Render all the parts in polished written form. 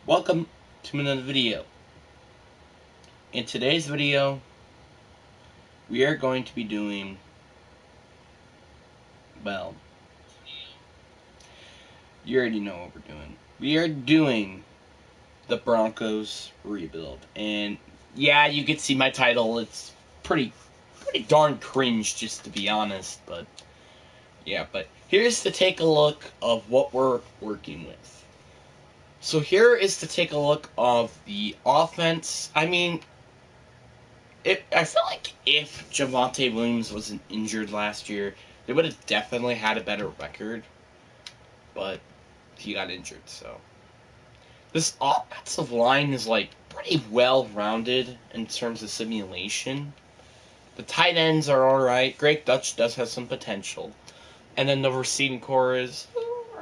Welcome to another video. In today's video, we are going to be doing, well, you already know what we're doing. We are doing the Broncos rebuild. And yeah, you can see my title. It's pretty darn cringe, just to be honest. But yeah, but here's to take a look of what we're working with. So here is to take a look of the offense. I feel like if Javonte Williams wasn't injured last year, they would have definitely had a better record. But he got injured, so. This offensive line is, pretty well-rounded in terms of simulation. The tight ends are alright. Greg Dutch does have some potential. And then the receiving core is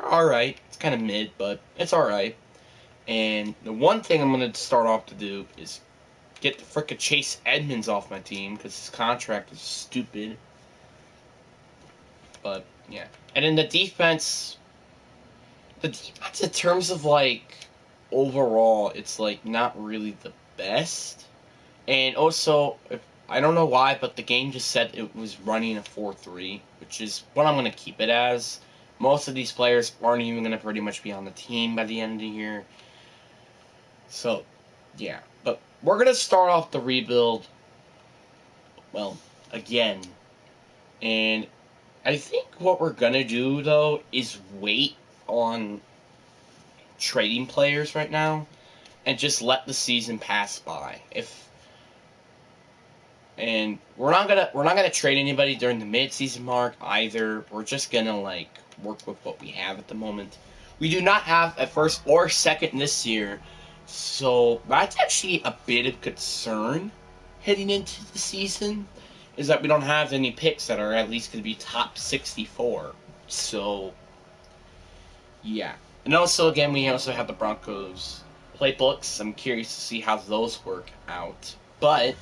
alright. It's kind of mid, but it's alright. And the one thing I'm going to start off to do is get the frickin' Chase Edmonds off my team because his contract is stupid. But, yeah. And in the defense in terms of, overall, it's, not really the best. And also, I don't know why, but the game just said it was running a 4-3, which is what I'm going to keep it as. Most of these players aren't even going to pretty much be on the team by the end of the year. So, yeah. But we're going to start off the rebuild, well, again. And I think what we're going to do, though, is wait on trading players right now and just let the season pass by. And we're not gonna trade anybody during the mid-season mark either. We're just gonna work with what we have at the moment. We do not have a first or second this year, so that's actually a bit of concern heading into the season. Is that we don't have any picks that are at least going to be top 64. So, yeah. And also, again, we also have the Broncos playbooks. I'm curious to see how those work out. But,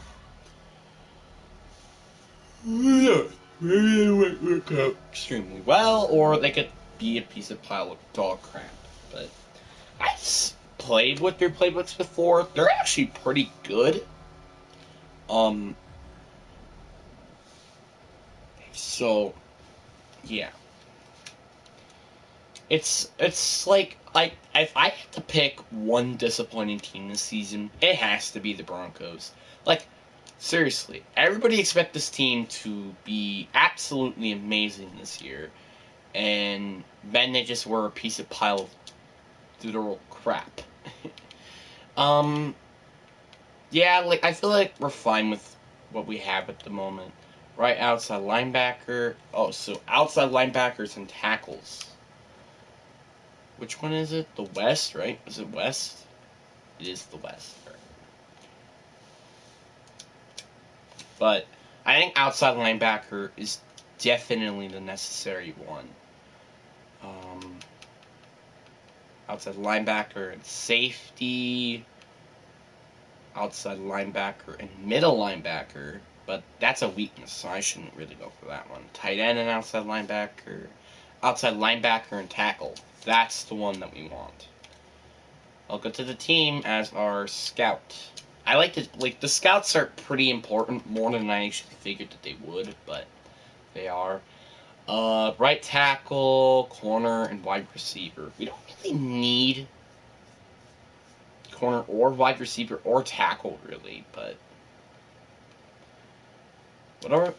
yeah, maybe they might work out extremely well, or they could be a piece of pile of dog crap. But I've played with their playbooks before. They're actually pretty good. So, yeah. It's if I had to pick one disappointing team this season, it has to be the Broncos. Seriously, everybody expect this team to be absolutely amazing this year, and then they just were a piece of pile of literal crap. Yeah, I feel like we're fine with what we have at the moment. Right outside linebacker. Oh, so outside linebackers and tackles. Which one is it? The West, right? Is it West? It is the West. Right? But I think outside linebacker is definitely the necessary one. Outside linebacker and safety. Outside linebacker and middle linebacker. But that's a weakness, so I shouldn't really go for that one. Tight end and outside linebacker. Outside linebacker and tackle. That's the one that we want. I'll go to the team as our scout. I like to, the scouts are pretty important, more than I actually figured that they would, but they are. Right tackle, corner, and wide receiver. We don't really need corner or wide receiver or tackle, really, but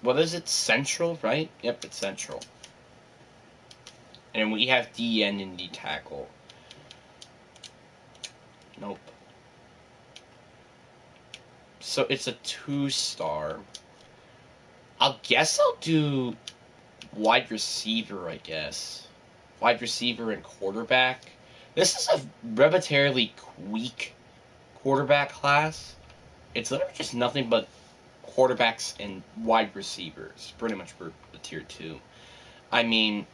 what is it? Central, right? Yep, it's central. And we have D end and D tackle. Nope. So it's a 2-star. I'll do wide receiver, I guess. Wide receiver and quarterback. This is a relatively weak quarterback class. It's literally just nothing but quarterbacks and wide receivers, pretty much for the tier 2. I mean,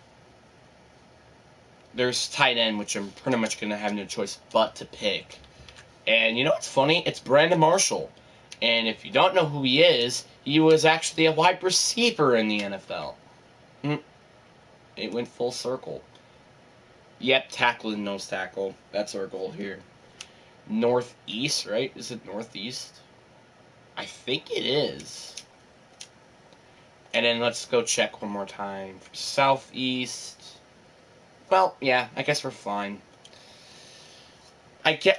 there's tight end, which I'm pretty much going to have no choice but to pick. And you know what's funny? It's Brandon Marshall. And if you don't know who he is, he was actually a wide receiver in the NFL. It went full circle. Yep, tackle and nose tackle. That's our goal here. northeast, right? Is it northeast? I think it is. And then let's go check one more time for southeast. Well, yeah, I guess we're fine. I guess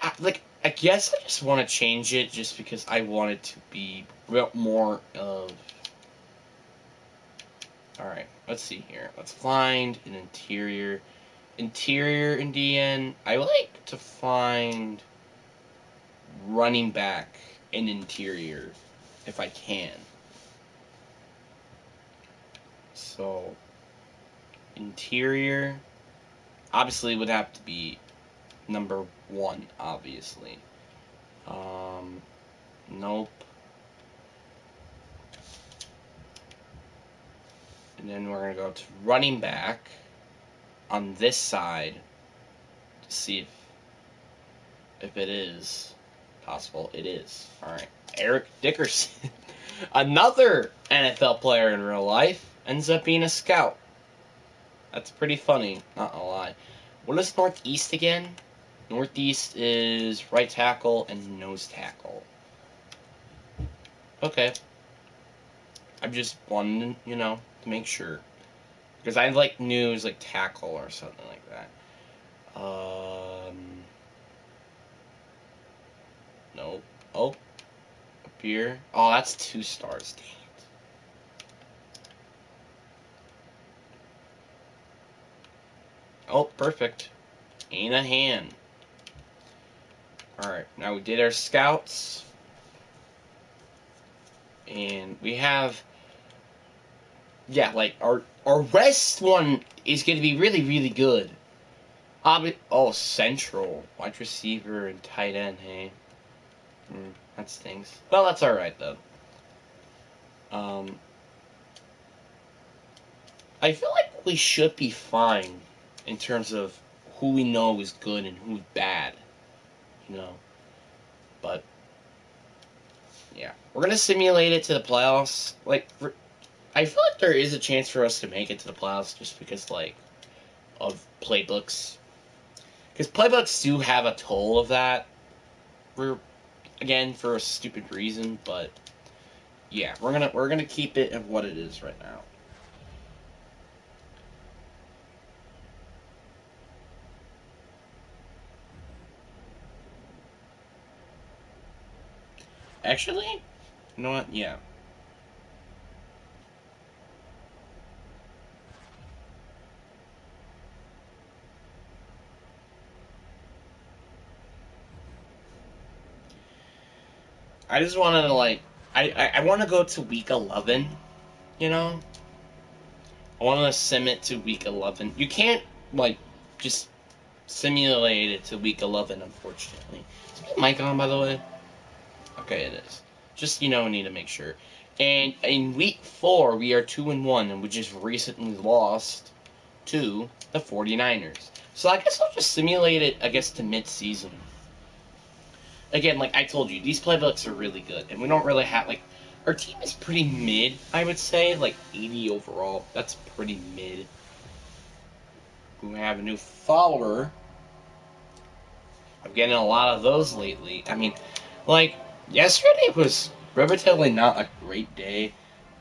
I just want to change it just because I want it to be more of. All right, let's see here. Let's find an interior. Interior Indian. I like to find running back an interior if I can. So interior obviously would have to be number 1, obviously. Nope. And then we're gonna go to running back on this side to see if it is possible. It is. Alright. Eric Dickerson. Another NFL player in real life ends up being a scout. That's pretty funny, not gonna lie. What is northeast again? Northeast is right tackle and nose tackle. Okay. I'm just wanting, to make sure. Because I knew it was like tackle or something like that. Nope. Oh. Up here. Oh, that's 2 stars. Dang it. Oh, perfect. Ain't a hand. Alright, now we did our scouts. And we have... Yeah, our West one is going to be really, really good. Oh, Central. Wide receiver and tight end, hey? That stings. Well, that's alright, though. I feel like we should be fine in terms of who we know is good and who's bad. But, yeah. We're going to simulate it to the playoffs. I feel like there is a chance for us to make it to the playoffs just because, of playbooks. Because playbooks do have a toll of that. Again, for a stupid reason, but yeah, we're gonna keep it at what it is right now. Actually, you know what? Yeah. I just wanted to I want to go to week 11. I want to sim it to week 11. You can't just simulate it to week 11, unfortunately. Is my mic on, by the way? Okay, it is. Just, need to make sure. And in week 4, we are 2-1, and we just recently lost to the 49ers. So I guess I'll just simulate it, to mid-season. Again, like I told you, these playbooks are really good, and we don't really have, our team is pretty mid, I would say, 80 overall. That's pretty mid. We have a new follower. I'm getting a lot of those lately. I mean, yesterday was relatively not a great day.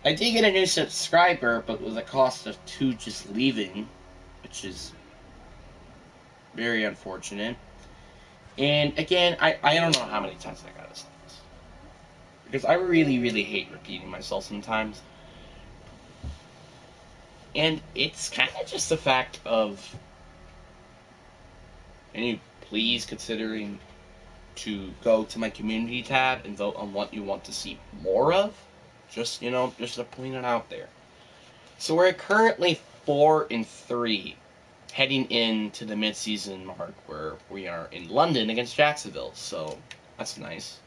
I did get a new subscriber, but with a cost of 2 just leaving, which is very unfortunate. And again, I don't know how many times I gotta say this. Because I really, really hate repeating myself sometimes. And it's kind of just the fact of, can you please considering to go to my community tab and vote on what you want to see more of? Just to point it out there. So we're currently 4-3, heading into the mid-season mark where we are in London against Jacksonville. So that's nice.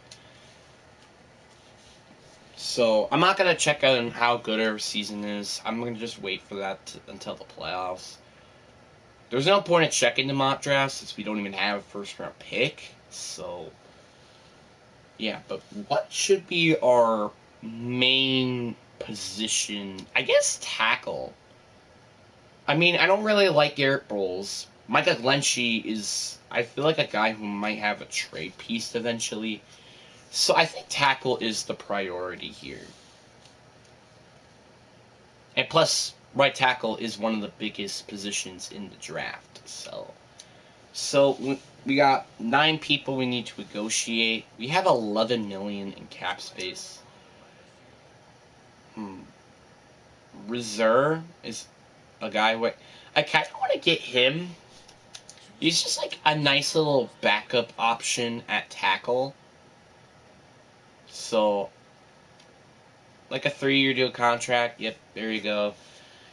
So I'm not gonna check on how good our season is. I'm gonna just wait for that until the playoffs. There's no point in checking the mock draft since we don't even have a first-round pick. So yeah, but what should be our main position? I guess tackle. I mean, I don't really like Garrett Bowles. Micah Glenshie is, I feel like, a guy who might have a trade piece eventually. So I think tackle is the priority here. And plus, right tackle is one of the biggest positions in the draft. So we got 9 people we need to negotiate. We have 11 million in cap space. Reserve is a guy where I kind of want to get him. He's just like a nice little backup option at tackle. So, like a 3-year deal contract. Yep, there you go.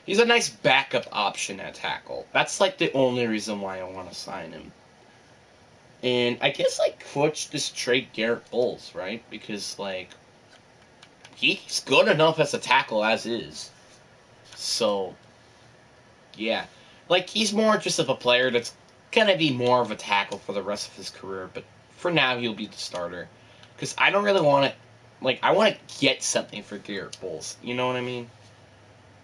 He's a nice backup option at tackle. That's like the only reason why I want to sign him. And I guess like Twich just trade Garrett Bowles, right? Because like he's good enough as a tackle as is. So yeah. Like he's more just of a player that's gonna be more of a tackle for the rest of his career, but for now he'll be the starter. Because I don't really want to like I want to get something for Garrett Bowles. You know what I mean?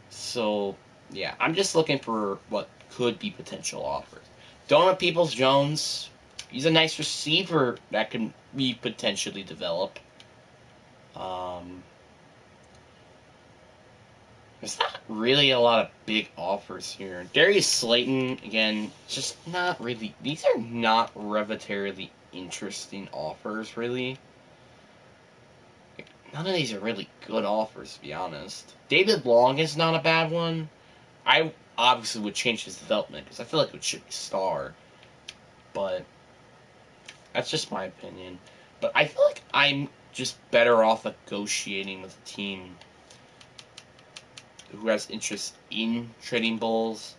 So yeah, I'm just looking for what could be potential offers. Donut Peoples Jones, he's a nice receiver that can be potentially develop. There's not really a lot of big offers here. Darius Slayton, again, just not really. These are not revolutionarily interesting offers, really. None of these are really good offers, to be honest. David Long is not a bad one. I obviously would change his development because I feel like it should be star. But that's just my opinion. But I feel like I'm just better off negotiating with a team who has interest in trading Bulls.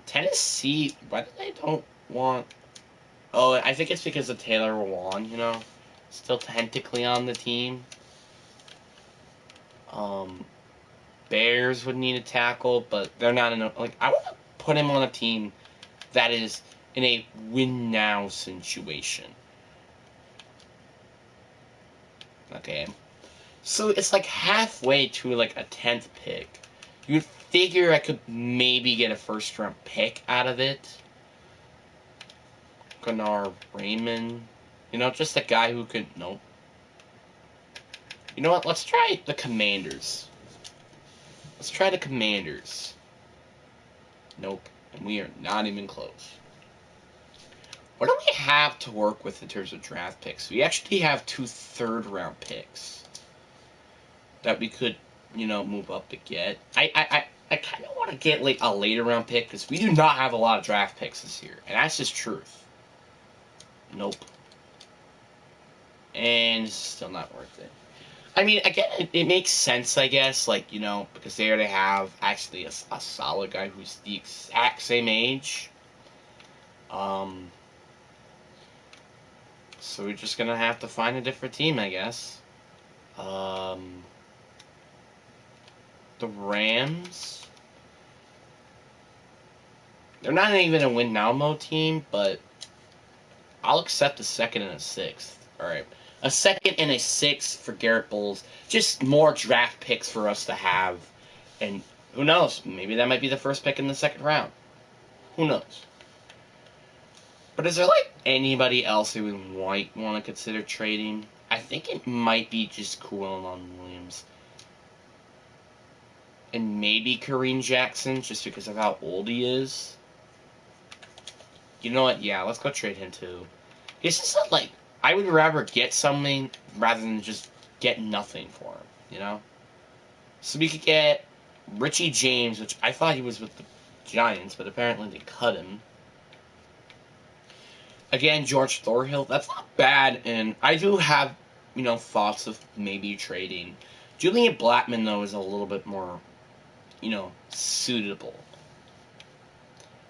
Tennessee, why do they don't want... Oh, I think it's because of Taylor Lewan, you know? Still technically on the team. Bears would need a tackle, but they're not in a... Like, I want to put him on a team that is in a win-now situation. Okay. So it's like halfway to like a 10th pick. You would figure I could maybe get a first-round pick out of it. Gunnar Raymond. You know, just a guy who could... Nope. You know what? Let's try the Commanders. Let's try the Commanders. Nope. And we are not even close. What do we have to work with in terms of draft picks? We actually have 2 third-round picks that we could, you know, move up to get. I kind of want to get like a later round pick because we do not have a lot of draft picks this year, and that's just truth. Nope. And it's still not worth it. I mean, again, it makes sense, I guess, like, you know, because they already have actually a solid guy who's the exact same age. So we're just gonna have to find a different team, I guess. The Rams. They're not even a win now mode team, but I'll accept a 2nd and a 6th. Alright. A 2nd and a 6th for Garrett Bowles. Just more draft picks for us to have. And who knows? Maybe that might be the first pick in the 2nd round. Who knows? But is there, like, anybody else who we might want to consider trading? I think it might be just Quillen Williams. And maybe Kareem Jackson, just because of how old he is. You know what? Yeah, let's go trade him too. It's just not like... I would rather get something rather than just get nothing for him, you know? So we could get Richie James, which I thought he was with the Giants, but apparently they cut him. Again, George Thorhill, that's not bad, and I do have, you know, thoughts of maybe trading. Julian Blackman, though, is a little bit more, you know, suitable.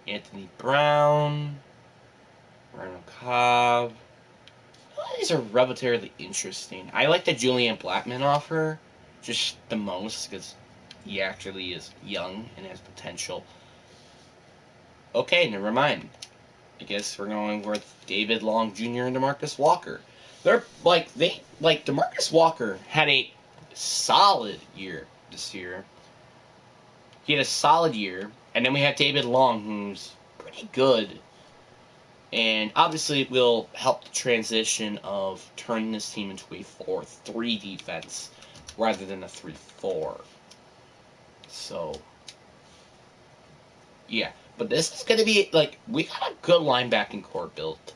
Anthony Brown, Randall Cobb. All these are relatively interesting. I like the Julian Blackman offer just the most because he actually is young and has potential. Okay, never mind. I guess we're going with David Long Jr. and DeMarcus Walker. DeMarcus Walker had a solid year this year. He had a solid year. And then we have David Long, who's pretty good. And obviously it will help the transition of turning this team into a 4-3 defense rather than a 3-4. So, yeah. But this is going to be, like, we got a good linebacking core built.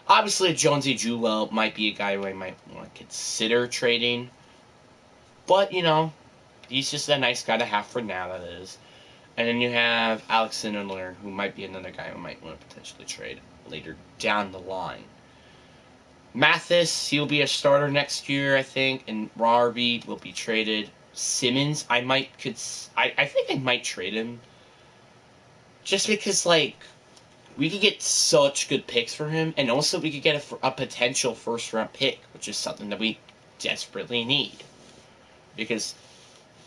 Obviously, Jonesy Jewell might be a guy who I might want to consider trading. But, he's just a nice guy to have for now, that is. And then you have Alexander Leonard, who might be another guy who might want to potentially trade later down the line. Mathis, he'll be a starter next year, I think, and Rarby will be traded. Simmons, I think I might trade him. Just because, like, we could get such good picks for him, and also we could get a potential first-round pick, which is something that we desperately need. Because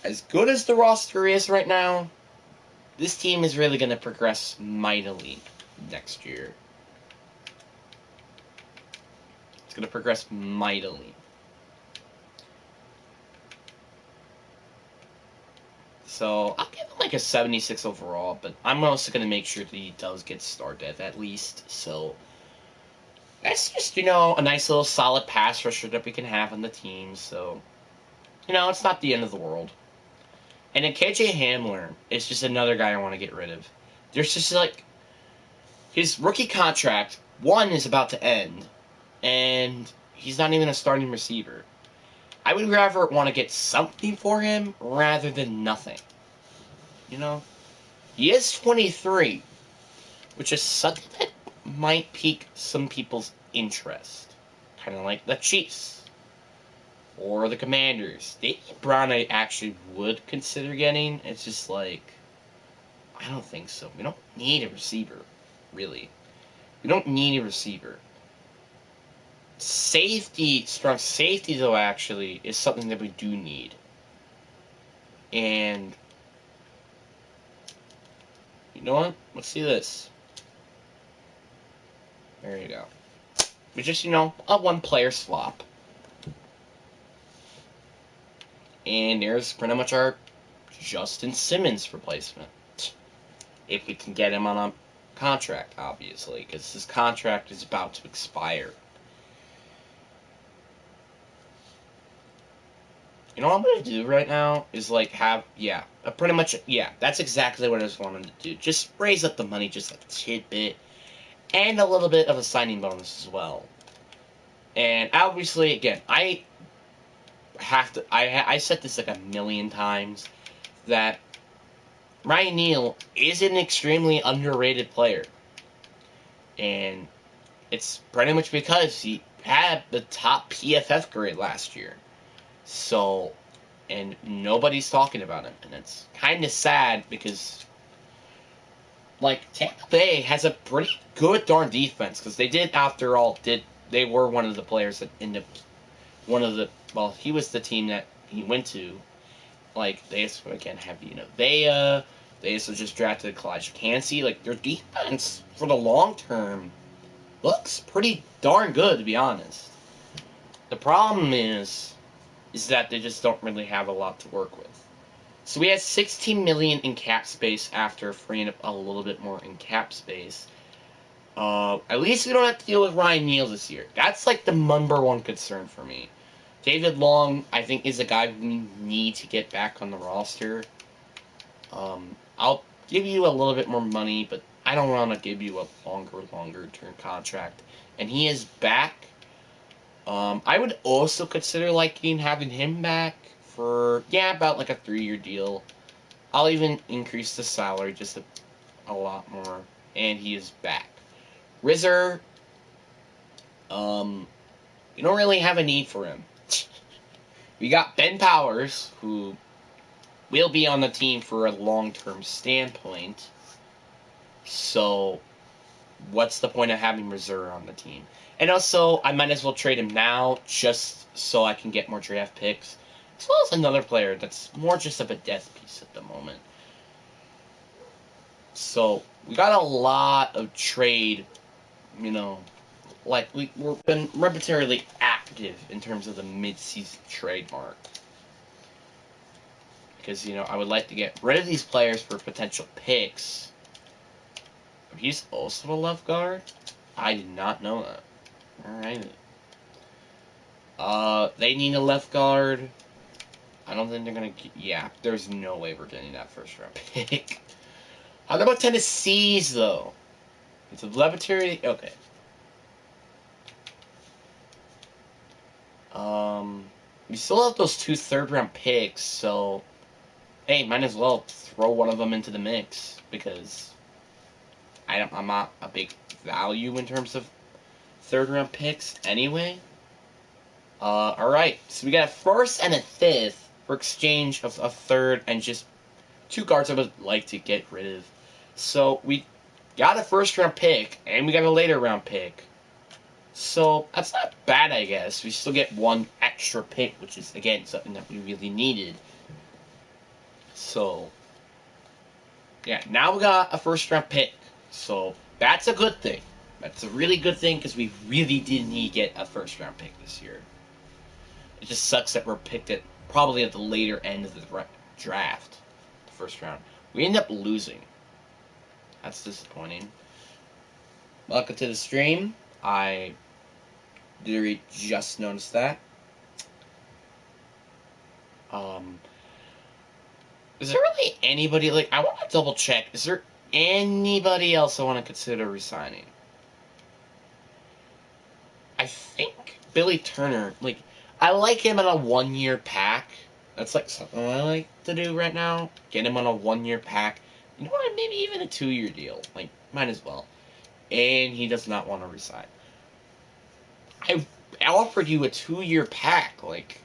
as good as the roster is right now, this team is really going to progress mightily next year. It's going to progress mightily. So, I'll give him like a 76 overall, but I'm also going to make sure that he does get started at least. So, that's just, a nice little solid pass rusher that we can have on the team. So, it's not the end of the world. And then KJ Hamler is just another guy I want to get rid of. There's just like, his rookie contract, one, is about to end, and he's not even a starting receiver. I would rather want to get something for him rather than nothing. He is 23, which is something that might pique some people's interest. Kind of like the Chiefs or the Commanders. David Brown I actually would consider getting. It's just like, I don't think so. We don't need a receiver, really. We don't need a receiver. Strong safety, though, actually, is something that we do need. And, you know what? Let's see this. There you go. We just, a one-player swap. And there's pretty much our Justin Simmons replacement. If we can get him on a contract, obviously, because his contract is about to expire. You know what I'm going to do right now is, like, that's exactly what I was wanting to do. Just raise up the money just a tidbit, and a little bit of a signing bonus as well. And obviously, again, I said this like a million times, that Ryan Neal is an extremely underrated player. And it's pretty much because he had the top PFF grade last year. So, and nobody's talking about him. And it's kind of sad because, like, Tampa Bay has a pretty good darn defense. Because they did, after all, they were one of the players that ended up, he was the team that he went to. Like, they also, again, have, Vea. They also just drafted Kalijah Cansey. Like, their defense, for the long term, looks pretty darn good, to be honest. The problem is that they just don't really have a lot to work with. So we had $16 million in cap space after freeing up a little bit more in cap space. At least we don't have to deal with Ryan Neal this year. That's like the number one concern for me. David Long, I think, is a guy we need to get back on the roster. I'll give you a little bit more money, but I don't want to give you a longer term contract. And he is back. I would also consider having him back for, about like a 3-year deal. I'll even increase the salary just a lot more. And he is back. Rizzer, you don't really have a need for him. We got Ben Powers, who will be on the team for a long-term standpoint. So, what's the point of having Rizzer on the team? And also, I might as well trade him now, just so I can get more draft picks. As well as another player that's more just of a death piece at the moment. So, we got a lot of trade, like, we've been repetitively active in terms of the mid-season trade mark. because, you know, I would like to get rid of these players for potential picks. He's also a left guard? I did not know that. Alright. They need a left guard. I don't think they're gonna get... Yeah, there's no way we're getting that first round pick. How about Tennessee's, though? It's a Levitary... Okay. We still have those 2 third-round picks, so... Hey, might as well throw one of them into the mix, because... I'm not a big value in terms of third-round picks anyway. Alright, so we got a first and a fifth for exchange of a third and just 2 guards I would like to get rid of. So we got a first-round pick, and we got a later-round pick. So that's not bad, I guess. We still get 1 extra pick, which is, again, something that we really needed. So, yeah, now we got a first-round pick. So that's a good thing. That's a really good thing, because we really did need to get a first-round pick this year. It just sucks that we're picked at probably at the later end of the draft, the first round. We end up losing. That's disappointing. Welcome to the stream. I literally just noticed that. Is there really anybody, like, I want to double check. Is there anybody else I want to consider resigning? I think Billy Turner, like, I like him on a 1-year pack. That's like something I like to do right now. Get him on a 1-year pack. You know what? Maybe even a 2-year deal. Like, might as well. And he does not want to resign. I offered you a 2-year pack, like.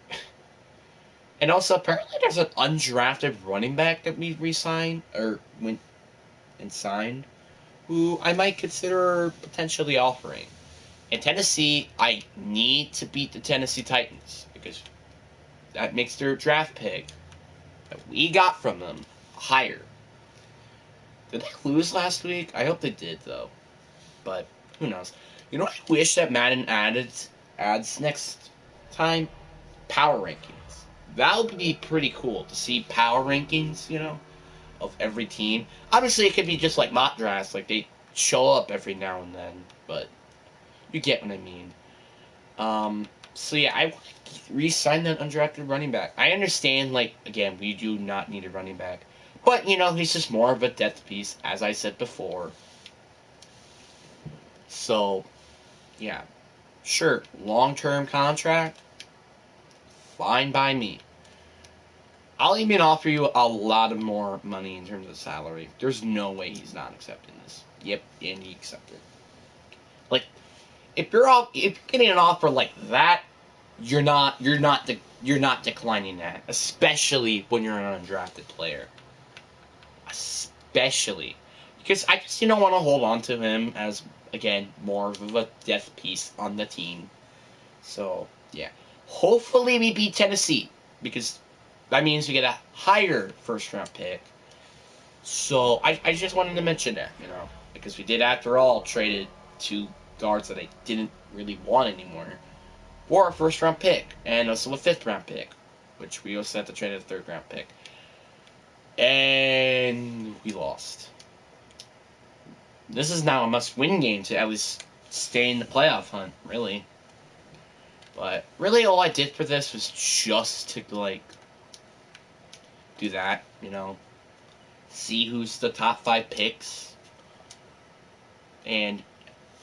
And also, apparently, there's an undrafted running back that we re-signed or went and signed, who I might consider potentially offering. In Tennessee, I need to beat the Tennessee Titans, because that makes their draft pick that we got from them higher. Did they lose last week? I hope they did, though. But who knows? You know what I wish that Madden adds next time? Power rankings. That would be pretty cool to see power rankings, you know, of every team. Obviously, it could be just like mock drafts, like they show up every now and then, but you get what I mean. So yeah, I want to re-sign that undrafted running back. I understand, like, again, we do not need a running back. But, you know, he's just more of a depth piece, as I said before. So, yeah. Sure, long-term contract, fine by me. I'll even offer you a lot of more money in terms of salary. There's no way he's not accepting this. Yep, and he accepted. Like, if you're getting an offer like that, you're not declining that, especially when you're an undrafted player. Especially because I just don't want to hold on to him as, again, more of a depth piece on the team. So yeah, hopefully we beat Tennessee, because that means we get a higher first round pick. So I just wanted to mention that, you know, because we did, after all, traded 2 guards that I didn't really want anymore for a first round pick, and also a 5th round pick, which we also had to trade a 3rd round pick. And we lost. This is now a must-win game to at least stay in the playoff hunt, really. But really, all I did for this was just to, like, do that, you know. See who's the top 5 picks. And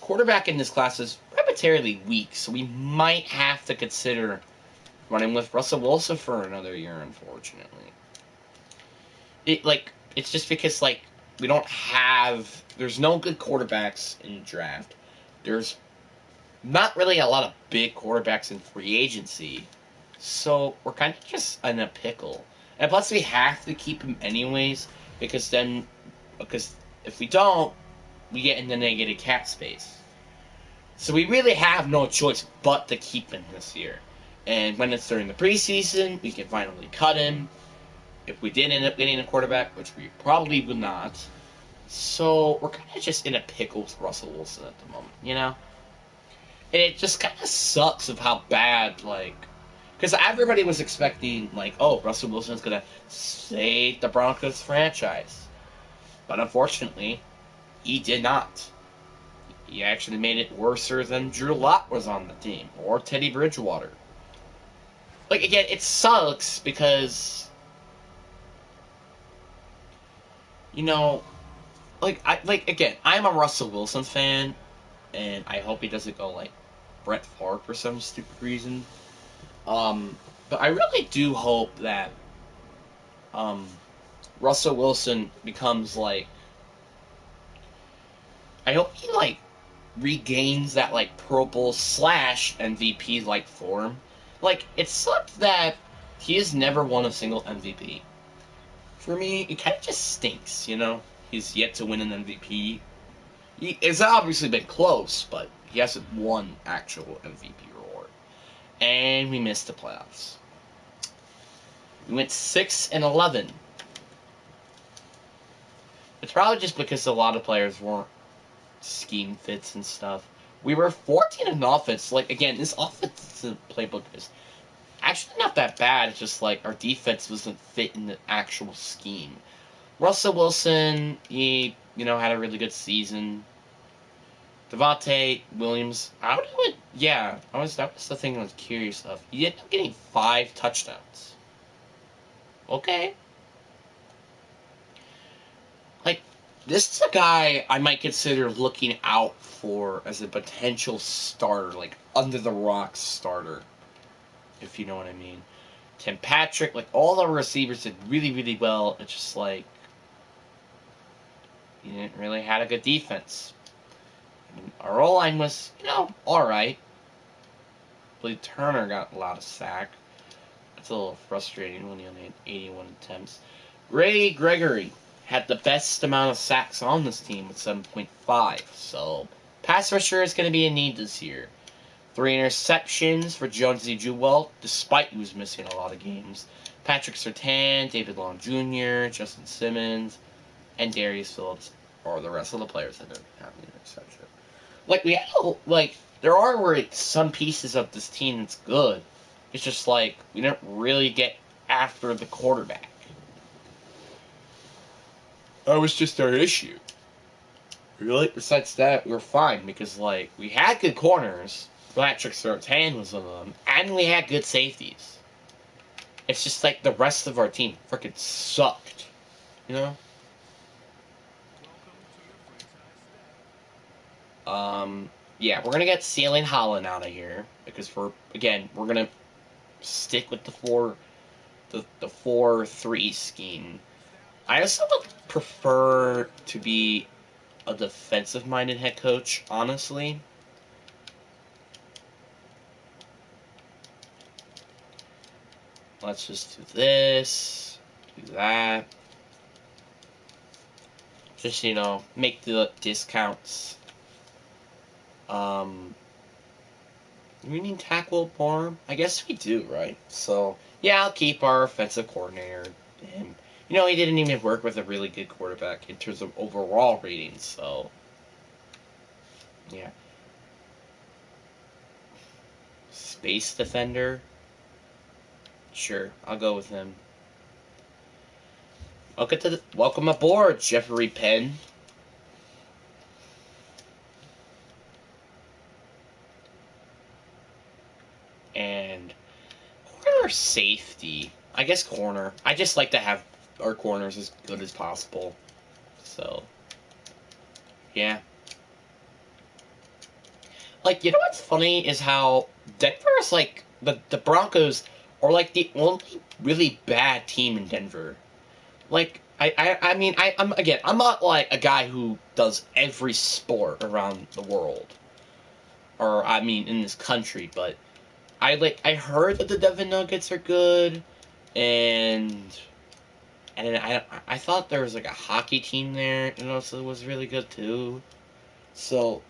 quarterback in this class is arbitrarily weak, so we might have to consider running with Russell Wilson for another year, unfortunately. It's just because, like, we don't have... There's no good quarterbacks in the draft. There's not really a lot of big quarterbacks in free agency. So we're kind of just in a pickle. And plus we have to keep him anyways, because if we don't, we get in the negative cap space. So we really have no choice but to keep him this year. And when it's during the preseason, we can finally cut him. If we did end up getting a quarterback, which we probably would not. So we're kind of just in a pickle with Russell Wilson at the moment, you know? And it just kind of sucks of how bad, like, Because everybody was expecting, like, oh, Russell Wilson's going to save the Broncos franchise. But unfortunately, he did not. He actually made it worse than Drew Lock was on the team, or Teddy Bridgewater. Like, again, it sucks because, you know, again, I'm a Russell Wilson fan, and I hope he doesn't go like Brett Favre for some stupid reason. But I really do hope that um, Russell Wilson becomes like. I hope he like regains that like Pro Bowl slash MVP like form. Like it sucks that he has never won a single MVP. For me, it kind of just stinks, you know. He's yet to win an MVP. It's obviously been close, but he hasn't won actual MVP award. And we missed the playoffs. We went 6-11. It's probably just because a lot of players weren't scheme fits and stuff. We were 14 in offense. Like again, this offensive playbook is actually not that bad. It's just like our defense wasn't fit in the actual scheme. Russell Wilson, he had a really good season. Devontae Williams, that was the thing I was curious of. He ended up getting 5 touchdowns. Okay. Like, this is a guy I might consider looking out for as a potential starter, like under the rock starter, if you know what I mean. Tim Patrick, like all the receivers did really, really well. It's just like he didn't really have a good defense. Our O-line was, alright. Blake Turner got a lot of sack. That's a little frustrating when he only had 81 attempts. Ray Gregory had the best amount of sacks on this team with 7.5. So, pass rusher is going to be a need this year. 3 interceptions for Jonesy Jewell, despite he was missing a lot of games. Patrick Surtain, David Long Jr., Justin Simmons, and Darius Phillips are the rest of the players that don't have an interception. There are some pieces of this team that's good. It's just like we didn't really get after the quarterback. That was just our issue. Really? Besides that, we were fine because we had good corners. Patrick Surtain was one of them, and we had good safeties. It's just like the rest of our team freaking sucked, you know. Yeah, we're gonna get Ceiling Holland out of here because we're gonna stick with the 4-3 scheme. I also would prefer to be a defensive-minded head coach, honestly. Let's just do this, do that. Just, make the discounts. We need tackle more? I guess we do, right? So, yeah, I'll keep our offensive coordinator. And, he didn't even work with a really good quarterback in terms of overall ratings, so, yeah. Space Defender? Sure, I'll go with him. Welcome aboard, Jeffrey Penn. And corner safety. I guess corner. I just like to have our corners as good as possible. So, yeah. What's funny is how Denver is the Broncos are the only really bad team in Denver. I'm not a guy who does every sport around the world. Or, in this country, but I heard that the Denver Nuggets are good, and then I thought there was a hockey team there, and also was really good too. So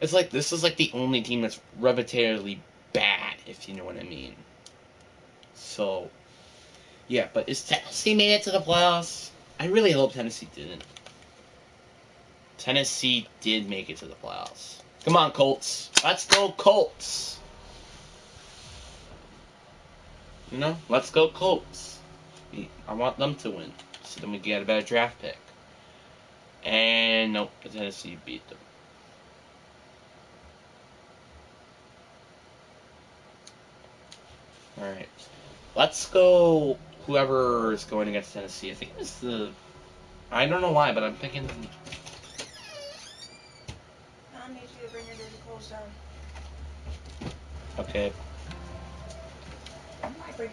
it's this is the only team that's repetitively bad, if you know what I mean. So yeah, but is Tennessee made it to the playoffs? I really hope Tennessee didn't. Tennessee did make it to the playoffs. Come on, Colts. Let's go, Colts. You know, let's go Colts. I want them to win, so then we get a better draft pick. And nope, Tennessee beat them. All right, let's go. Whoever is going against Tennessee, I think it's the. I don't know why, but I'm thinking. Mom needs you to bring your dirty clothes down. Okay. I bring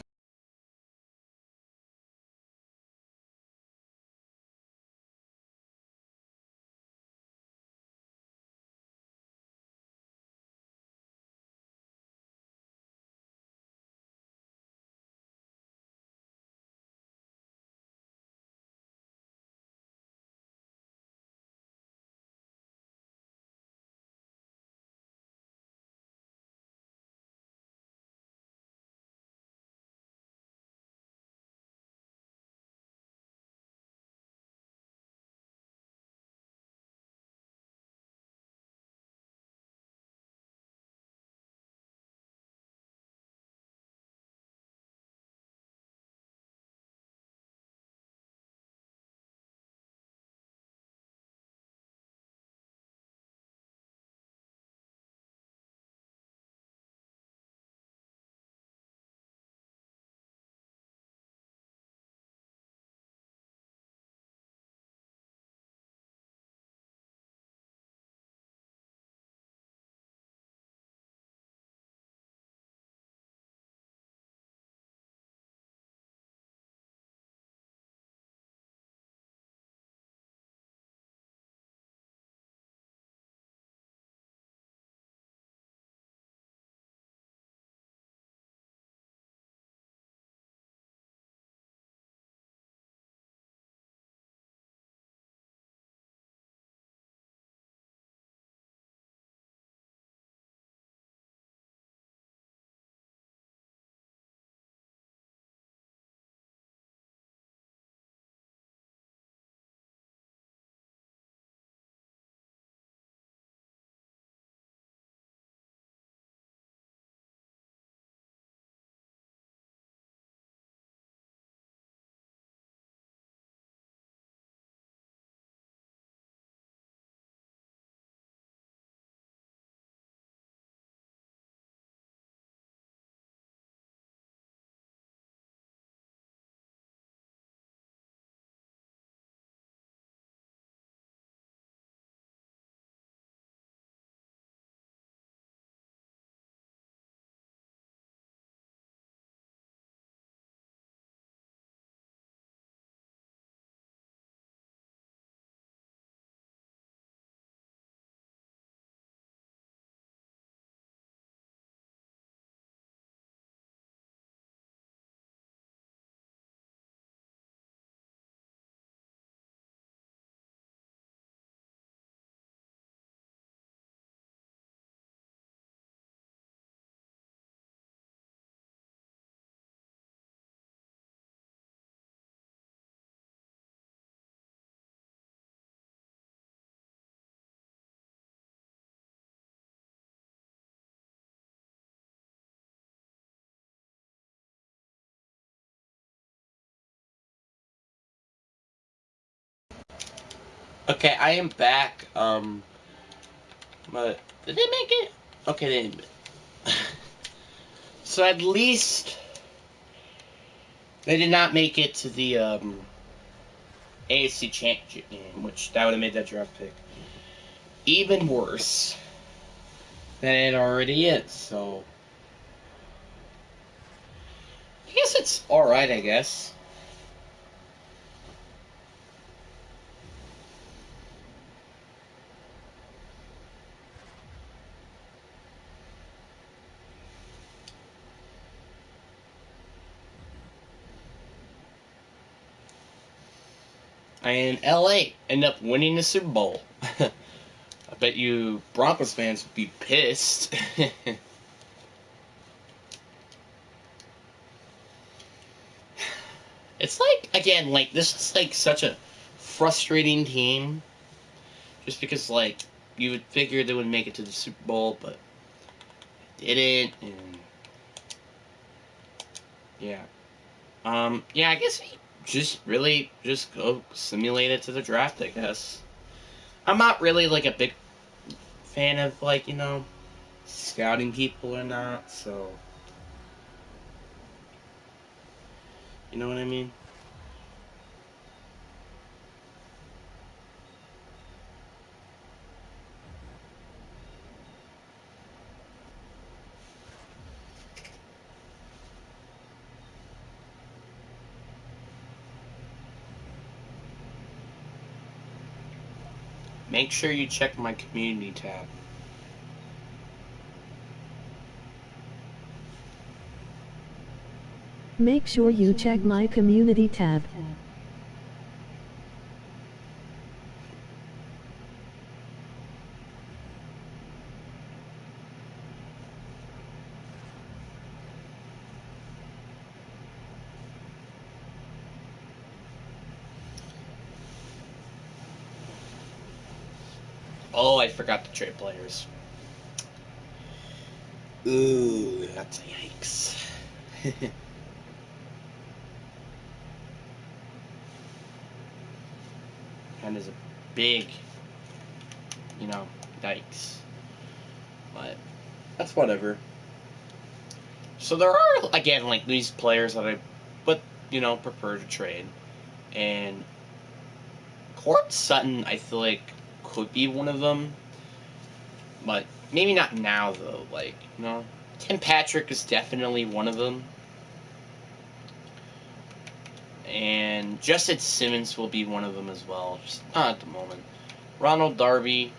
Okay, I am back. But did they make it? Okay, they didn't. So at least they did not make it to the AFC Championship game, which that would have made that draft pick even worse than it already is. So I guess it's all right. I guess. And LA end up winning the Super Bowl. I bet you Broncos fans would be pissed. It's like again, like this is like such a frustrating team, just because like you would figure they would make it to the Super Bowl, but didn't. And Yeah. Yeah, I guess we just really just go simulate it to the draft, I guess. I'm not really like a big fan of like, scouting people or not, so you know what I mean? Make sure you check my community tab. Make sure you check my community tab. Oh, I forgot to trade players. Ooh, that's a yikes. Kind of a big, yikes. But that's whatever. So there are again like these players that I would prefer to trade, and Court Sutton I feel like could be one of them, but maybe not now though. Like Tim Patrick is definitely one of them, and Justin Simmons will be one of them as well. Just not at the moment. Ronald Darby,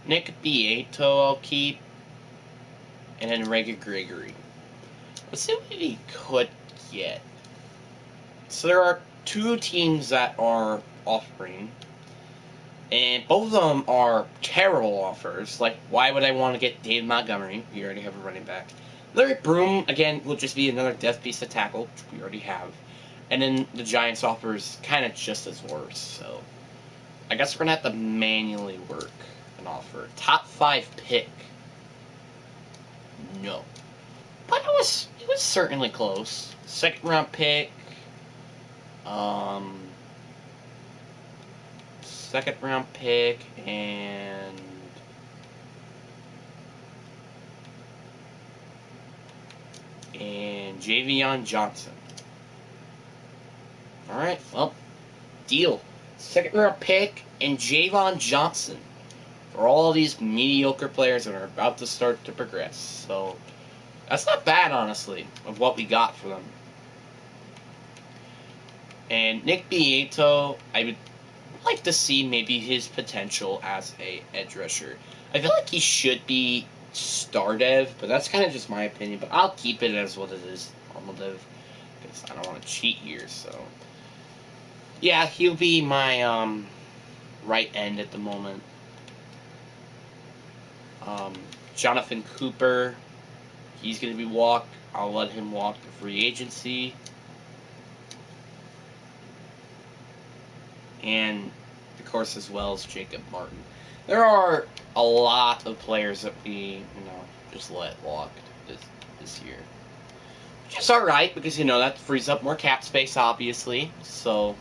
Nick Beato I'll keep, and then Rega Gregory. Let's see what we could get. So there are two teams that are offering, and both of them are terrible offers. Like, why would I want to get David Montgomery? We already have a running back. Larry Broom, again, will just be another death piece to tackle, which we already have. And then the Giants offer is kind of just as worse. So I guess we're going to have to manually work an offer. Top 5 pick. No. But it was certainly close. Second round pick. Second round pick and Javion Johnson. Alright, well, deal. Second round pick and Javon Johnson for all these mediocre players that are about to start to progress. So that's not bad, honestly, of what we got for them. And Nick Beato, I would like to see maybe his potential as a edge rusher. I feel like he should be star dev, but that's kind of just my opinion. But I'll keep it as what it is, normal dev, because I don't want to cheat here. So yeah, he'll be my right end at the moment. Jonathan Cooper, he's going to be walked. I'll let him walk to free agency. And of course, as well as Jacob Martin. There are a lot of players that we, just let walk this year. Which is alright, because, that frees up more cap space, obviously. So,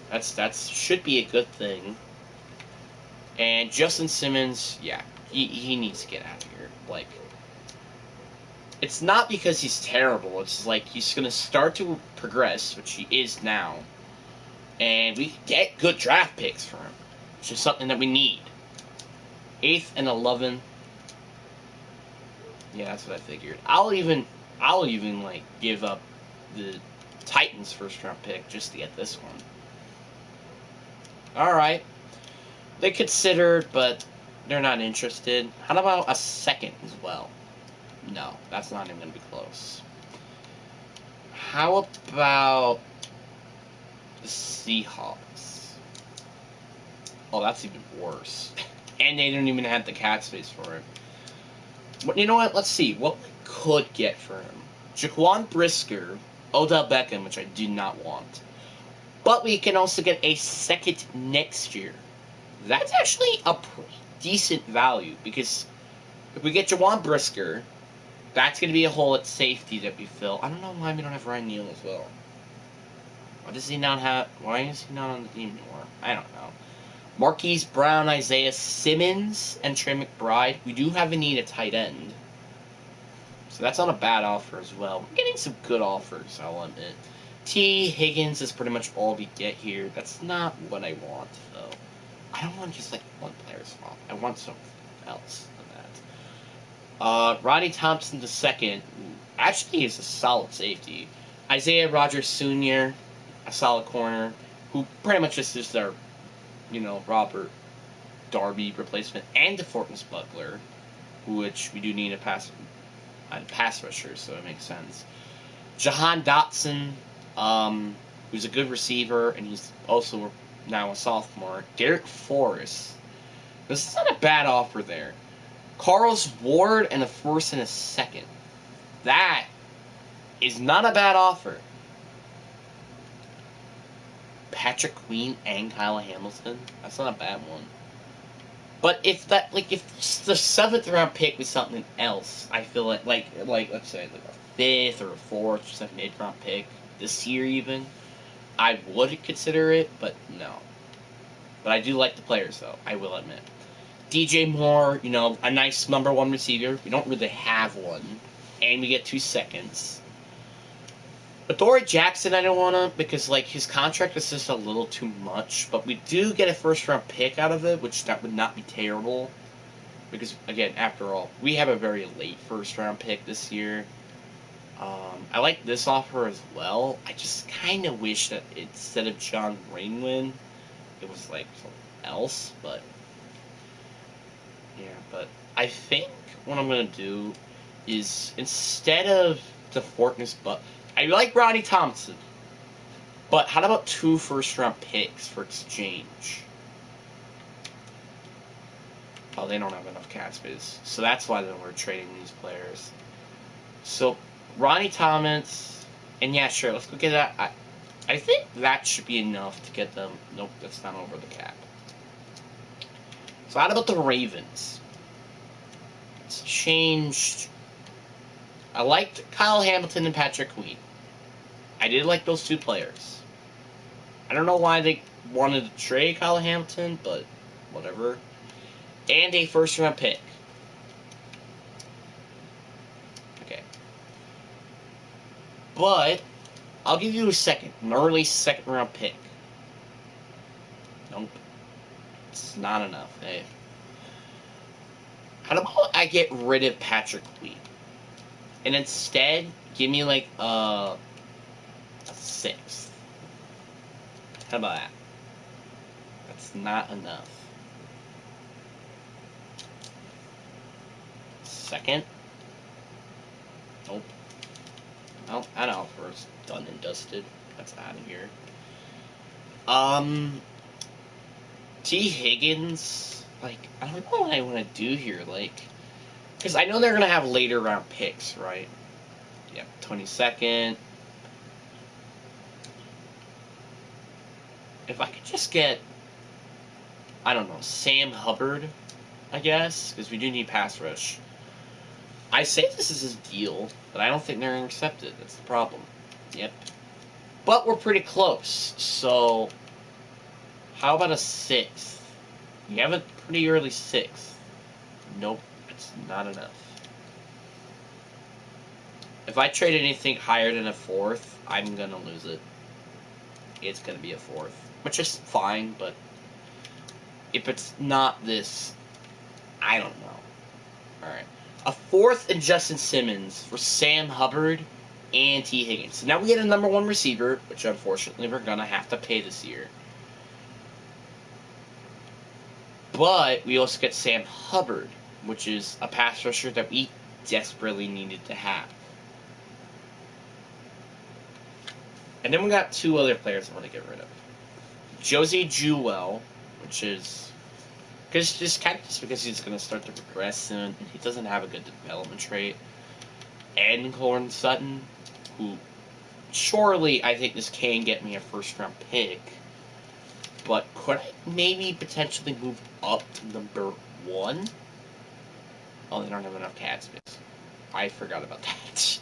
that's should be a good thing. And Justin Simmons, yeah, he needs to get out of here. Like, it's not because he's terrible. It's like he's going to start to progress, which he is now. And we get good draft picks for him, which is something that we need. 8th and 11th. Yeah, that's what I figured. I'll even like give up the Titans' first round pick just to get this one. All right, they considered, but they're not interested. How about a second as well? No, that's not even gonna be close. How about the Seahawks? Oh, that's even worse. And they don't even have the cap space for him. But you know what? Let's see what we could get for him. Jaquan Brisker, Odell Beckham, which I do not want. But we can also get a second next year. That's actually a pretty decent value, because if we get Jaquan Brisker, That's going to be a hole at safety that we fill. I don't know why we don't have Ryan Neal as well. Why does he not have... Why is he not on the team anymore? I don't know. Marquise Brown, Isaiah Simmons, and Trey McBride. We do have a need at tight end. So that's not a bad offer as well. We're getting some good offers, I'll admit. T. Higgins is pretty much all we get here. That's not what I want, though. I don't want just, like, one player swap. I want something else than that. Rodney Thompson II actually is a solid safety. Isaiah Rogers Sr., a solid corner, who pretty much just is their, Robert Darby replacement, and DeFortness Buckler, which we do need a pass rusher, so it makes sense. Jahan Dotson, who's a good receiver, and he's also now a sophomore. Derek Forrest. This is not a bad offer there. Carlos Ward and a first and a second. That is not a bad offer. Patrick Queen and Kyle Hamilton. That's not a bad one. But if the 7th round pick was something else, I feel like let's say a 5th or a 4th or 7th, 8th round pick this year even, I would consider it, but no. But I do like the players though, I will admit. DJ Moore, a nice number 1 receiver. We don't really have one, and we get 2 seconds. Adoree Jackson, I don't want to, because, his contract is just a little too much. But we do get a first-round pick out of it, which that would not be terrible. Because, again, after all, we have a very late first-round pick this year. I like this offer as well. I just kind of wish that instead of John Greenwin, it was, something else. But, yeah, but I think what I'm going to do is, instead of DeFortness Buckler, I like Rodney Thompson, but how about 2 first-round picks for exchange? Oh, they don't have enough cap space, so that's why then we're trading these players. So, Rodney Thomas, and yeah, sure, let's go get that. I think that should be enough to get them. Nope, that's not over the cap. So, how about the Ravens? It's changed. I liked Kyle Hamilton and Patrick Queen. I did like those 2 players. I don't know why they wanted to trade Kyle Hamilton, but whatever. And a first-round pick. Okay. But, I'll give you an early second-round pick. Nope. It's not enough, hey. How about I get rid of Patrick Queen? And instead, give me a 6th. How about that? That's not enough. 2nd? Nope. Well, that offer's done and dusted. That's out of here. T. Higgins, I don't know what I want to do here, because I know they're going to have later round picks, right? Yeah, 22nd. If I could just get, I don't know, Sam Hubbard, I guess, because we do need pass rush. I say this is his deal, but I don't think they're going to accept it. That's the problem. Yep. But we're pretty close, so how about a 6th? We have a pretty early 6th. Nope, it's not enough. If I trade anything higher than a 4th, I'm going to lose it. It's going to be a 4th. Which is fine, but if it's not this, I don't know. Alright. A 4th and Justin Simmons for Sam Hubbard and T. Higgins. So now we get a number 1 receiver, which unfortunately we're going to have to pay this year. But we also get Sam Hubbard, which is a pass rusher that we desperately needed to have. And then we got 2 other players I want to get rid of. Josie Jewell, which is because he's going to start to progress soon, and he doesn't have a good development trait. And Corn Sutton, who surely I think this can get me a first-round pick, but could I maybe potentially move up to number 1? Oh, they don't have enough cap space. I forgot about that.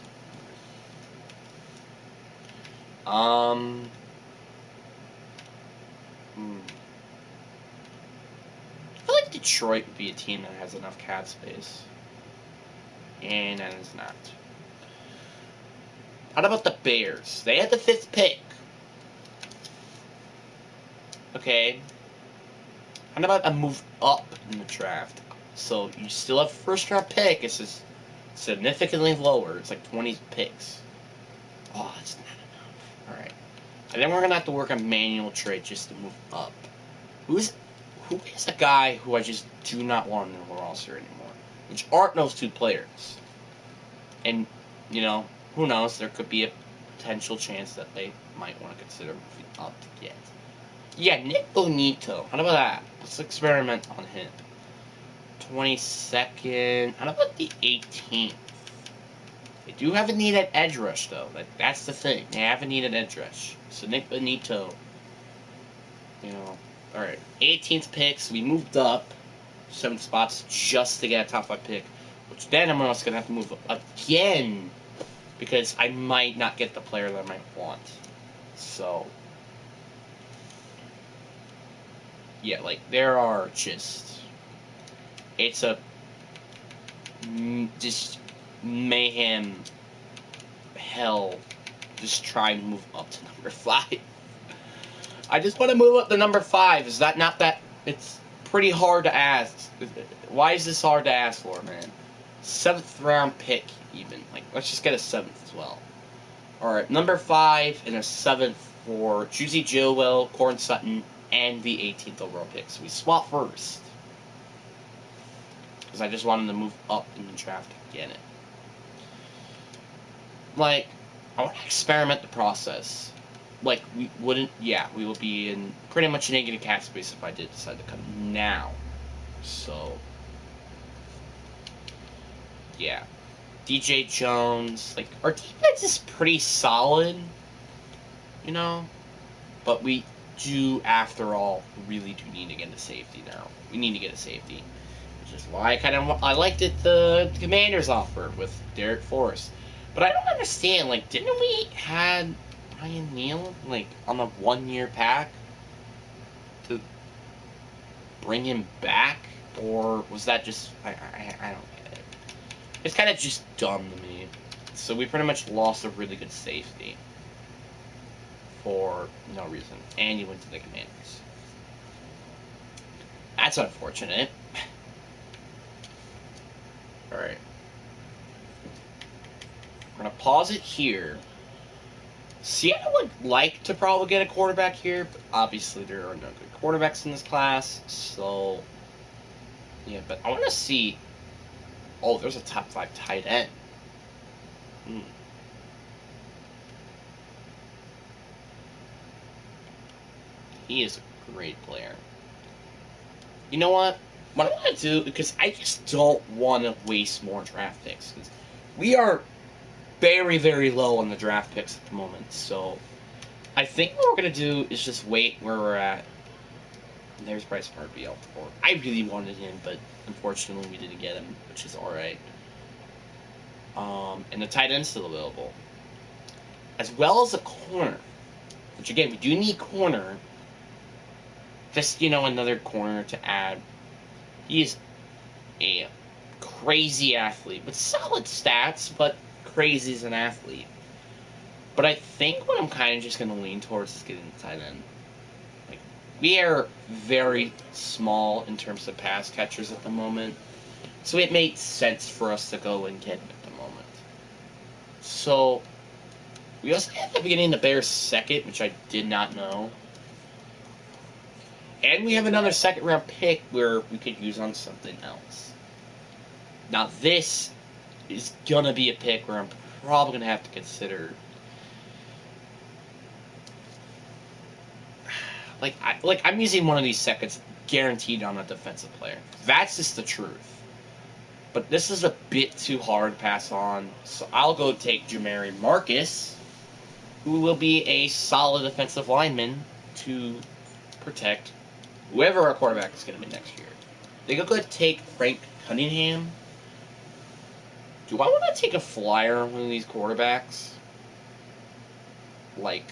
I feel like Detroit would be a team that has enough cap space. And that is not. How about the Bears? They had the 5th pick. Okay. How about a move up in the draft? So you still have a first round pick. It's just significantly lower. It's like 20 picks. Oh, that's not enough. Alright. And then we're going to have to work on manual trade just to move up. Who is a guy who I just do not want in the roster anymore? Which aren't those 2 players. And, you know, who knows? There could be a potential chance that they might want to consider moving up to get. Yeah, Nick Bonito. How about that? Let's experiment on him. 22nd. How about the 18th? They do have a need at edge rush, though. That's the thing. They have a need at edge rush. So Nick Bonito. You know. Alright. 18th picks. We moved up 7 spots just to get a top 5 pick. Which then I'm also going to have to move up again. Because I might not get the player that I might want. So. Yeah, like, there are just... It's a... just mayhem hell. Just try and move up to number 5. I just want to move up to number 5. Is that not that... It's pretty hard to ask. Why is this hard to ask for, man? 7th round pick, even. Like, let's just get a 7th as well. Alright, number 5 and a 7th for Juicy Joel, Corn Sutton, and the 18th overall pick. So we swap first. Because I just wanted to move up in the draft to get it. Like, I want to experiment the process. Like, we wouldn't... Yeah, we will be in pretty much negative cap space if I did decide to cut now. So... Yeah. DJ Jones. Like, our defense is pretty solid. You know? But we do, after all, really do need to get a safety now. We need to get a safety. Which is why I liked it the Commanders offered with Derek Forrest. But I don't understand, like, didn't we had Ryan Neal, like, on a 1-year pack to bring him back? Or was that just, I don't get it. It's kind of just dumb to me. So we pretty much lost a really good safety for no reason. And you went to the Commanders. That's unfortunate. Alright. We're going to pause it here. Seattle would like to probably get a quarterback here, but obviously there are no good quarterbacks in this class, so... Yeah, but I want to see... Oh, there's a top 5 tight end. He is a great player. You know what? What I want to do, because I just don't want to waste more draft picks, because we are very, very low on the draft picks at the moment, so I think what we're going to do is just wait where we're at. And there's Bryce Martindale. I really wanted him, but unfortunately we didn't get him, which is alright. And the tight end's still available. As well as a corner. Which again, we do need corner. Just, you know, another corner to add. He is a crazy athlete with solid stats, but crazy as an athlete. But I think what I'm kind of just going to lean towards is getting the tight end. Like, we are very small in terms of pass catchers at the moment, so it made sense for us to go and get him at the moment. So, we also had the beginning the Bears second, which I did not know. And we have another 2nd round pick where we could use on something else. Now this is gonna be a pick where I'm probably gonna have to consider, I'm using one of these seconds guaranteed on a defensive player. That's just the truth. But this is a bit too hard to pass on, so I'll go take Jamari Marcus, who will be a solid defensive lineman to protect whoever our quarterback is going to be next year. They could go take Frank Cunningham. Do I want to take a flyer on one of these quarterbacks? Like,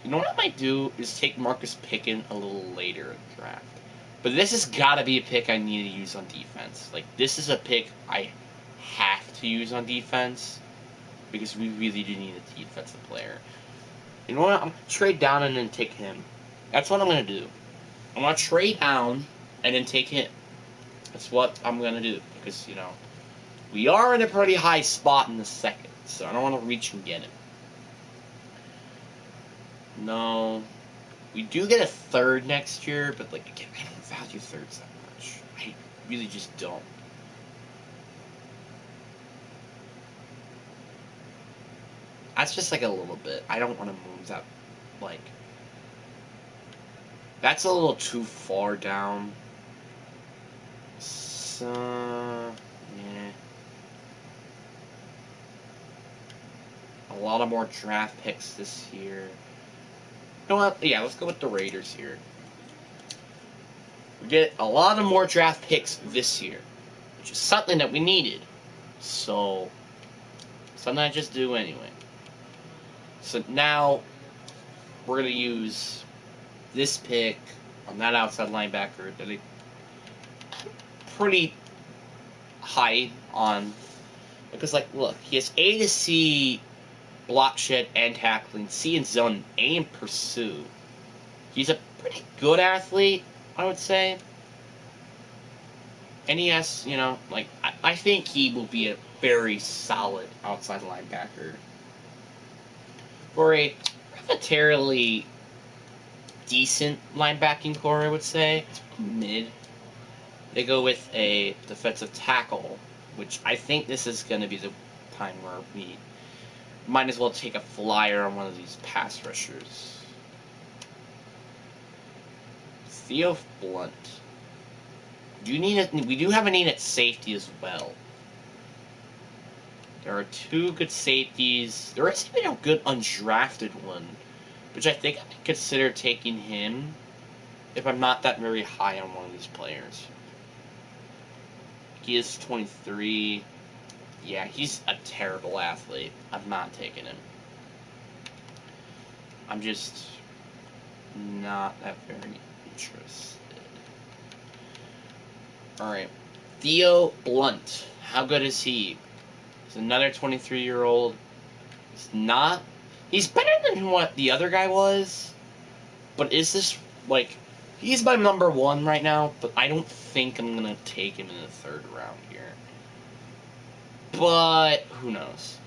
you know what I might do is take Marcus Pickens a little later in the draft. But this has got to be a pick I need to use on defense. Like, this is a pick I have to use on defense because we really do need a defensive player. You know what? I'm going to trade down and then take him. That's what I'm going to do. I'm going to trade down and then take him. That's what I'm going to do because, you know, we are in a pretty high spot in the second, so I don't want to reach and get him. No. We do get a third next year, but, like, again, I don't value thirds that much. I really just don't. That's just, like, a little bit. I don't want to move that, like... That's a little too far down. So... Yeah. A lot of more draft picks this year. You know what? Yeah, let's go with the Raiders here. We get a lot of more draft picks this year, which is something that we needed. So, something I just do anyway. So now, we're going to use this pick on that outside linebacker that I pretty high on. Because, like, look, he has A to C block shed and tackling, C and zone, A and pursue. He's a pretty good athlete, I would say. And he has, you know, like, I think he will be a very solid outside linebacker. For a relatively decent linebacking core, I would say. It's mid. They go with a defensive tackle, which I think this is going to be the time where we might as well take a flyer on one of these pass rushers. Theo Blunt. We do have a need at safety as well. There are two good safeties. There is even a good undrafted one, which I think I could consider taking him if I'm not that very high on one of these players. He is 23. Yeah, he's a terrible athlete. I'm not taking him. I'm just not that very interested. Alright. Theo Blunt. How good is he? He's another 23-year-old. He's not... He's better than what the other guy was. But is this, like... He's my number one right now, but I don't think I'm going to take him in the third round here. But, who knows?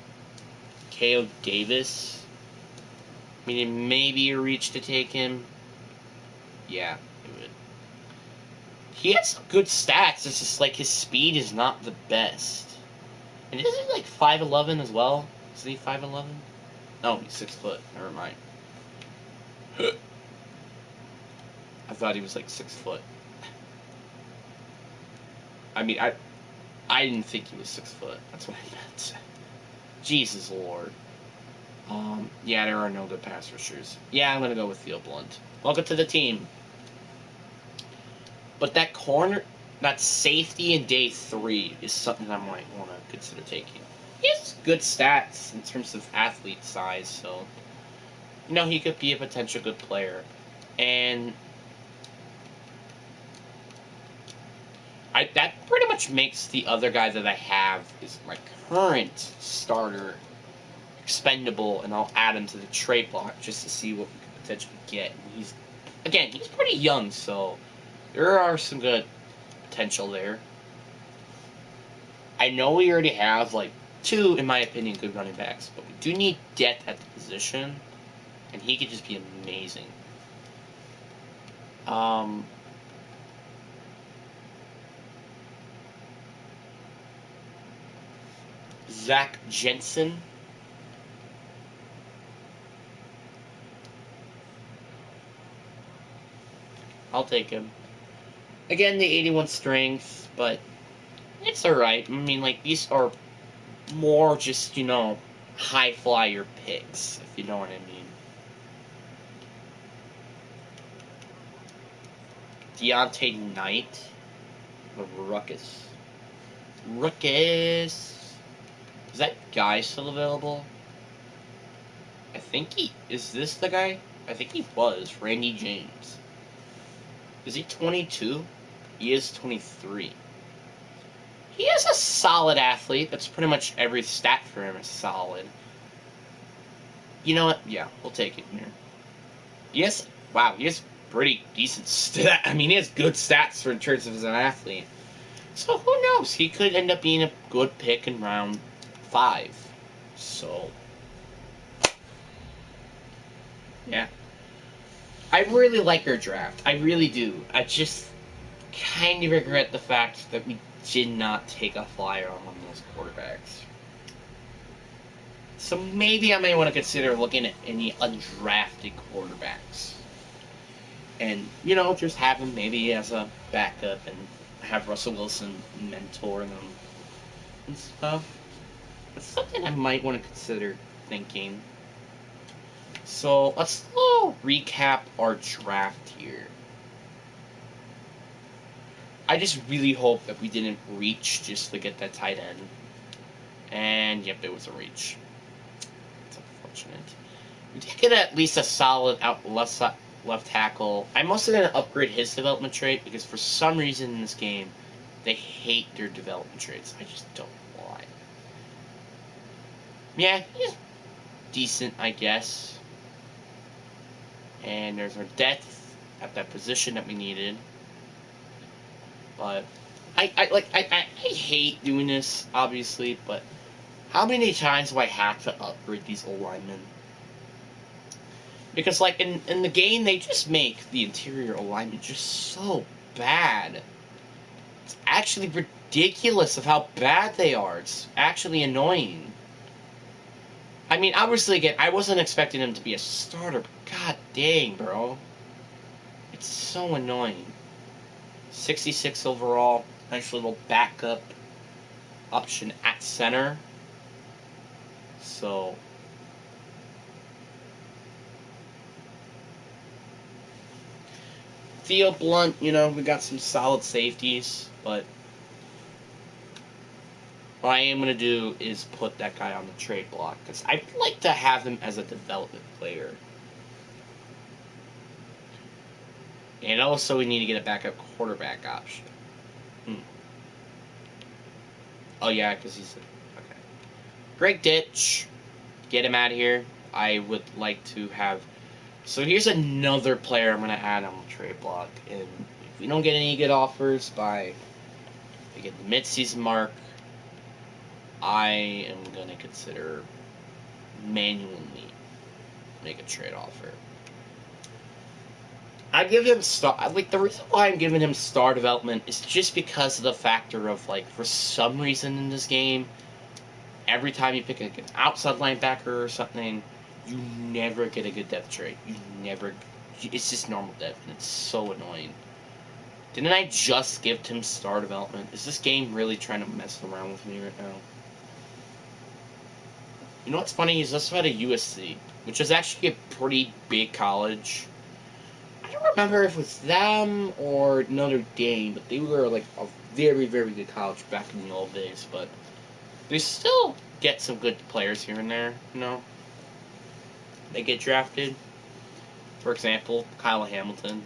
K.O. Davis. I mean, it may be a reach to take him. Yeah, it would. He has some good stats. It's just like his speed is not the best. And isn't he like 5'11" as well? Is he 5'11"? No, he's 6 foot. Never mind. I thought he was like 6 foot. I mean, I didn't think he was 6 foot. That's what I meant. Jesus Lord. Yeah, there are no good pass rushers. Yeah, I'm gonna go with Theo Blunt. Welcome to the team. But that corner, that safety in day 3 is something I might want to consider taking. He has good stats in terms of athlete size, so you know he could be a potential good player. And that pretty much makes the other guy that I have is my current starter expendable, and I'll add him to the trade block just to see what we could potentially get. And he's pretty young, so there are some good potential there. I know we already have, like, 2, in my opinion, good running backs, but we do need depth at the position, and he could just be amazing. Zach Jensen. I'll take him. Again, the 81 strength, but it's alright. I mean, like, these are more just, you know, high flyer picks, if you know what I mean. Deontay Knight of Ruckus. Brocos. Is that guy still available? I think he... Is this the guy? I think he was. Randy James. Is he 22? He is 23. He is a solid athlete. That's pretty much every stat for him is solid. You know what? Yeah, we'll take it here. Yes. Wow, he has pretty decent stat. I mean, he has good stats for in terms of as an athlete. So who knows? He could end up being a good pick in round 5. So yeah, I really like our draft. I really do. I just kind of regret the fact that we did not take a flyer on one of those quarterbacks. So maybe I may want to consider looking at any undrafted quarterbacks. And, you know, just have him maybe as a backup and have Russell Wilson mentor them and stuff. It's something I might want to consider thinking. So let's recap our draft here. I just really hope that we didn't reach just to get that tight end. And yep, it was a reach. It's unfortunate. We did get at least a solid left tackle. I'm also going to upgrade his development trait because for some reason in this game, they hate their development traits. I just don't know why. Yeah, he's decent, I guess. And there's our depth at that position that we needed. But I hate doing this, obviously, but how many times do I have to upgrade these old linemen? Because, like, in the game, they just make the interior alignment just so bad. It's actually ridiculous of how bad they are. It's actually annoying. I mean, obviously, again, I wasn't expecting him to be a starter, but god dang, bro. It's so annoying. 66 overall. Nice little backup option at center. So... Theo Blunt, you know, we got some solid safeties, but what I am going to do is put that guy on the trade block, because I'd like to have him as a development player. And also we need to get a backup quarterback option. Oh yeah, because he's... Okay. Greg Ditch, get him out of here. I would like to have... So here's another player I'm going to add on the trade block, and if we don't get any good offers by... We get the mid-season mark, I am going to consider manually make a trade offer. I give him the reason why I'm giving him star development is just because of the factor of, like, for some reason in this game, every time you pick an outside linebacker or something, you never get a good depth trait. It's just normal depth, and it's so annoying. Didn't I just give him star development? Is this game really trying to mess around with me right now? You know what's funny? He's also at a USC, which is actually a pretty big college. I don't remember if it was them or Notre Dame, but they were like a very, very good college back in the old days. But they still get some good players here and there, you know? They get drafted. For example, Kyle Hamilton.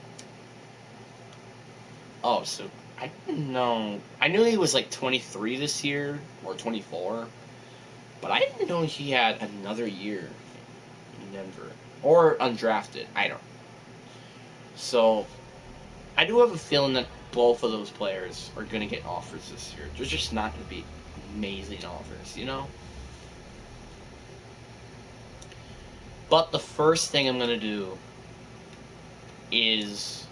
Oh, so I didn't know. I knew he was like 23 this year, or 24. But I didn't know he had another year in Denver. Or undrafted. I don't know. So, I do have a feeling that both of those players are going to get offers this year. They're just not going to be amazing offers, you know? But the first thing I'm going to do is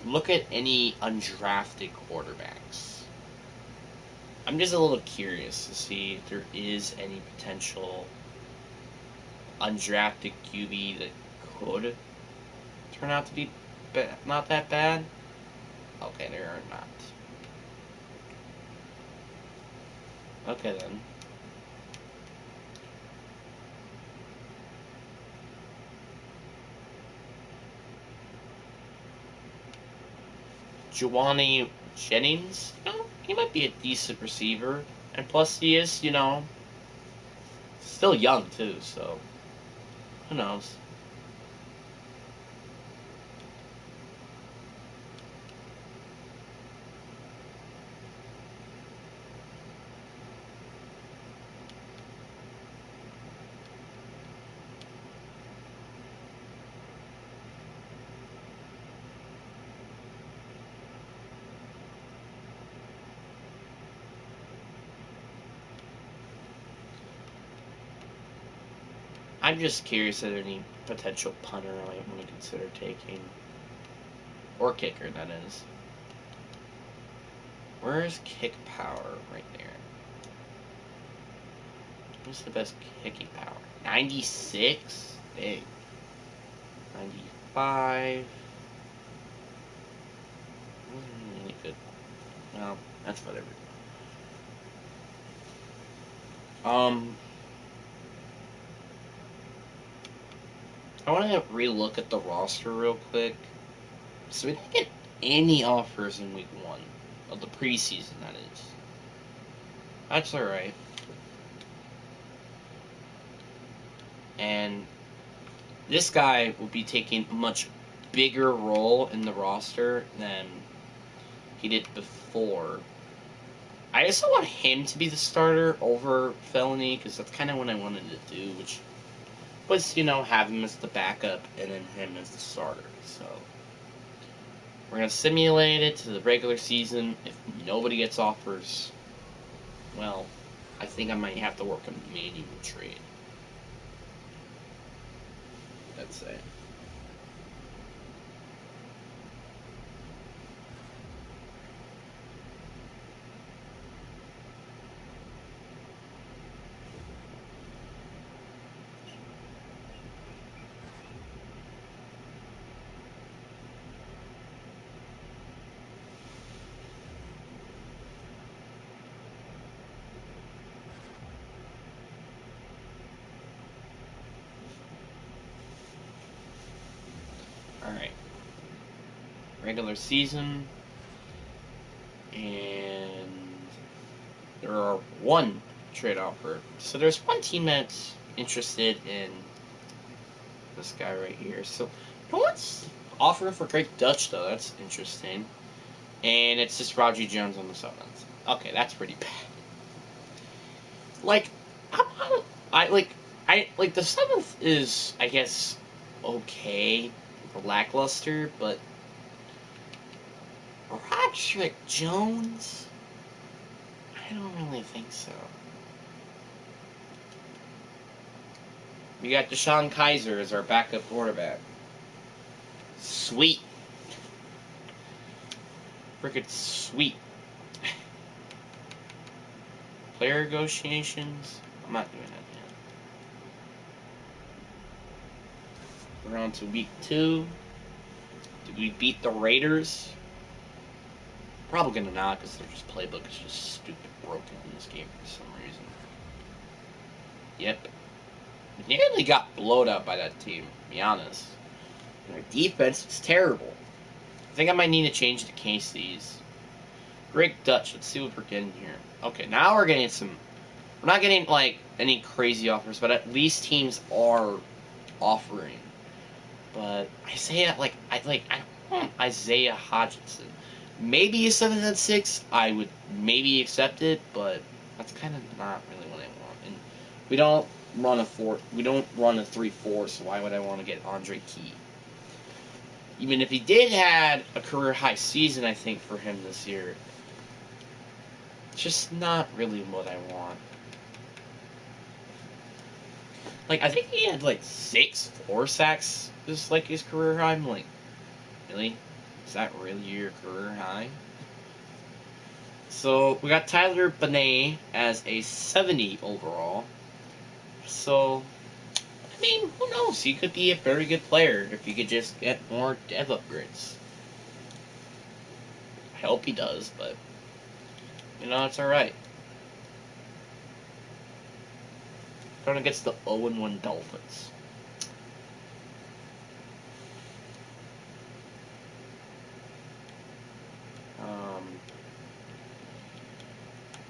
look at any undrafted quarterbacks. I'm just a little curious to see if there is any potential undrafted QB that could turn out to be not that bad. Okay, there are not. Okay, then. Juwani Jennings? No, he might be a decent receiver. And plus, he is, you know, still young, too, so who knows? I'm just curious if any potential punter I might want to consider taking. Or kicker, that is. Where's kick power? Right there. What's the best kicking power? 96? Dang. 95. Wasn't really good. Well, that's whatever. Um, I want to relook at the roster real quick. So we didn't get any offers in week 1 of the preseason, that is. That's alright. And this guy will be taking a much bigger role in the roster than he did before. I also want him to be the starter over Felony, because that's kind of what I wanted to do, which was, you know, have him as the backup and then him as the starter. So we're going to simulate it to the regular season. If nobody gets offers, well, I think I might have to work a manual trade. That's it. Alright. Regular season. And there are one trade offer. So there's one team that's interested in this guy right here. So no one's offering for Drake Dutch though. That's interesting. And it's just Roger Jones on the 7th. Okay, that's pretty bad. Like, I like the 7th is, I guess, okay, lackluster, but Roderick Jones, I don't really think so. We got Deshaun Kaiser as our backup quarterback. Sweet. Frickin' sweet. Player negotiations? I'm not doing that yet. We're on to week 2. Did we beat the Raiders? Probably gonna not, because their just playbook is just stupid broken in this game for some reason. Yep. We nearly got blowed out by that team, to be honest. And our defense is terrible. I think I might need to change the cases. Drake Dutch, let's see what we're getting here. Okay, now we're getting some. We're not getting like any crazy offers, but at least teams are offering. But Isaiah, I don't want Isaiah Hodgson. Maybe a 7-6, I would maybe accept it, but that's kind of not really what I want. And we don't run a 4. We don't run a 3-4. So why would I want to get Andre Key? Even if he did had a career high season, I think for him this year, it's just not really what I want. Like, I think he had like 6 4 sacks, just like his career high. I'm like, really? Is that really your career high? So we got Tyler Benet as a 70 overall. So, I mean, who knows? He could be a very good player if he could just get more dev upgrades. I hope he does, but you know, it's alright. Going against the 0-1 Dolphins. Um,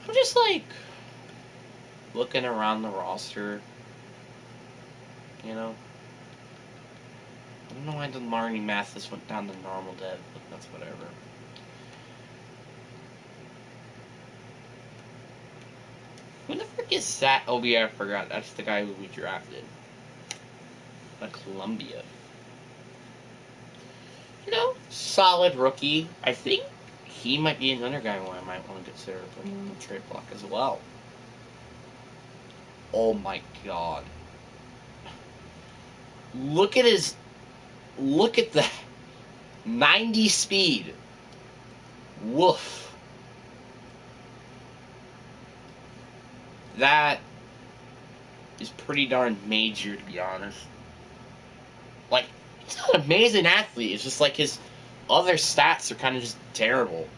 I'm just like looking around the roster, you know. I don't know why the Marnie Mathis went down to normal dev, but that's whatever. Who the frick is that? Oh yeah, I forgot. That's the guy who we drafted. Like Columbia. You know, solid rookie. I think he might be another guy who I might want to consider putting on the trade block as well. Oh my god. Look at the 90 speed. Woof. That is pretty darn major, to be honest. Like, he's an amazing athlete. It's just like his other stats are kind of just terrible.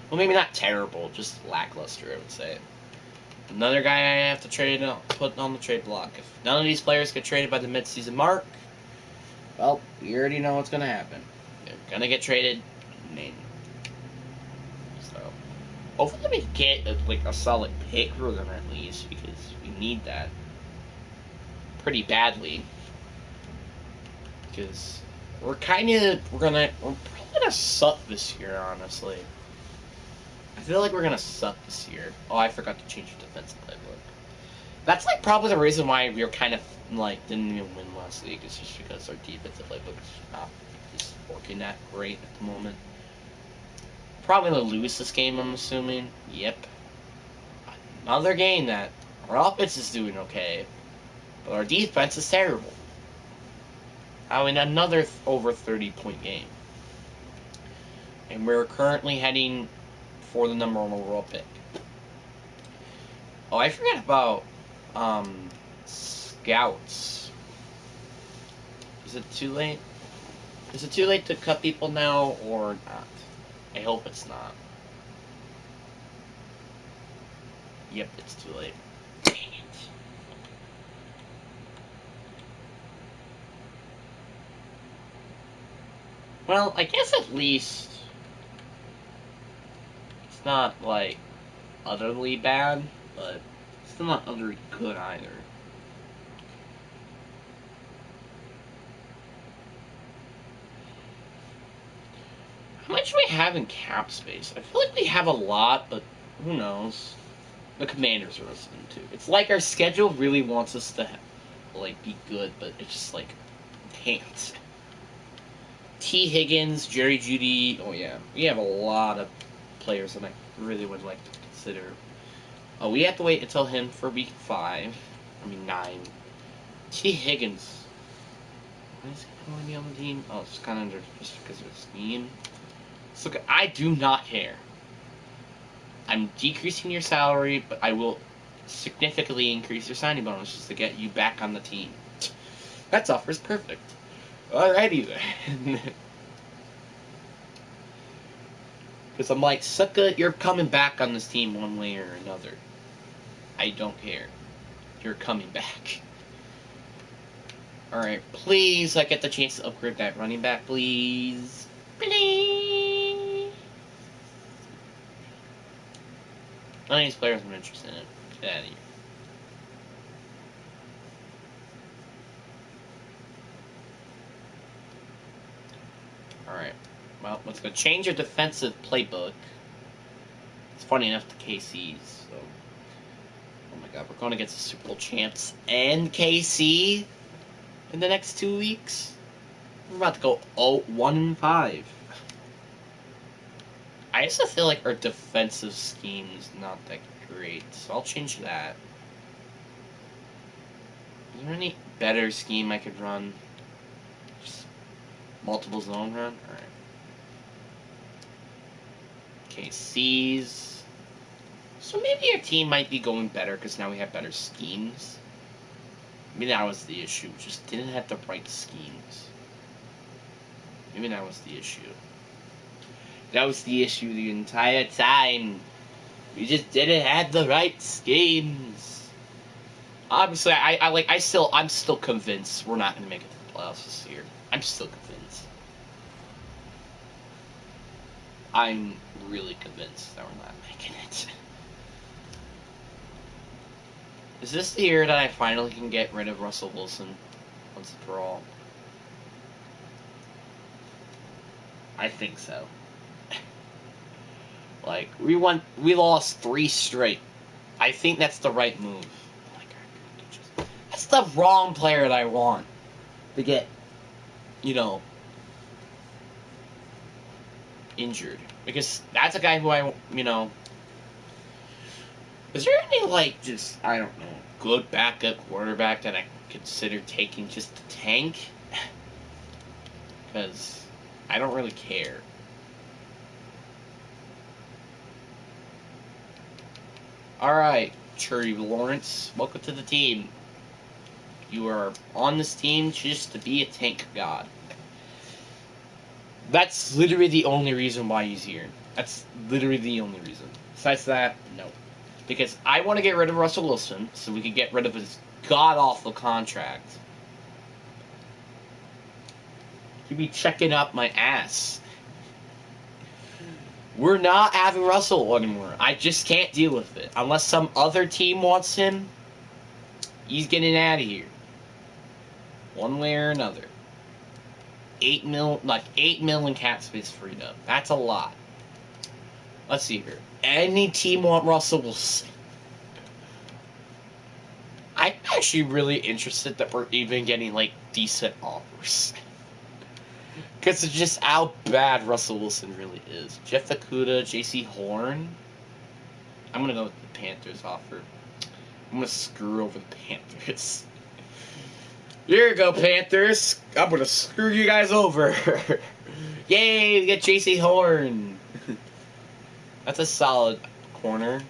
Well, maybe not terrible, just lackluster, I would say. Another guy I have to put on the trade block. If none of these players get traded by the midseason mark, well, we already know what's going to happen. They're going to get traded. So, hopefully we get a solid pick for them at least, because we need that pretty badly. Because we're probably gonna suck this year, honestly. I feel like we're gonna suck this year. Oh, I forgot to change the defensive playbook. That's like probably the reason why we were kind of like didn't even win last week. It's just because our defensive playbook is not just working that great at the moment. Probably gonna lose this game, I'm assuming. Yep. Another game that our offense is doing okay, but our defense is terrible. I mean, another over 30-point game. And we're currently heading for the number 1 overall pick. Oh, I forgot about scouts. Is it too late? Is it too late to cut people now or not? I hope it's not. Yep, it's too late. Dang it. Well, I guess at least it's not, like, utterly bad, but it's still not utterly good either. How much do we have in cap space? I feel like we have a lot, but who knows? The Commanders are listening too. It's like our schedule really wants us to, like, be good, but it's just like, can't. T. Higgins, Jerry Jeudy. Oh yeah, we have a lot of players that I really would like to consider. Oh, we have to wait until him for week 9. T. Higgins. Why is he going to be on the team? Oh, it's kind of just because of his scheme. So I do not care. I'm decreasing your salary, but I will significantly increase your signing bonus just to get you back on the team. That's offers perfect. Alrighty then. Because I'm like, sucker, you're coming back on this team one way or another. I don't care. You're coming back. Alright, please, I get the chance to upgrade that running back, please. Please. None of these players I'm interested in. Get out of here. Alright. Well, let's go change your defensive playbook. It's funny enough to KC's, so. Oh my god, we're going against the Super Bowl champs and KC in the next 2 weeks. We're about to go 1-5. I also feel like our defensive scheme is not that great, so I'll change that. Is there any better scheme I could run? Just multiple zone run? Alright. KC's. So maybe our team might be going better because now we have better schemes. Maybe that was the issue. Just didn't have the right schemes. Maybe that was the issue. That was the issue the entire time. We just didn't have the right schemes. Obviously, I'm still convinced we're not going to make it to the playoffs this year. I'm still convinced. I'm really convinced that we're not making it. Is this the year that I finally can get rid of Russell Wilson once and for all? I think so. Like, we lost 3 straight. I think that's the right move. That's the wrong player that I want to get, you know, injured. Because that's a guy who I, you know... Is there any, like, just, I don't know, good backup quarterback that I consider taking just to tank? Because I don't really care. Alright, Trey Lawrence, welcome to the team. You are on this team just to be a tank god. That's literally the only reason why he's here. That's literally the only reason. Besides that, no. Because I want to get rid of Russell Wilson so we can get rid of his god-awful contract. He'd be checking up my ass. We're not having Russell anymore. I just can't deal with it. Unless some other team wants him, he's getting out of here. One way or another. 8 million cap space freed up. That's a lot. Let's see here. Any team want Russell Wilson? I'm actually really interested that we're even getting, like, decent offers. Because it's just how bad Russell Wilson really is. Jeff Okuda, J.C. Horn. I'm going to go with the Panthers offer. I'm going to screw over the Panthers. Here you go, Panthers. I'm going to screw you guys over. Yay, we get J.C. Horn. That's a solid corner.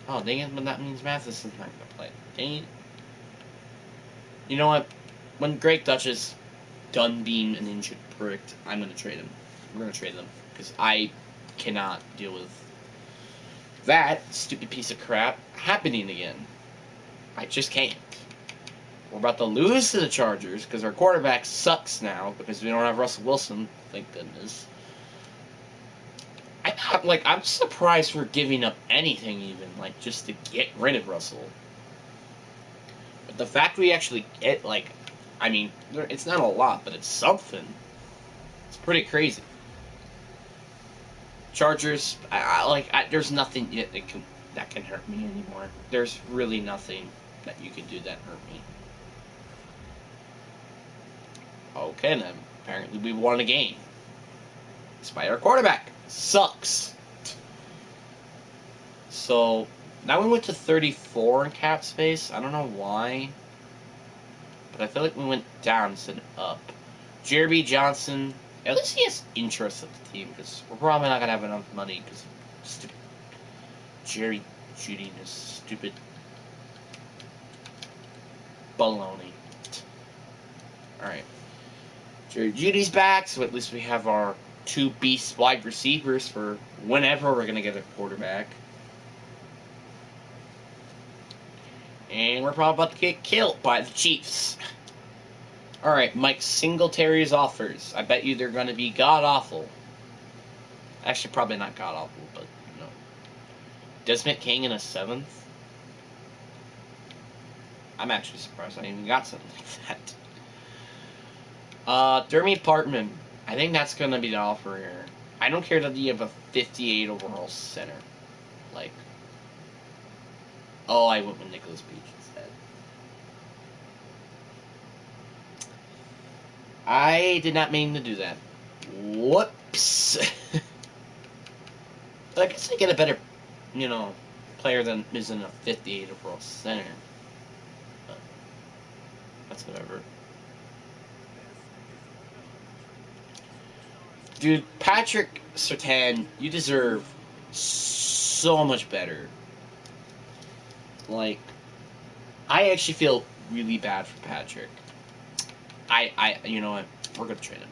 Oh, dang it, but that means Matheson's not going to play. Dang it. You know what? When Greg Dutch is done being an injured prick, I'm going to trade him. We're going to trade him. Because I cannot deal with that stupid piece of crap happening again. I just can't. We're about to lose to the Chargers because our quarterback sucks now because we don't have Russell Wilson. Thank goodness. I'm surprised we're giving up anything even, like, just to get rid of Russell. But the fact we actually get, like, I mean, it's not a lot, but it's something. It's pretty crazy. Chargers, there's nothing yet that can hurt me anymore. There's really nothing that you can do that hurt me. Okay, then. Apparently we won a game. Despite our quarterback. Sucks. So, now we went to 34 in cap space. I don't know why. But I feel like we went down instead of up. Jeremy Johnson, at least he has interest of the team, because we're probably not going to have enough money, because stupid Jerry Judy is stupid baloney. Alright. Jerry Judy's back, so at least we have our 2 beast wide receivers for whenever we're going to get a quarterback. And we're probably about to get killed by the Chiefs. Alright, Mike Singletary's offers. I bet you they're going to be god-awful. Actually, probably not god-awful, but, you know. Desmond King in a 7th? I'm actually surprised I even got something like that. Dermy Partman. I think that's going to be the offer here. I don't care that you have a 58 overall center. Like, oh, I went with Nicholas Beach instead. I did not mean to do that. Whoops. I guess I get a better, you know, player than is in a 58 overall center. But that's whatever. Dude, Patrick Surtain, you deserve so much better. Like, I actually feel really bad for Patrick. You know what? We're gonna trade him.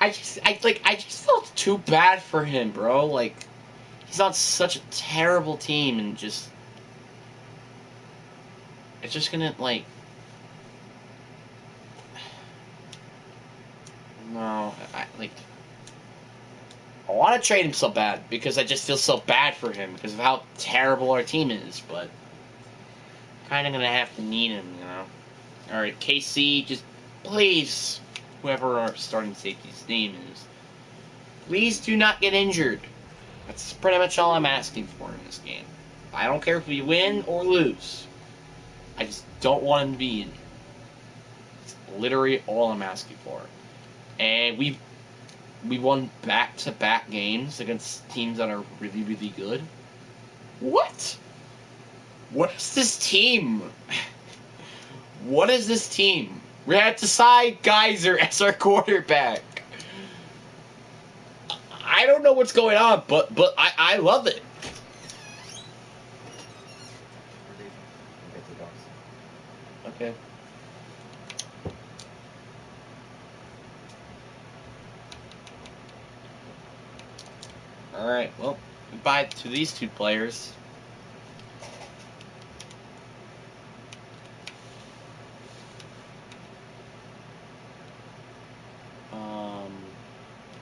I just felt too bad for him, bro. Like, he's on such a terrible team, and just, it's just gonna, like, No, I want to trade him so bad because I just feel so bad for him because of how terrible our team is, but kind of gonna have to need him, you know. All right, KC, just please, whoever our starting safety's name is, please do not get injured. That's pretty much all I'm asking for in this game. I don't care if we win or lose. I just don't want him to be injured. It's literally all I'm asking for. And we won back-to-back games against teams that are really, really good. What? What is this team? What is this team? We had Desai Geyser as our quarterback. I don't know what's going on, but I love it. Okay. Alright, well, goodbye to these two players.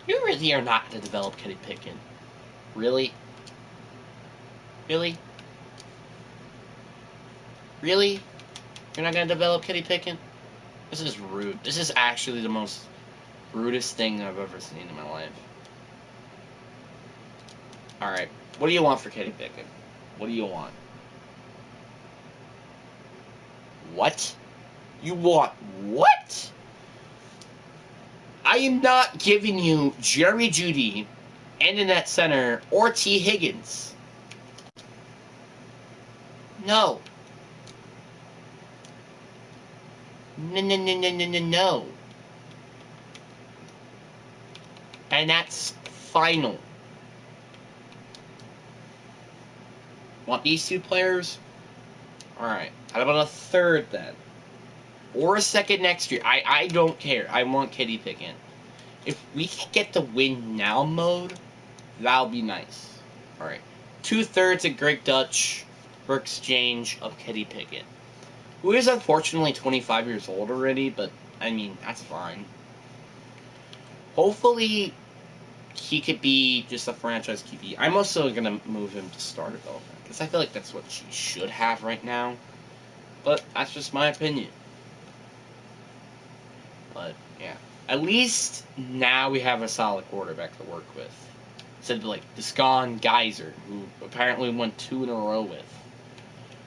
You really are not going to develop Kenny Pickett. Really? Really? Really? You're not going to develop Kenny Pickett? This is rude. This is actually the most rudest thing I've ever seen in my life. Alright, what do you want for Kenny Pickett? What do you want? What? You want what? I am not giving you Jerry Jeudy, Internet Center, or T. Higgins. No. No. And that's final. Want these two players? Alright. How about a third then? Or a second next year. I don't care. I want Kenny Pickett. If we can get the win now mode, that'll be nice. Alright. 2/3 of Greg Dutch for exchange of Kenny Pickett. Who is unfortunately 25 years old already, but I mean, that's fine. Hopefully, he could be just a franchise QB. I'm also going to move him to star development, because I feel like that's what he should have right now. But that's just my opinion. But, yeah. At least now we have a solid quarterback to work with. Instead of, like, Deshaun Geyser, who apparently won 2 in a row with.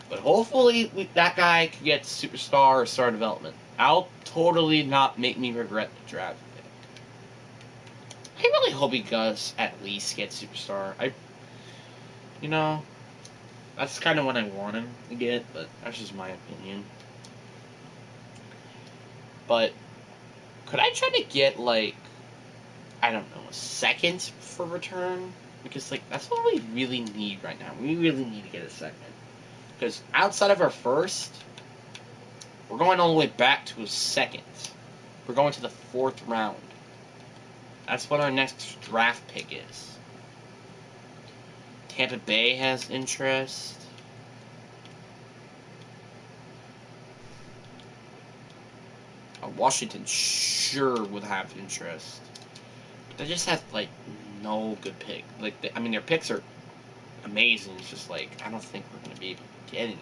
But hopefully that guy can get superstar or star development. I'll totally not make me regret the draft pick. I really hope he does at least get superstar. You know, that's kind of what I want him to get, but that's just my opinion. But could I try to get, like, I don't know, a second for return? Because, like, that's what we really need right now. We really need to get a second. Because outside of our first, we're going all the way back to a second. We're going to the 4th round. That's what our next draft pick is. Tampa Bay has interest. Washington sure would have interest. But they just have, like, no good pick. Like, I mean, their picks are amazing. It's just, like, I don't think we're going to be able to get any.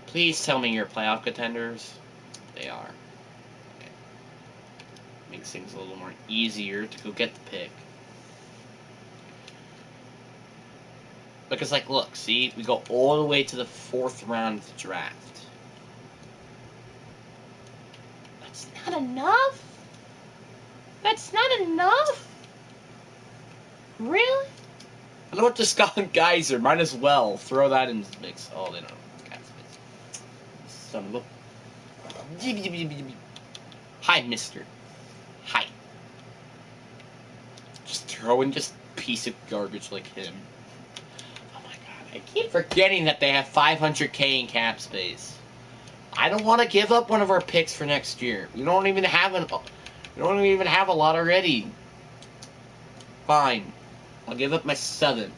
Please tell me you're playoff contenders. They are. Okay. Makes things a little more easier to go get the pick. Because, like, look, see? We go all the way to the 4th round of the draft. That's not enough? That's not enough? Really? I know what the Scotland Geyser. Might as well throw that in the mix. Oh, they don't know. Son of a... Hi, mister. Hi. Just throwing just piece of garbage like him. Oh my god, I keep forgetting that they have 500k in cap space. I don't want to give up one of our picks for next year. We don't even have a lot already. Fine. I'll give up my 7th.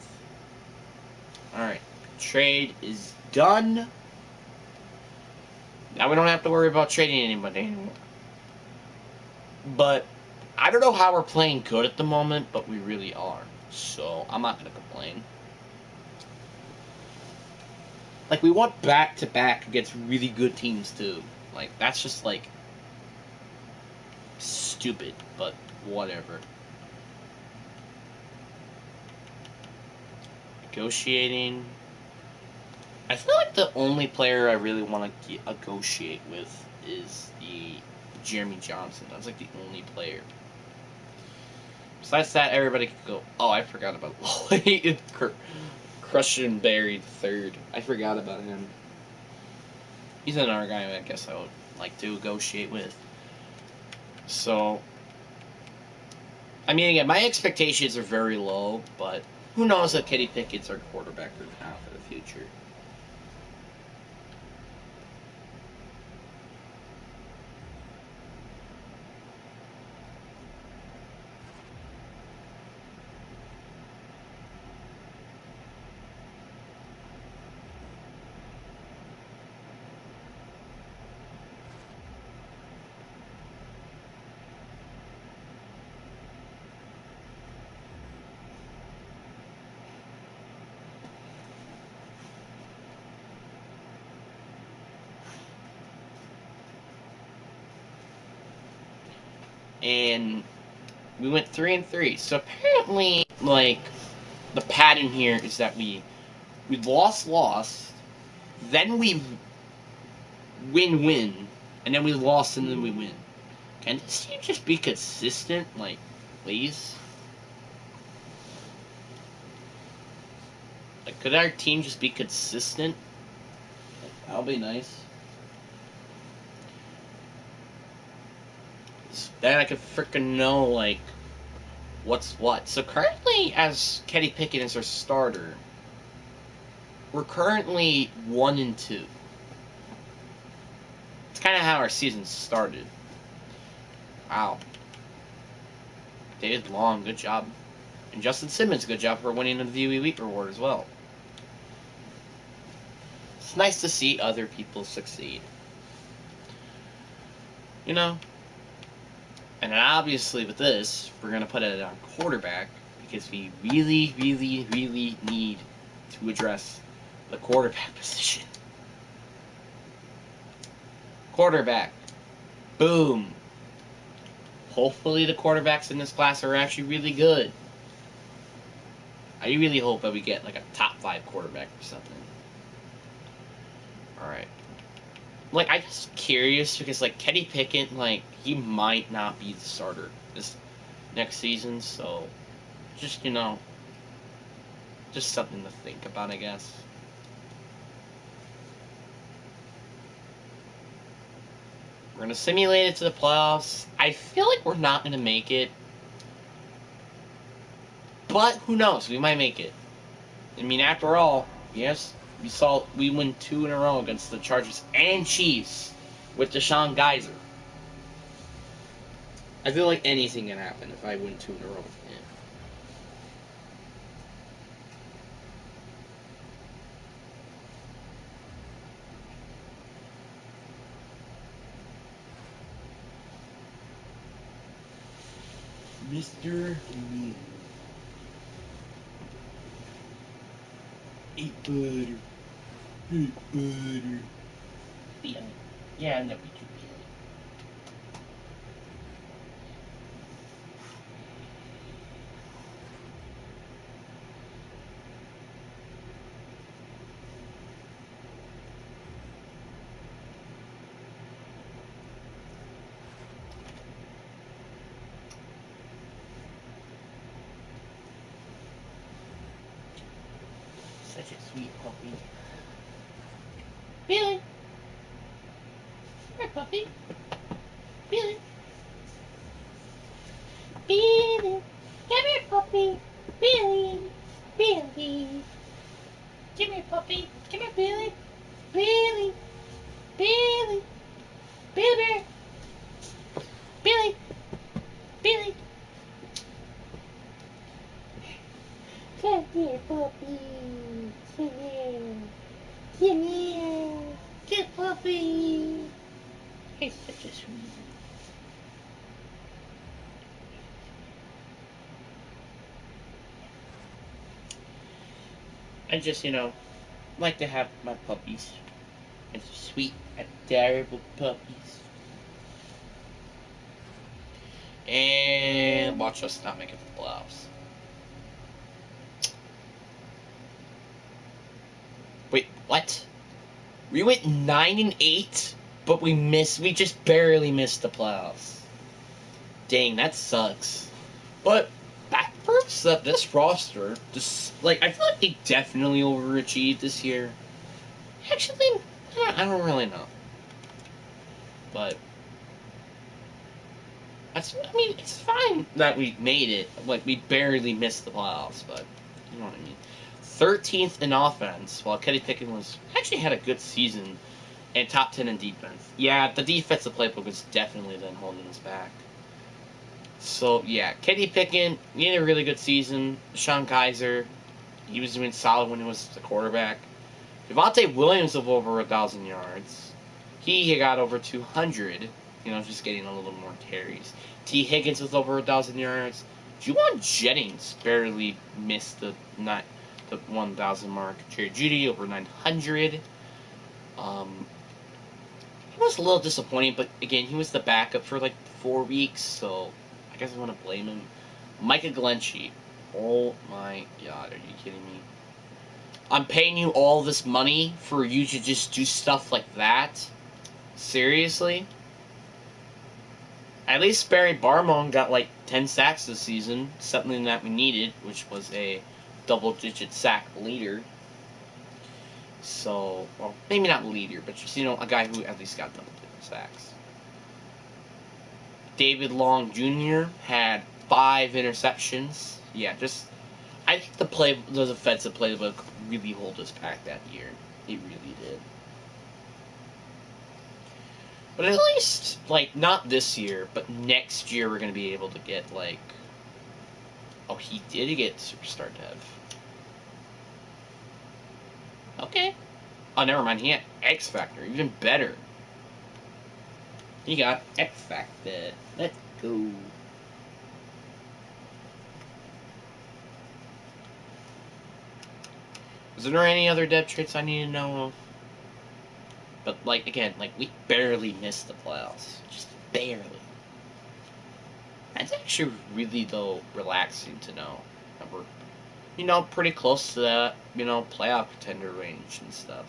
Alright. Trade is done. Now we don't have to worry about trading anybody anymore. But I don't know how we're playing good at the moment, but we really are. So I'm not gonna complain. Like, we went back to back against really good teams too. Like, that's just like stupid, but whatever. Negotiating. I feel like the only player I really want to negotiate with is the Jeremy Johnson. That's like the only player. Besides that, everybody could go. Oh, I forgot about Lloyd. Christian Berry III. I forgot about him. He's another guy I guess I would like to negotiate with. So, I mean, again, my expectations are very low, but who knows if Kenny Pickett's our quarterback or not for the future. And we went 3-3. So apparently, like, the pattern here is that we lost, then we win, and then we lost, and then we win. Can this team just be consistent, like, please? Like, could our team just be consistent? Like, that'll be nice. Then I could freaking know, like, what's what. So currently, as Kenny Pickett is our starter, we're currently 1-2. It's kind of how our season started. Wow. David Long, good job. And Justin Simmons, good job for winning the View Elite Reward as well. It's nice to see other people succeed. You know? And then obviously with this, we're going to put it on quarterback because we really, really, really need to address the quarterback position. Quarterback. Boom. Hopefully the quarterbacks in this class are actually really good. I really hope that we get like a top 5 quarterback or something. Alright. Like, I'm just curious because, like, Kenny Pickett, like, he might not be the starter this next season, so just, you know, just something to think about, I guess. We're going to simulate it to the playoffs. I feel like we're not going to make it. But who knows? We might make it. I mean, after all, yes, we win 2 in a row against the Chargers and Chiefs with Deshaun Geyser. I feel like anything can happen if I win 2 in a row with him. Mr. Meal. 8 butter. 8 butter. Yeah. Yeah, that'd be too good. Such a sweet puppy. Billy! Here, puppy. Billy! Billy! Come here, puppy! Billy! Billy! Come here, puppy! Come here, Billy! Billy! Billy! Billy! Billy! Billy! Come here, puppy! Come here! Come here! Good puppy! He's such a sweet. I just, like to have my puppies. And sweet, adorable puppies. And watch us not make it to the playoffs. Wait, what? We went 9-8, but we just barely missed the playoffs. Dang, that sucks. But that proves that this roster, I feel like they definitely overachieved this year. Actually, I don't really know. But it's fine that we made it. Like, we barely missed the playoffs, but you know what I mean. 13th in offense, while Kenny Pickett actually had a good season, and top 10 in defense. Yeah, the defensive playbook is definitely then holding us back. So, yeah, Kenny Pickett, he had a really good season. Sean Kaiser, he was doing solid when he was the quarterback. Devontae Williams of over 1,000 yards. He got over 200, just getting a little more carries. T. Higgins with over 1,000 yards. Juwan Jennings barely missed the 1,000 mark. Jerry Jeudy over 900. It was a little disappointing, but again, he was the backup for like 4 weeks, so I guess I want to blame him. Micah Glenchie. Oh my god, are you kidding me? I'm paying you all this money for you to just do stuff like that? Seriously? At least Barry Barmon got like 10 sacks this season, something that we needed, which was a double-digit sack leader. So, well, maybe not leader, but just, a guy who at least got double-digit sacks. David Long Jr. had 5 interceptions. Yeah, I think the defensive playbook really hold us back that year. It really did. But at least, not this year, but next year we're going to be able to get, oh, he did get Superstar Dev. Okay. Oh, never mind. He had X Factor. Even better. He got X Factor. Let's go. Is there any other dev traits I need to know of? But, again, we barely missed the playoffs. Just barely. That's actually really, though, relaxing to know. That we're, pretty close to that, playoff contender range and stuff.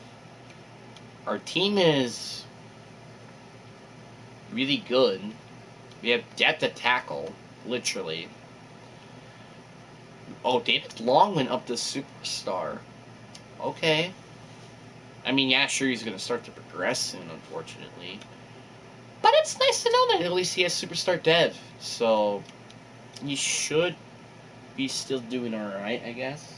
Our team is really good. We have depth at tackle, literally. Oh, David Long went up to Superstar. Okay. I mean, yeah, sure, he's going to start to progress soon, unfortunately. But it's nice to know that at least he has Superstar Dev. So, he should be still doing alright, I guess.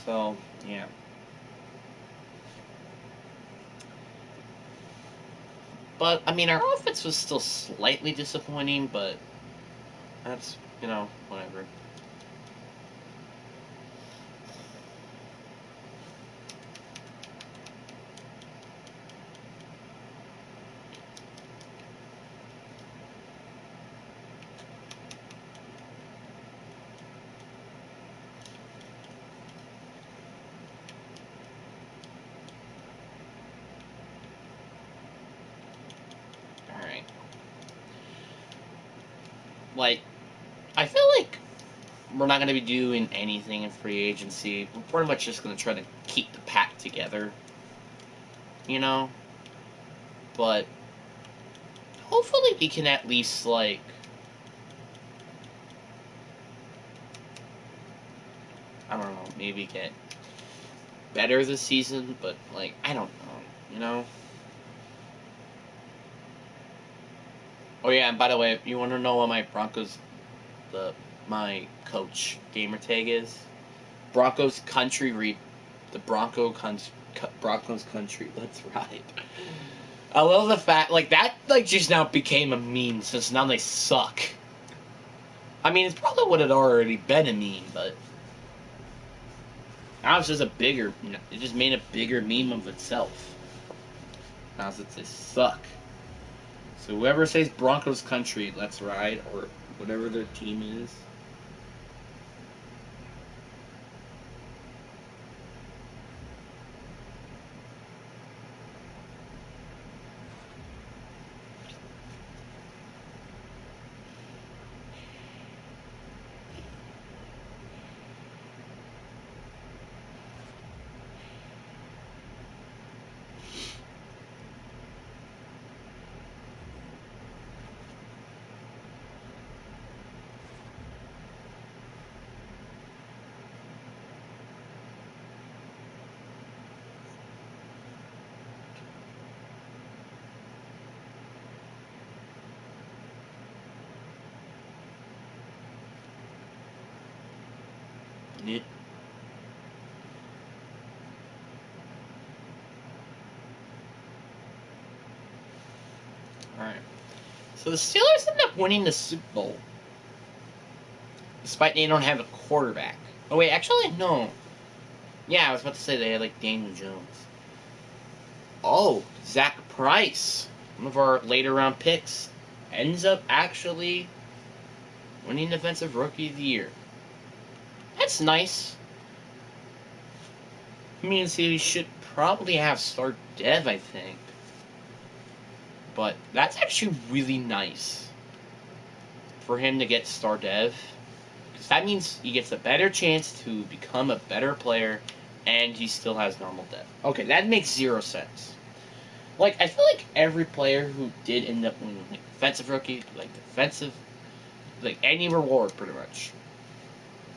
So, yeah. But, I mean, our offense was still slightly disappointing, but that's, whatever. Alright. I feel like we're not going to be doing anything in free agency. We're pretty much just going to try to keep the pack together. But hopefully we can at least, I don't know, maybe get better this season, but, I don't know, Oh, yeah, and by the way, if you want to know what my my coach gamer tag is? Broncos Country the Broncos Country, that's right. I love the fact, that, just now became a meme, since now they suck. I mean, it's probably would have already been a meme, but Now it's just a bigger, it just made a bigger meme of itself. Now it's they suck. So whoever says Broncos country, let's ride, or whatever their team is. Yeah. Alright. So the Steelers end up winning the Super Bowl. Despite they don't have a quarterback. Oh wait, actually no. Yeah, I was about to say they had like Daniel Jones. Oh, Zach Price, one of our later round picks, ends up actually winning Defensive Rookie of the Year. That's nice. I mean, he should probably have start Dev, I think. But that's actually really nice for him to get star Dev. Because that means he gets a better chance to become a better player, and he still has normal Dev. Okay, that makes 0 sense. Like, I feel like every player who did end up winning, like, defensive rookie, like, any reward, pretty much,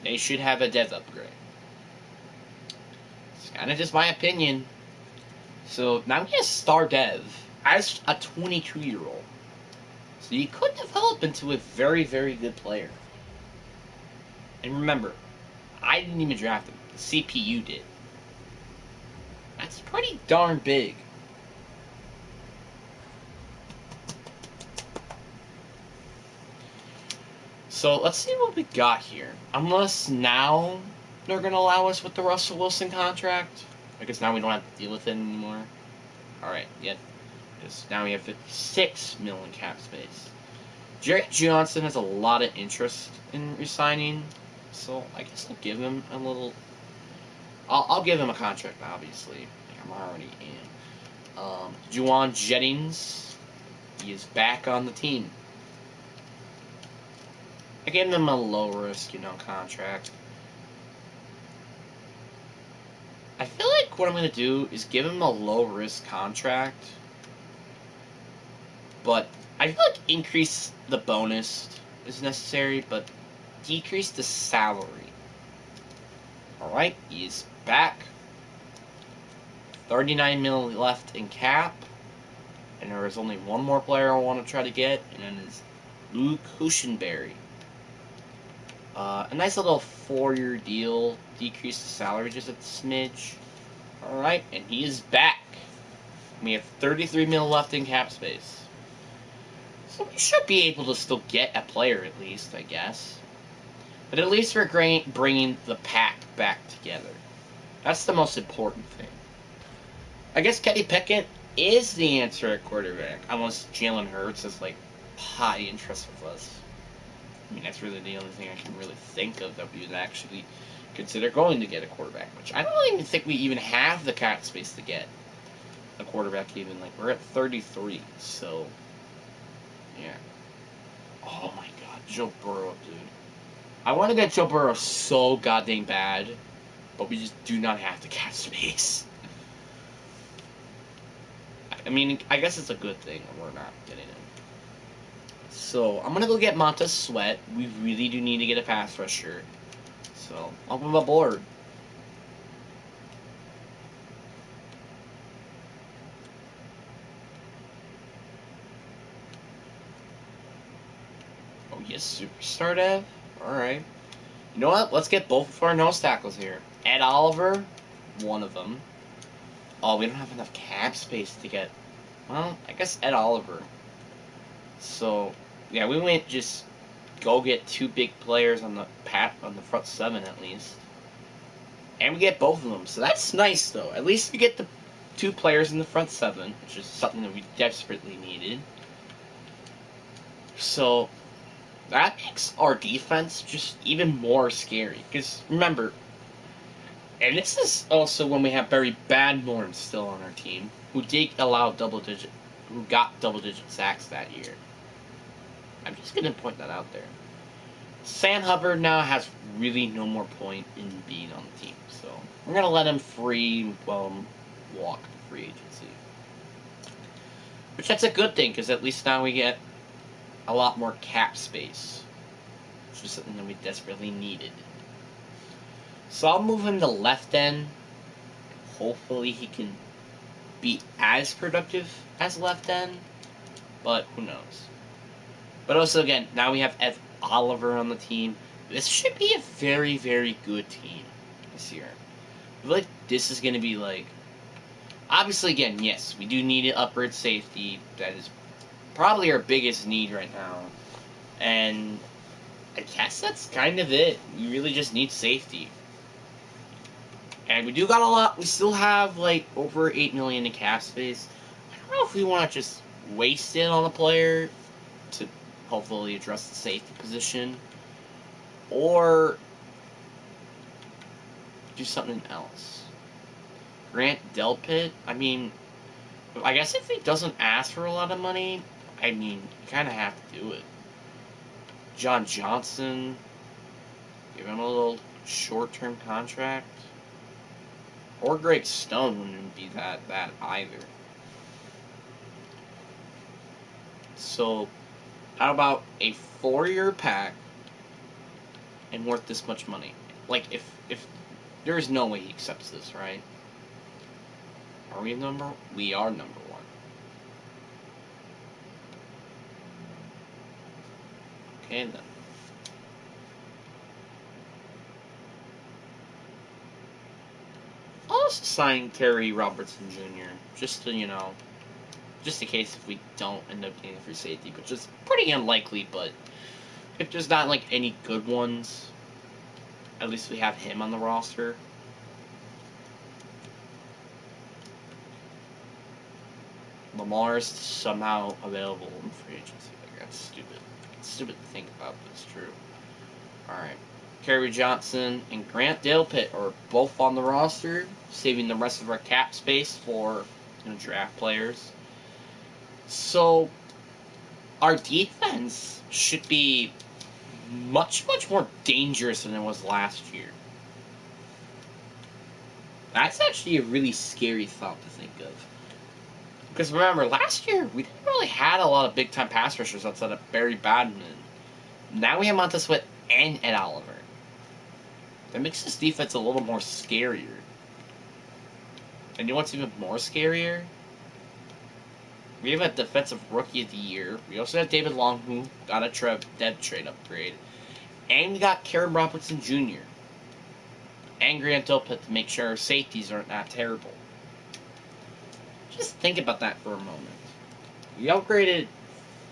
they should have a Dev upgrade. It's kind of just my opinion. So, now he has star Dev as a 22-year-old. So he could develop into a very, very good player. And remember, I didn't even draft him. The CPU did. That's pretty darn big. So let's see what we got here. Unless now they're going to allow us with the Russell Wilson contract. I guess now we don't have to deal with it anymore. Alright, yep. Because now we have 56 million cap space. Jerry Johnson has a lot of interest in resigning. So I guess I'll give him a little... I'll give him a contract, obviously. Like I'm already in. Juwan Jennings, he is back on the team. I gave him a low risk, contract. I feel like what I'm going to do is give him a low risk contract, but I feel like increase the bonus is necessary, but decrease the salary. Alright, he's back. 39 mil left in cap. And there is only one more player I want to try to get, and it is Luke Hushenberry. A nice little 4-year deal. Decrease the salary just a smidge. Alright, and he is back. We have 33 mil left in cap space. So we should be able to still get a player at least, I guess. But at least we're bringing the pack back together. That's the most important thing. I guess Kenny Pickett is the answer at quarterback, unless Jalen Hurts is like high interest with us. I mean, that's really the only thing I can really think of that we would actually consider going to get a quarterback. Which I don't even think we even have the cap space to get a quarterback. Even like we're at 33, so yeah. Oh my God, Joe Burrow, dude. I want to get Joe Burrow so goddamn bad, but we just do not have the cap space. I mean, I guess it's a good thing that we're not getting him. So, I'm going to go get Montez Sweat. We really do need to get a pass rusher. So, welcome aboard. Oh, yes, Superstar Dev? Alright. You know what? Let's get both of our nose tackles here. Ed Oliver, one of them. Oh, we don't have enough cap space to get... Well, I guess Ed Oliver. So, yeah, we might just go get 2 big players on the front 7 at least. And we get both of them, so that's nice, though. At least we get the 2 players in the front 7, which is something that we desperately needed. So, that makes our defense just even more scary. Because, remember, and this is also when we have Barry Badmore still on our team, who got double-digit sacks that year. I'm just going to point that out there. Sam Hubbard now has really no more point in being on the team, so we're going to let him walk to free agency. Which that's a good thing, because at least now we get a lot more cap space, which is something that we desperately needed. So I'll move him to left end. Hopefully he can be as productive as left end, but who knows. But also, again, now we have Ev Oliver on the team. This should be a very, very good team this year. I feel like this is going to be like... Obviously, again, yes, we do need an upward safety. That is probably our biggest need right now. And I guess that's kind of it. We really just need safety. And we do got a lot. We still have, like, over $8 million in cap space. I don't know if we want to just waste it on a player to hopefully address the safety position, or do something else. Grant Delpit, I mean, I guess if he doesn't ask for a lot of money, I mean, you kind of have to do it. John Johnson, give him a little short-term contract. Or Greg Stone wouldn't be that bad either. So, how about a 4-year pack and worth this much money? Like, if there is no way he accepts this, right? Are we number? We are number 1. Okay, then. I'll also sign Terry Robertson Jr. Just to, just in case if we don't end up getting a free safety, which is pretty unlikely, but if there's not, like, any good ones, at least we have him on the roster. Lamar's somehow available in free agency. Like, that's stupid. It's stupid to think about, but it's true. Alright. Kerry Johnson and Grant Delpit are both on the roster, saving the rest of our cap space for draft players. So, our defense should be much, much more dangerous than it was last year. That's actually a really scary thought to think of. Because remember, last year, we didn't really have a lot of big-time pass rushers outside of Barry Badman. Now we have Montez Sweat and Ed Oliver. That makes this defense a little more scarier. And you know what's even more scarier? We have a defensive rookie of the year. We also have David Long, who got a dev trade upgrade. And we got Karen Robertson Jr. and Grant Delpit to make sure our safeties aren't that terrible. Just think about that for a moment. We upgraded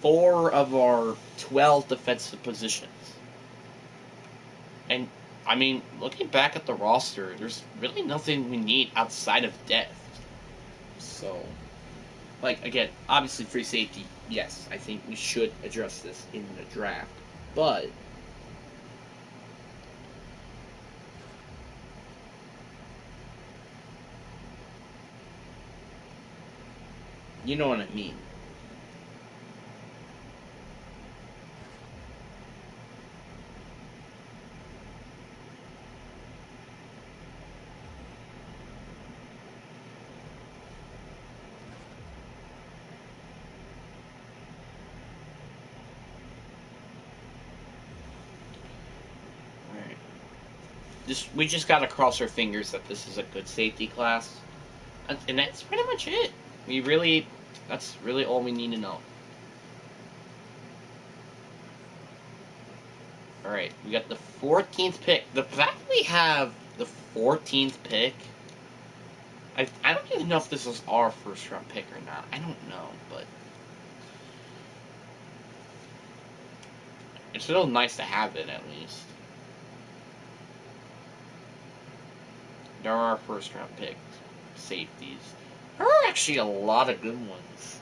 4 of our 12 defensive positions. And, I mean, looking back at the roster, there's really nothing we need outside of depth. So, like, again, obviously free safety, yes, I think we should address this in the draft. But you know what I mean. We just gotta cross our fingers that this is a good safety class. And that's pretty much it. That's really all we need to know. Alright, we got the 14th pick. The fact we have the 14th pick, I don't even know if this is our first round pick or not. I don't know, but it's still nice to have it at least. There are first round pick safeties. There are actually a lot of good ones.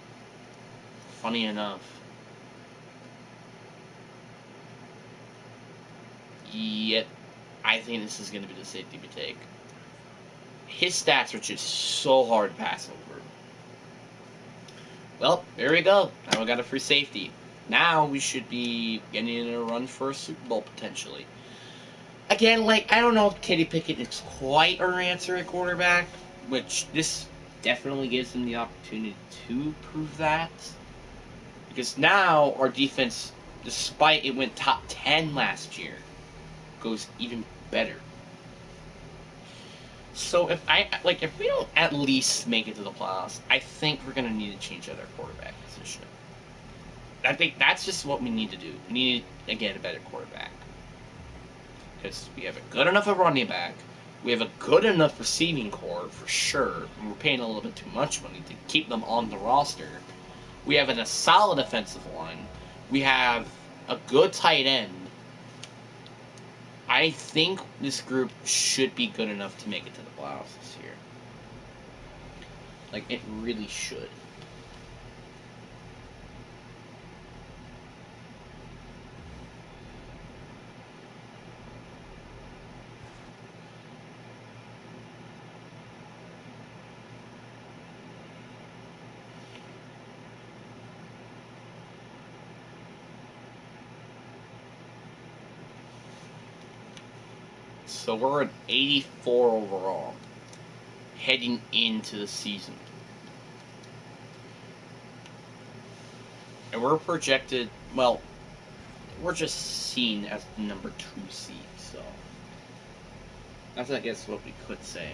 Funny enough. Yet, I think this is going to be the safety we take. His stats are just so hard to pass over. Well, there we go. Now we got a free safety. Now we should be getting in a run for a Super Bowl potentially. Again, like, I don't know if Kenny Pickett is quite our answer at quarterback, which this definitely gives him the opportunity to prove that. Because now our defense, despite it went top 10 last year, goes even better. So if we don't at least make it to the playoffs, I think we're gonna need to change out our quarterback position. I think that's just what we need to do. We need to get a better quarterback. Because we have a good enough of running back, we have a good enough receiving core for sure, and we're paying a little bit too much money to keep them on the roster. We have a solid offensive line. We have a good tight end. I think this group should be good enough to make it to the playoffs this year. Like, it really should. So we're at 84 overall, heading into the season. And we're projected, well, we're just seen as the number 2 seed, so that's, I guess, what we could say.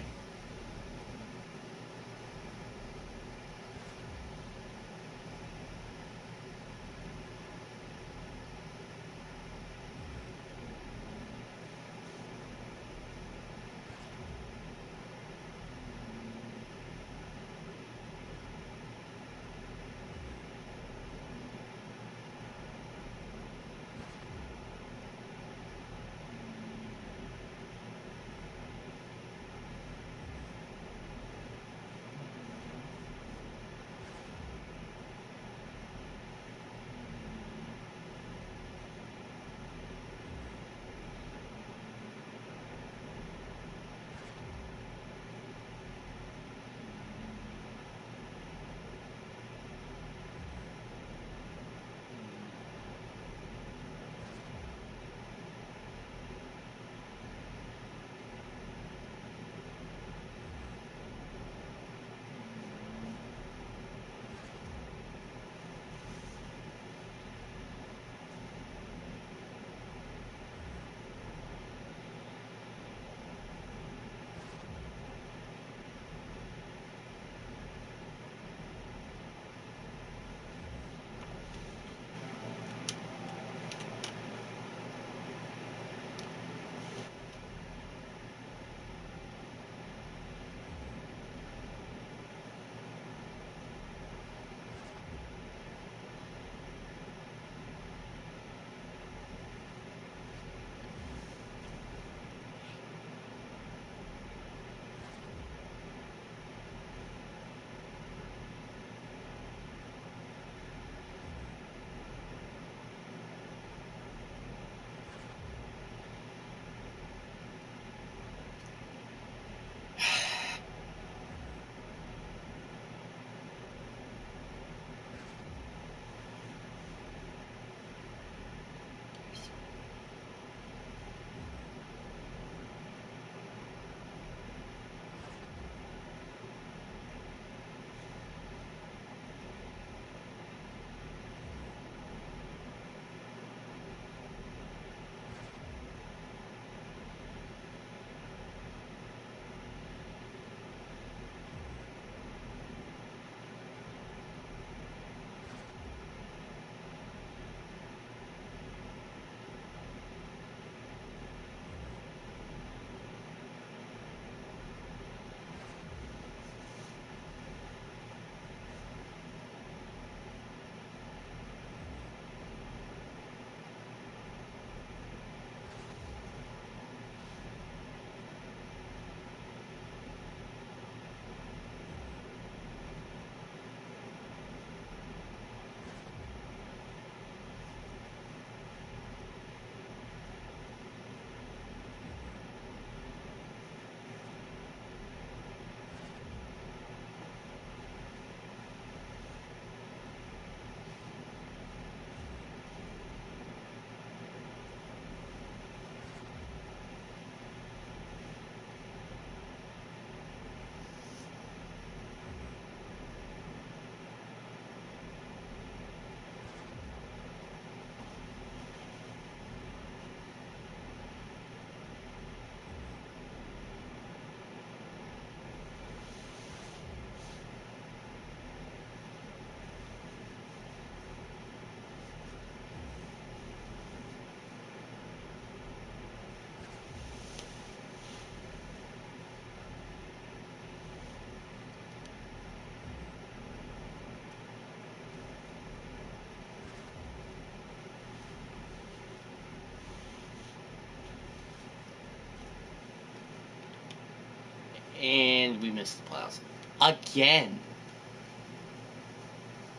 And we missed the playoffs. Again.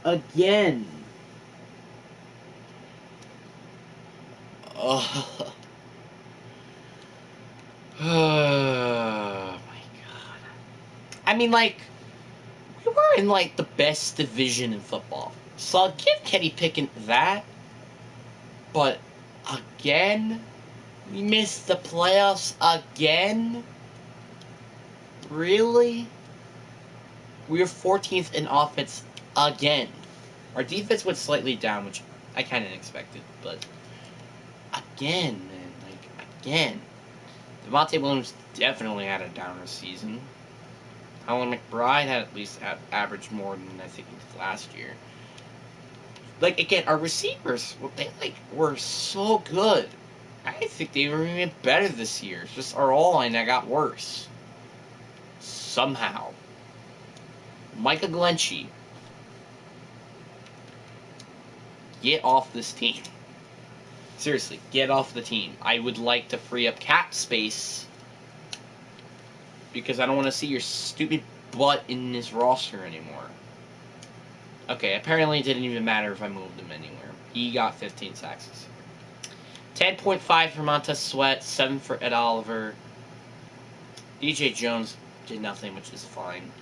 Again. Oh. Oh my god. I mean, like, we were in, like, the best division in football. So I'll give Kenny Pickett that. But, again? We missed the playoffs again? Really? We were 14th in offense again. Our defense went slightly down, which I kind of expected, but again, man, like, again. Devontae Williams definitely had a downer season. Colin McBride had at least averaged more than I think he did last year. Like, again, our receivers, they, like, were so good. I think they were even better this year. It's just our O-line that got worse. Somehow. Micah Glenchie, get off this team. Seriously, get off the team. I would like to free up cap space because I don't want to see your stupid butt in this roster anymore. Okay, apparently it didn't even matter if I moved him anywhere. He got 15 sacks this year. 10.5 for Montez Sweat, 7 for Ed Oliver. DJ Jones did nothing, which is fine.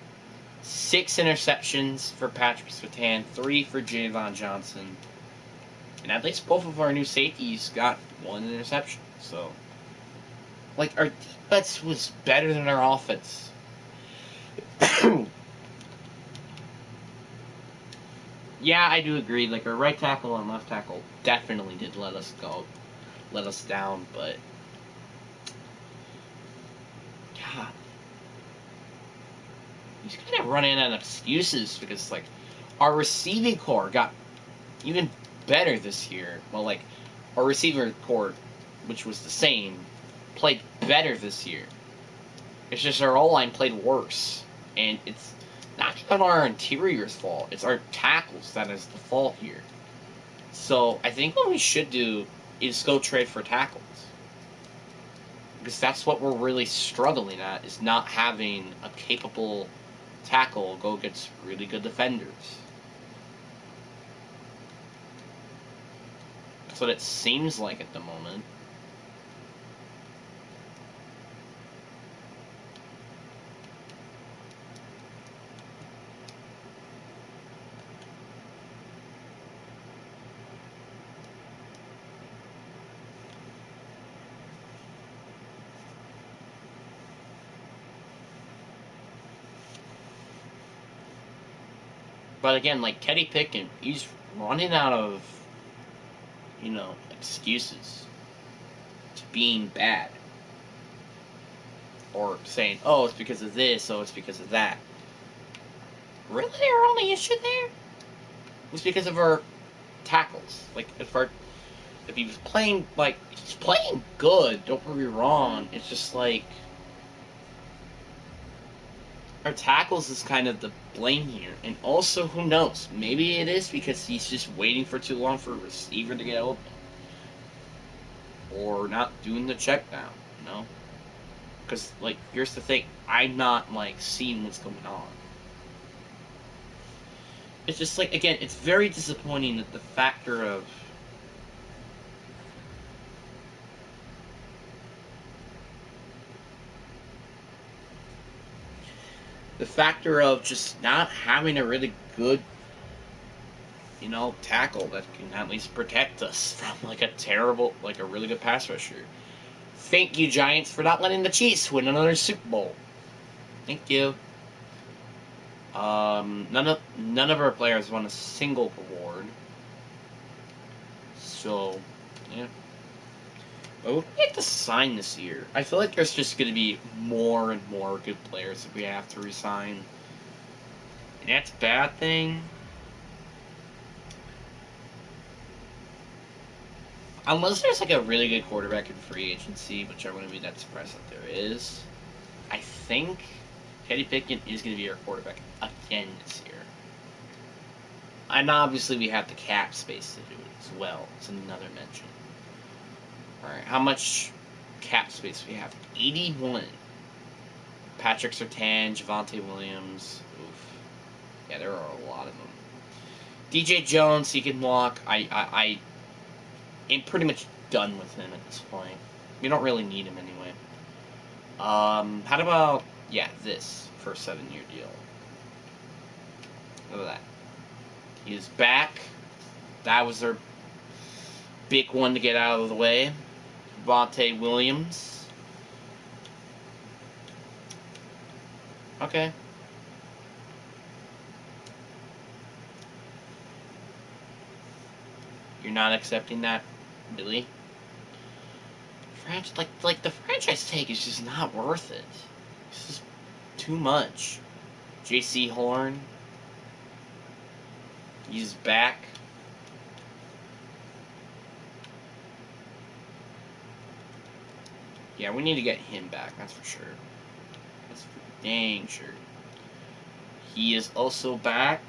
6 interceptions for Patrick Surtain, 3 for Javon Johnson. And at least both of our new safeties got 1 interception. So, like, our defense was better than our offense. Yeah, I do agree. Like, our right tackle and left tackle definitely did let us down, but God, he's kind of running out of excuses because, like, our receiving core got even better this year. Well, like, our receiver core, which was the same, played better this year. It's just our O-line played worse. And it's not even our interior's fault. It's our tackles that is the fault here. So I think what we should do is go trade for tackles. Because that's what we're really struggling at, is not having a capable tackle go against really good defenders. That's what it seems like at the moment. But again, like, Kenny Pickett, he's running out of, excuses to being bad. Or saying, oh, it's because of this, oh, it's because of that. Really, our only issue there was because of our tackles. Like, if he was playing, like, he's playing good, don't get me wrong. It's just like, our tackles is kind of the blame here. And also, who knows? Maybe it is because he's just waiting for too long for a receiver to get open. Or not doing the check down, Because, like, here's the thing. I'm not, like, seeing what's going on. It's just, like, again, it's very disappointing that the factor of just not having a really good, tackle that can at least protect us from, like, a really good pass rusher. Thank you, Giants, for not letting the Chiefs win another Super Bowl. Thank you. None of our players won a single award. So, yeah. But we have to sign this year. I feel like there's just going to be more and more good players that we have to resign. And that's a bad thing. Unless there's, like, a really good quarterback in free agency, which I wouldn't be that surprised that there is. I think Kenny Pickett is going to be our quarterback again this year. And obviously we have the cap space to do it as well. It's another mention. Alright, how much cap space we have? 81. Patrick Surtain, Javonte Williams. Oof. Yeah, there are a lot of them. DJ Jones, he can walk. I am pretty much done with him at this point. We don't really need him anyway. How about, yeah, this for a 7-year deal. Look at that. He is back. That was their big one to get out of the way. Javonte Williams. Okay. You're not accepting that, really? Like the franchise tag is just not worth it. It's just too much. J.C. Horn. He's back. Yeah, we need to get him back, that's for sure. That's for dang sure. He is also back.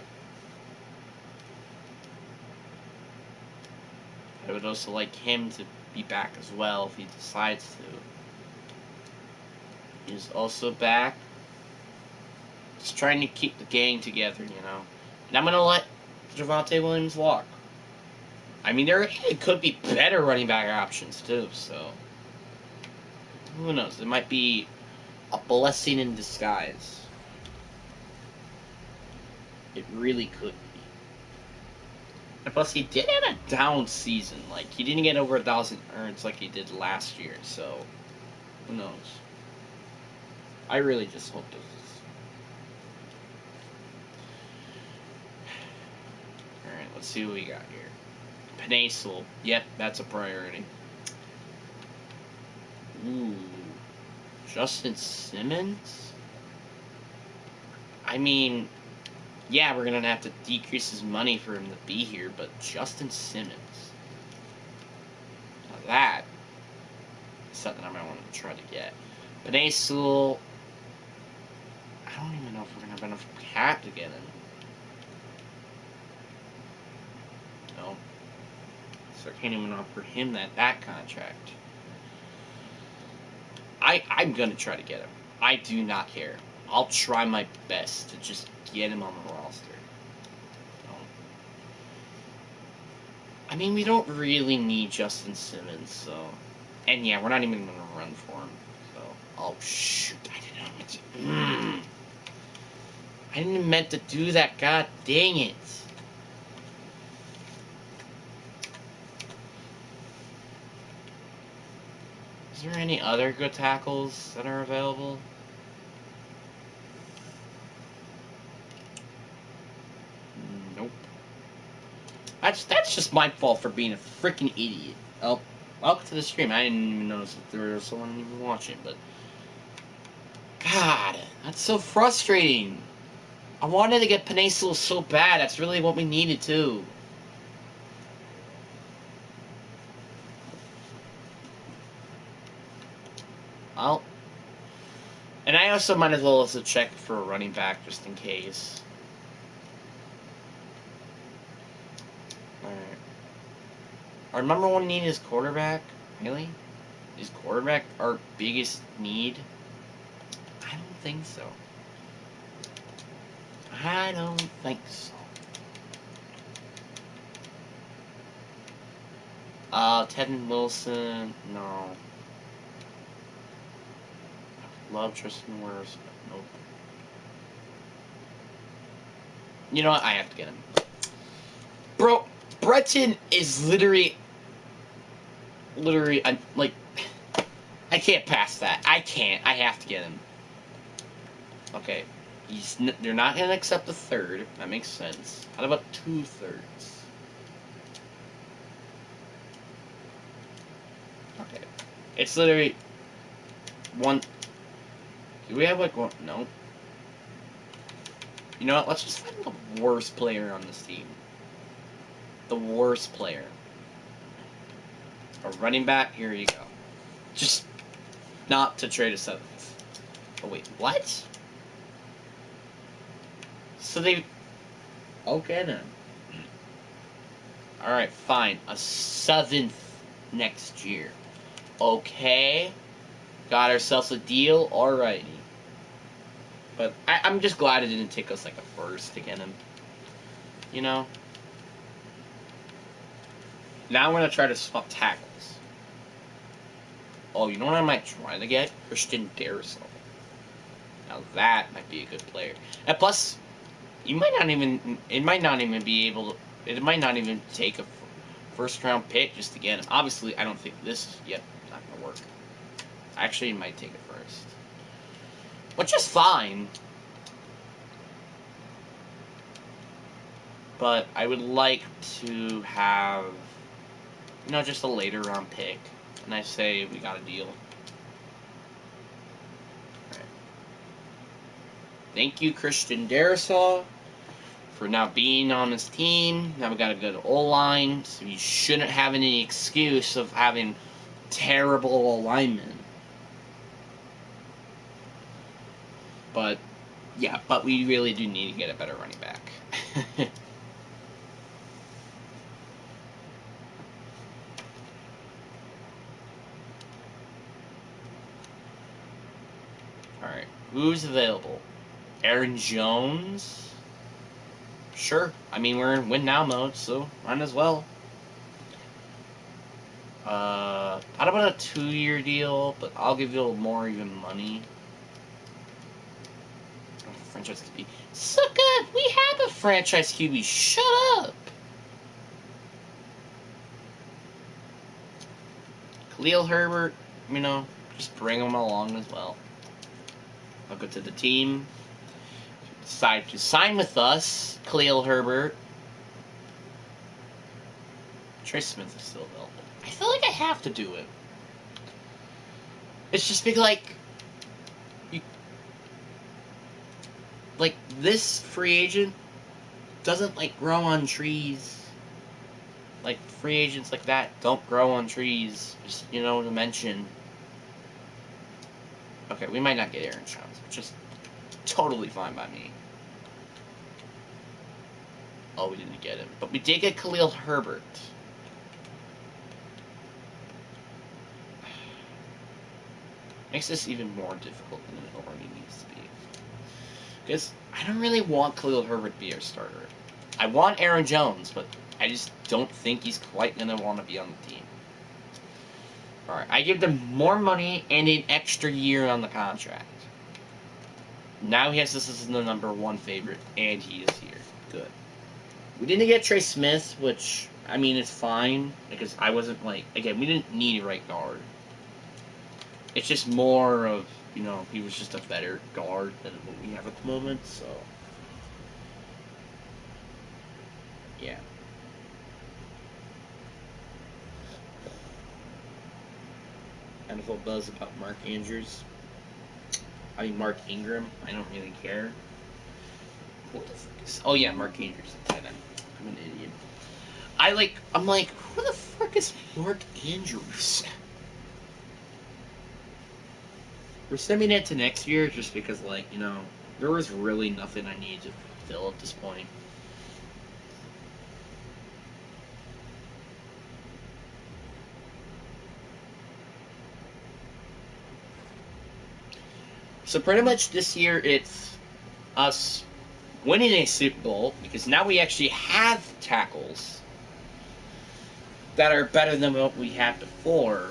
I would also like him to be back as well if he decides to. He is also back. Just trying to keep the gang together, you know. And I'm going to let Javonte Williams walk. I mean, there could be better running back options, too, so. Who knows? It might be a blessing in disguise. It really could be. And plus, he did have a down season. Like, he didn't get over 1,000 earns like he did last year, so. Who knows? I really just hope this is. Alright, let's see what we got here. Penasul. Yep, that's a priority. Ooh. Justin Simmons? I mean, yeah, we're going to have to decrease his money for him to be here, but Justin Simmons. Now that is something I might want to try to get. Penasul. I don't even know if we're going to have enough cap to get him. No. So I can't even offer him that contract. I'm going to try to get him. I do not care. I'll try my best to just get him on the roster. No. I mean, we don't really need Justin Simmons, so. And yeah, we're not even going to run for him. So. Oh, shoot. I didn't meant to do that. God dang it. Is there any other good tackles that are available? Nope. That's just my fault for being a freaking idiot. Oh, welcome to the stream. I didn't even notice that there was someone even watching, but God, that's so frustrating. I wanted to get Penasul so bad. That's really what we needed too. Well, and I also might as well also check for a running back just in case. Alright. Our number one need is quarterback? Really? Is quarterback our biggest need? I don't think so. I don't think so. Tevin Wilson, no. Love Tristan Wirfs, but nope. You know what? I have to get him. Bro, Breton is literally, like, I can't pass that. I can't. I have to get him. Okay. They're not going to accept the third. That makes sense. How about 2/3? Okay. It's literally one. Do we have like one? No. You know what? Let's just find the worst player on this team. The worst player. A running back. Here you go. Just not to trade a 7th. Oh wait, what? So they. Okay then. Alright, fine. A 7th next year. Okay. Got ourselves a deal. Alrighty. But I'm just glad it didn't take us like a first to get him. You know? Now I'm going to try to swap tackles. Oh, you know what I might try to get? Christian Darisol. Now that might be a good player. And plus, you might not even, it might not even be able to, it might not even take a first round pick just to get him. Obviously, I don't think this yet not going to work. Actually, it might take it first. Which is fine. But I would like to have, you know, just a later round pick. And I say we got a deal. Alright. Thank you, Christian Darisol, for now being on this team. Now we got a good O-line, so you shouldn't have any excuse of having terrible O-linemen. But, yeah, but we really do need to get a better running back. Alright, who's available? Aaron Jones? Sure. I mean, we're in win now mode, so might as well. How about a 2-year deal, but I'll give you more even money. Franchise QB. So good! We have a franchise QB. Shut up! Khalil Herbert, you know, just bring him along as well. I'll go to the team. Decide to sign with us, Khalil Herbert. Trey Smith is still available. I feel like I have to do it. It's just because, like this free agent doesn't like grow on trees. Like free agents like that don't grow on trees. Just, you know, to mention. Okay, we might not get Aaron Jones, which is totally fine by me. Oh, we didn't get him, but we did get Khalil Herbert. Makes this even more difficult than it already needs to be. Because I don't really want Khalil Herbert to be our starter. I want Aaron Jones, but I just don't think he's quite going to want to be on the team. Alright, I give them more money and an extra year on the contract. Now he has this as the #1 favorite, and he is here. Good. We didn't get Trey Smith, which, I mean, it's fine, because I wasn't like, again, we didn't need a right guard. It's just more of, you know, he was just a better guard than what we have at the moment, so. Yeah. NFL buzz about Mark Andrews. I mean, Mark Ingram. I don't really care. What the fuck is... Oh, yeah, Mark Andrews. I'm an idiot. I'm like, who the fuck is Mark Andrews? We're sending it to next year just because, like, you know, there was really nothing I needed to fill at this point. So pretty much this year it's us winning a Super Bowl because now we actually have tackles that are better than what we had before,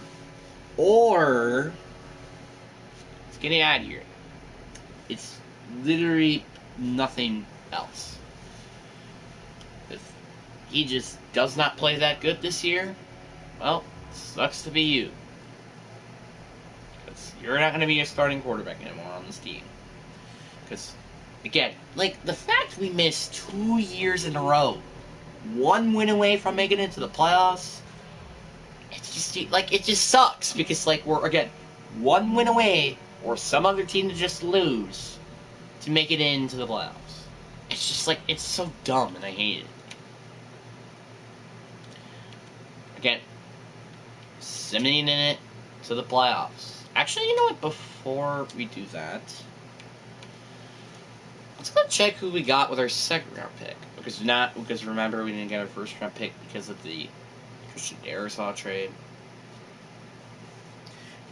or it's getting out of here. It's literally nothing else. If he just does not play that good this year, well, sucks to be you. Because you're not going to be a starting quarterback anymore on this team. Because, again, like, the fact we missed 2 years in a row, 1 win away from making it to the playoffs, it's just, like, it just sucks. Because, like, we're, again, 1 win away, or some other team to just lose, to make it into the playoffs. It's just, like, it's so dumb, and I hate it. Again, sending it to the playoffs. Actually, you know what? Before we do that, let's go check who we got with our 2nd round pick. Because remember, we didn't get our 1st round pick because of the Christian Darisol trade.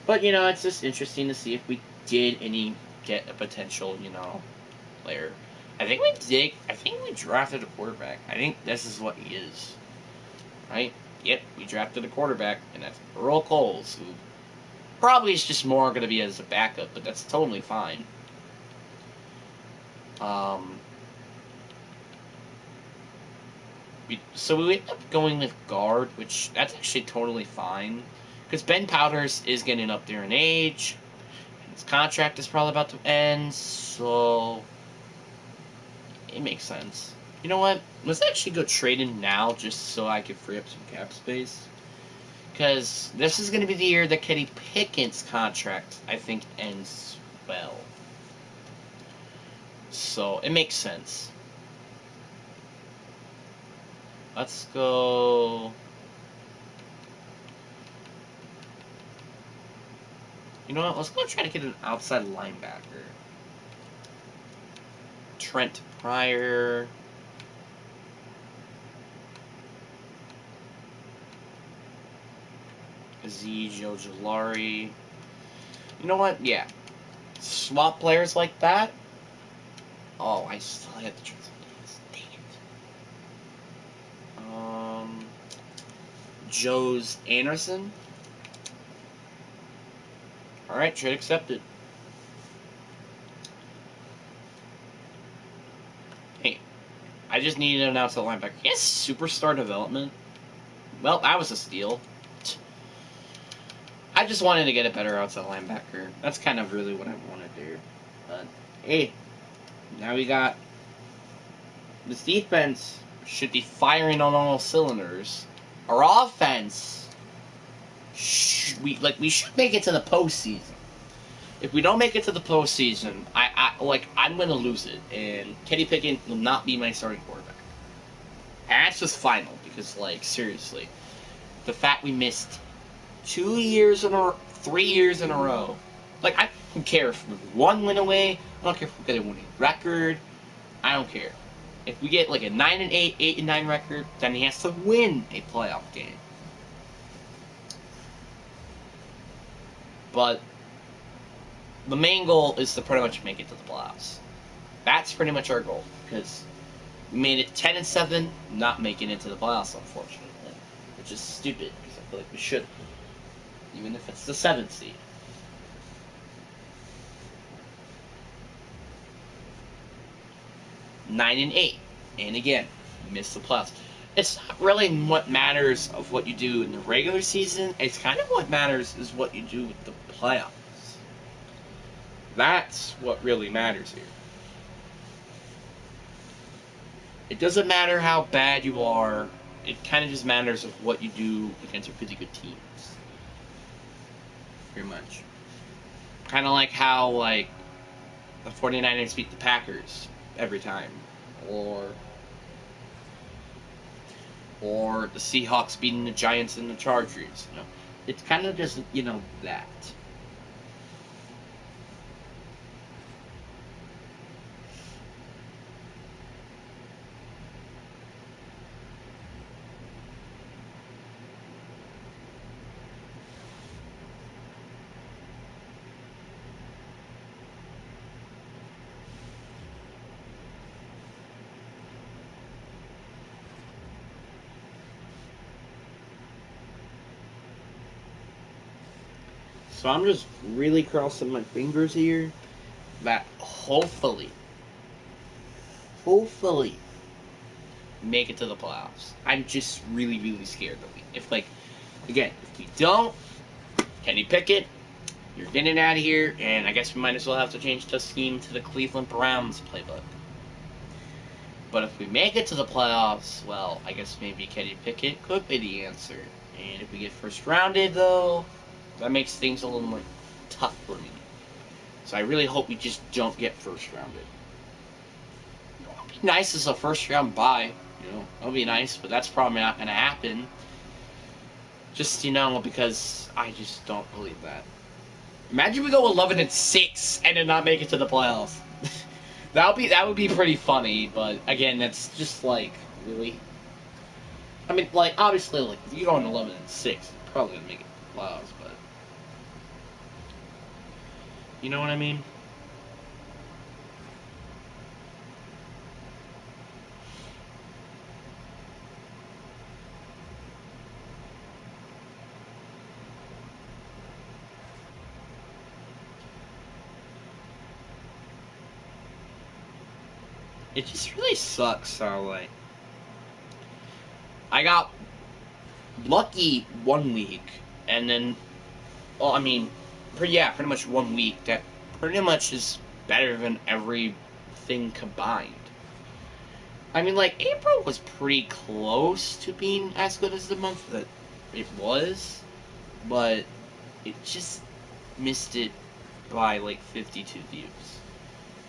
But, you know, it's just interesting to see if we did any get a potential, player. I think we drafted a quarterback. I think this is what he is. Right? Yep, we drafted a quarterback, and that's Brocos, who probably is just more going to be as a backup, but that's totally fine. So we ended up going with guard, which that's actually totally fine. Because Ben Powders is getting up there in age. His contract is probably about to end, so it makes sense. You know what? Let's actually go trade him now just so I can free up some cap space. Because this is going to be the year that Kenny Pickett's contract, I think, ends well. So it makes sense. Let's go. You know what? Let's go try to get an outside linebacker. Trent Pryor. Aziz Ojolari. You know what? Yeah. Swap players like that. Oh, I still have to choose something else. Dang it. Joe's Anderson. Alright, trade accepted. Hey, I just needed an outside linebacker. Yes, superstar development. Well, that was a steal. I just wanted to get a better outside linebacker. That's kind of really what I want to do. But, hey, now we got... This defense should be firing on all cylinders. Our offense... we should make it to the postseason. If we don't make it to the postseason, I'm gonna lose it, and Kenny Pickett will not be my starting quarterback. And that's just final, because seriously, the fact we missed 3 years in a row. I don't care if we're 1 win away. I don't care if we get a winning record. I don't care. If we get a 9-8, 8-9 record, then he has to win a playoff game. But the main goal is to pretty much make it to the playoffs. That's pretty much our goal, because we made it 10-7, not making it to the playoffs, unfortunately, which is stupid because I feel like we should, even if it's the 7th seed. Nine and 8, and again, miss the playoffs. It's not really what matters of what you do in the regular season. It's kind of what matters is what you do with the playoffs. That's what really matters here. It doesn't matter how bad you are. It kind of just matters of what you do against really good teams. Pretty much. Kind of like how, the 49ers beat the Packers every time. Or the Seahawks beating the Giants and the Chargers. It's kind of just, that. So I'm just really crossing my fingers here that hopefully make it to the playoffs. I'm just really, really scared that if we don't, Kenny Pickett, you're getting out of here, and I guess we might as well have to change the scheme to the Cleveland Browns playbook. But if we make it to the playoffs, well, I guess maybe Kenny Pickett could be the answer. And if we get first rounded, though, that makes things a little more tough for me. So I really hope we just don't get first rounded. It'll be nice as a first round bye. It'll be nice, but that's probably not going to happen. Just, because I just don't believe that. Imagine we go 11-6 and then not make it to the playoffs. That would be pretty funny, but again, that's just really. I mean, obviously, if you go on 11-6, you're probably gonna make it to the playoffs, but you know what I mean? it just really sucks how, like, I got lucky 1 week, and then, well, I mean, pretty much 1 week that pretty much is better than everything combined. I mean, like, April was pretty close to being as good as the month that it was, but it just missed it by, like, 52 views.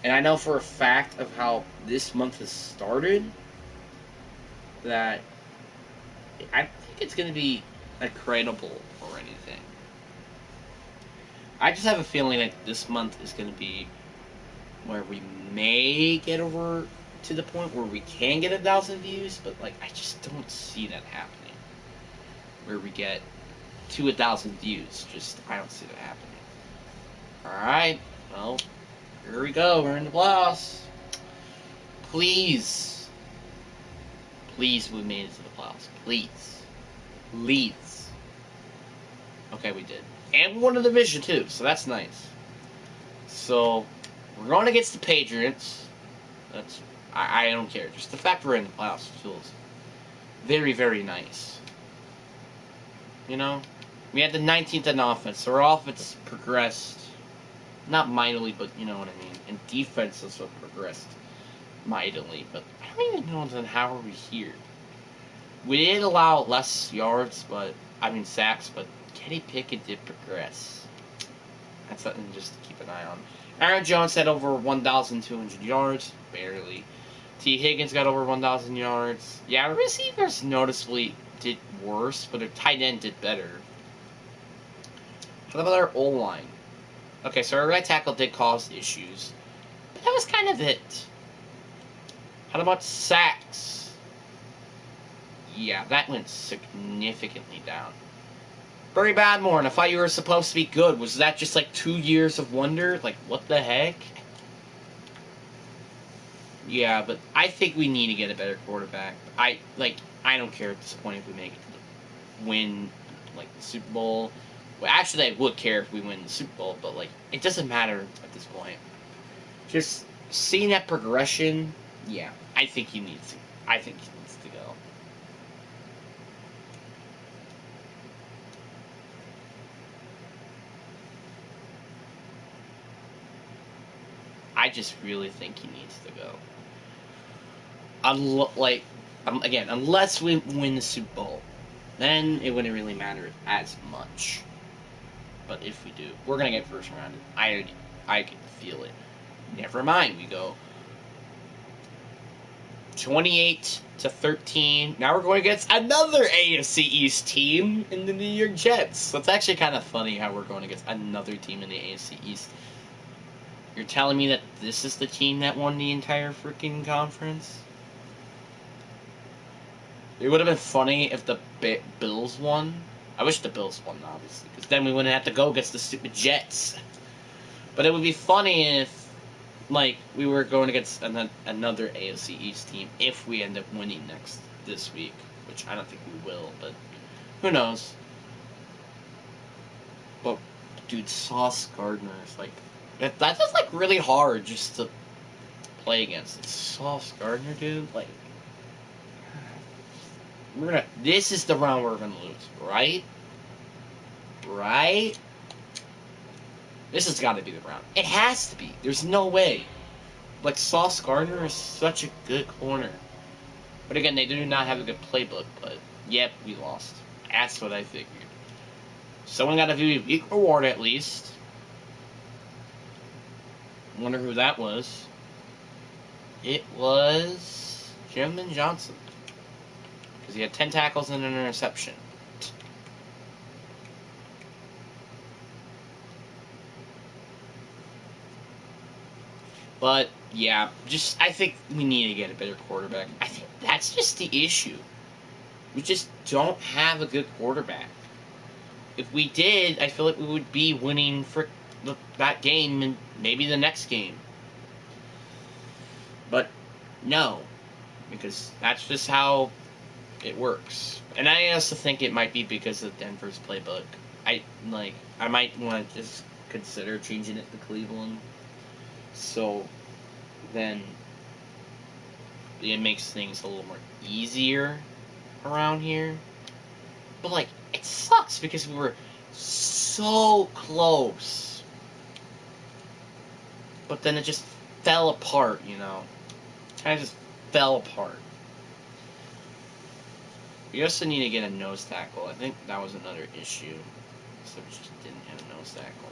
And I know for a fact of how this month has started that I think it's going to be incredible or anything. I just have a feeling that this month is going to be where we may get over to the point where we can get 1,000 views, but like I just don't see that happening. Where we get to 1,000 views, just I don't see that happening. All right, well, here we go. We're in the playoffs. Please, please, we made it to the playoffs. Please, please. Okay, we did, and we won the division too, so that's nice. So we're going against the Patriots. That's I don't care. Just the fact we're in the playoffs feels very, very nice. You know? We had the 19th in offense, so our offense progressed. Not mightily, but you know what I mean. And defense also progressed mightily, but I don't even know then how are we here. We did allow less yards, sacks, but Kenny Pickett did progress. That's something just to keep an eye on. Aaron Jones had over 1,200 yards, barely. T. Higgins got over 1,000 yards. Yeah, receivers noticeably did worse, but their tight end did better. What about our O-line? Okay, so our right tackle did cause issues, but that was kind of it. How about sacks? Yeah, that went significantly down. Barry Badmore, I thought you were supposed to be good. Was that just like 2 years of wonder? Like, what the heck? Yeah, but I think we need to get a better quarterback. I don't care at this point if we make it to win, like, the Super Bowl. Well, actually, I would care if we win the Super Bowl, but, like, it doesn't matter at this point. Just seeing that progression, yeah, I think he needs to. I think he needs to go. I just really think he needs to go. Again, unless we win the Super Bowl, then it wouldn't really matter as much. But if we do, we're gonna get first round. I can feel it. Never mind, we go 28-13. Now we're going against another AFC East team in the New York Jets. So it's actually kind of funny how we're going against another team in the AFC East. You're telling me that this is the team that won the entire freaking conference? It would have been funny if the Bills won. I wish the Bills won, obviously, because then we wouldn't have to go against the stupid Jets. But it would be funny if, like, we were going against another AFC East team if we end up winning this week, which I don't think we will, but who knows. But, dude, Sauce Gardner is, like, that's just, like, really hard just to play against. It's Sauce Gardner, dude, like, this is the round we're gonna lose, right? Right? This has got to be the round. It has to be. There's no way. Like, Sauce Gardner is such a good corner. But again, they do not have a good playbook, but yep, we lost. That's what I figured. Someone got a week reward at least. Wonder who that was. It was Jim Johnson. Because he had 10 tackles and an interception. But, yeah, I think we need to get a better quarterback. I think that's just the issue. We just don't have a good quarterback. If we did, I feel like we would be winning for that game and maybe the next game. But, no. Because that's just how it works. And I also think it might be because of Denver's playbook. I might want to just consider changing it to Cleveland. So then it makes things a little more easier around here. But, like, it sucks because we were so close. But then it just fell apart, you know. Kind of just fell apart. We also need to get a nose tackle. I think that was another issue. So we just didn't have a nose tackle.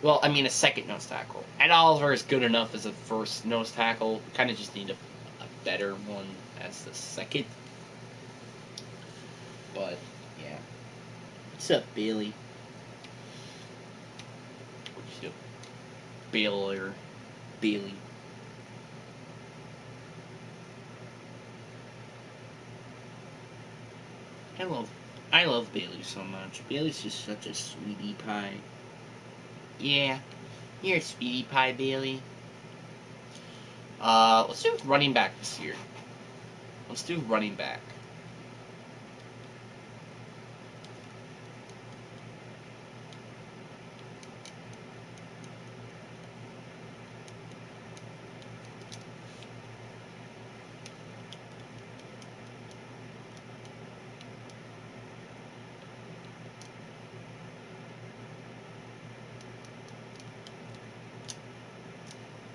Well, I mean a second nose tackle. Ed Oliver is good enough as a first nose tackle. We kind of just need a better one as the second. But, yeah. What's up, Bailey? What's up, Bailey? I love Bailey so much. Bailey's just such a sweetie pie. Yeah, you're a sweetie pie, Bailey. Let's do running back this year. Let's do running back.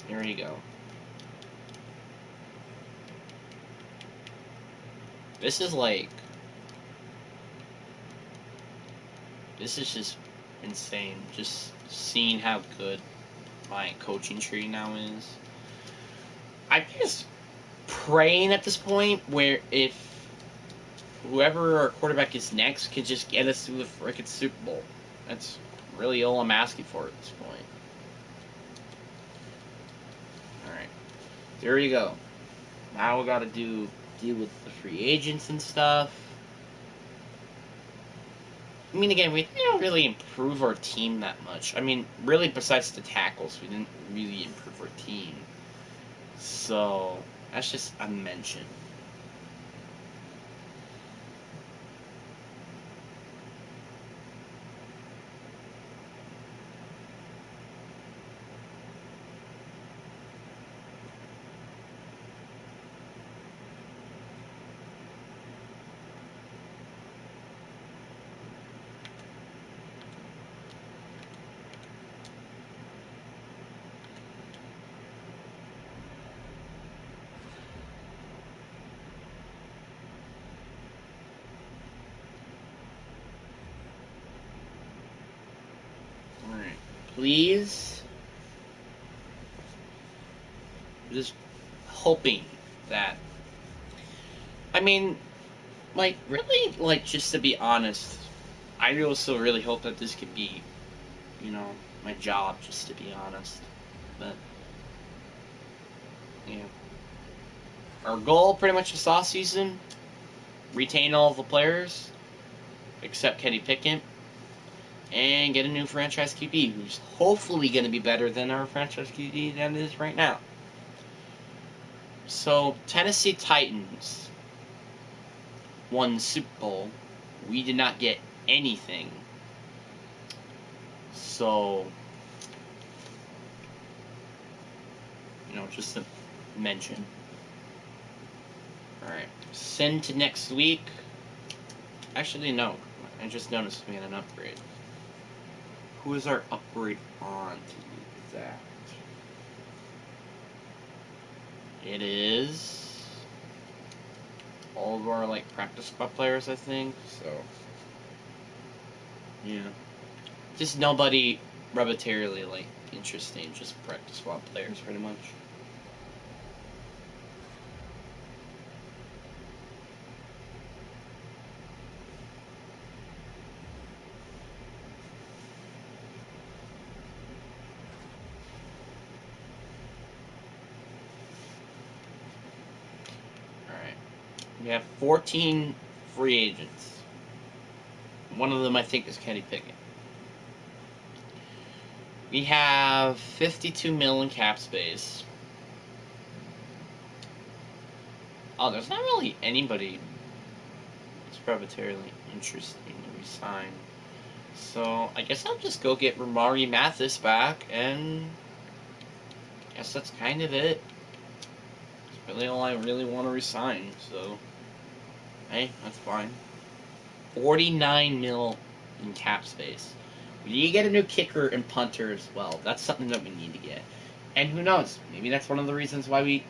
There you go. This is just insane. Just seeing how good my coaching tree now is. I'm just praying at this point where if whoever our quarterback is next can just get us to the frickin' Super Bowl. That's really all I'm asking for at this point. Alright. There you go. Now we gotta deal with the free agents and stuff. I mean, again, we didn't really improve our team that much. I mean, really, besides the tackles, we didn't really improve our team. So, that's just a mention. Alright. Please. Just hoping that. I mean, like, really, like, just to be honest, I also really hope that this could be, you know, my job, just to be honest. But, yeah. Our goal pretty much this offseason, retain all of the players, except Kenny Pickett, and get a new franchise QB who's hopefully going to be better than our franchise QB than it is right now. So, Tennessee Titans won the Super Bowl. We did not get anything. So, you know, just to mention. Alright, send to next week. Actually, no. I just noticed we had an upgrade. Who is our upgrade on to that? It is all of our, like, practice squad players, I think. So, yeah. Just nobody arbitrarily, like, interesting. Just practice squad players, pretty much. We have 14 free agents. One of them, I think, is Kenny Pickett. We have 52 million cap space. Oh, there's not really anybody that's arbitrarily interesting to resign. So, I guess I'll just go get Ramari Mathis back, and I guess that's kind of it. really all I really want to resign. So, hey, that's fine. 49 mil in cap space. We need to get a new kicker and punter as well. That's something that we need to get. And who knows? Maybe that's one of the reasons why we,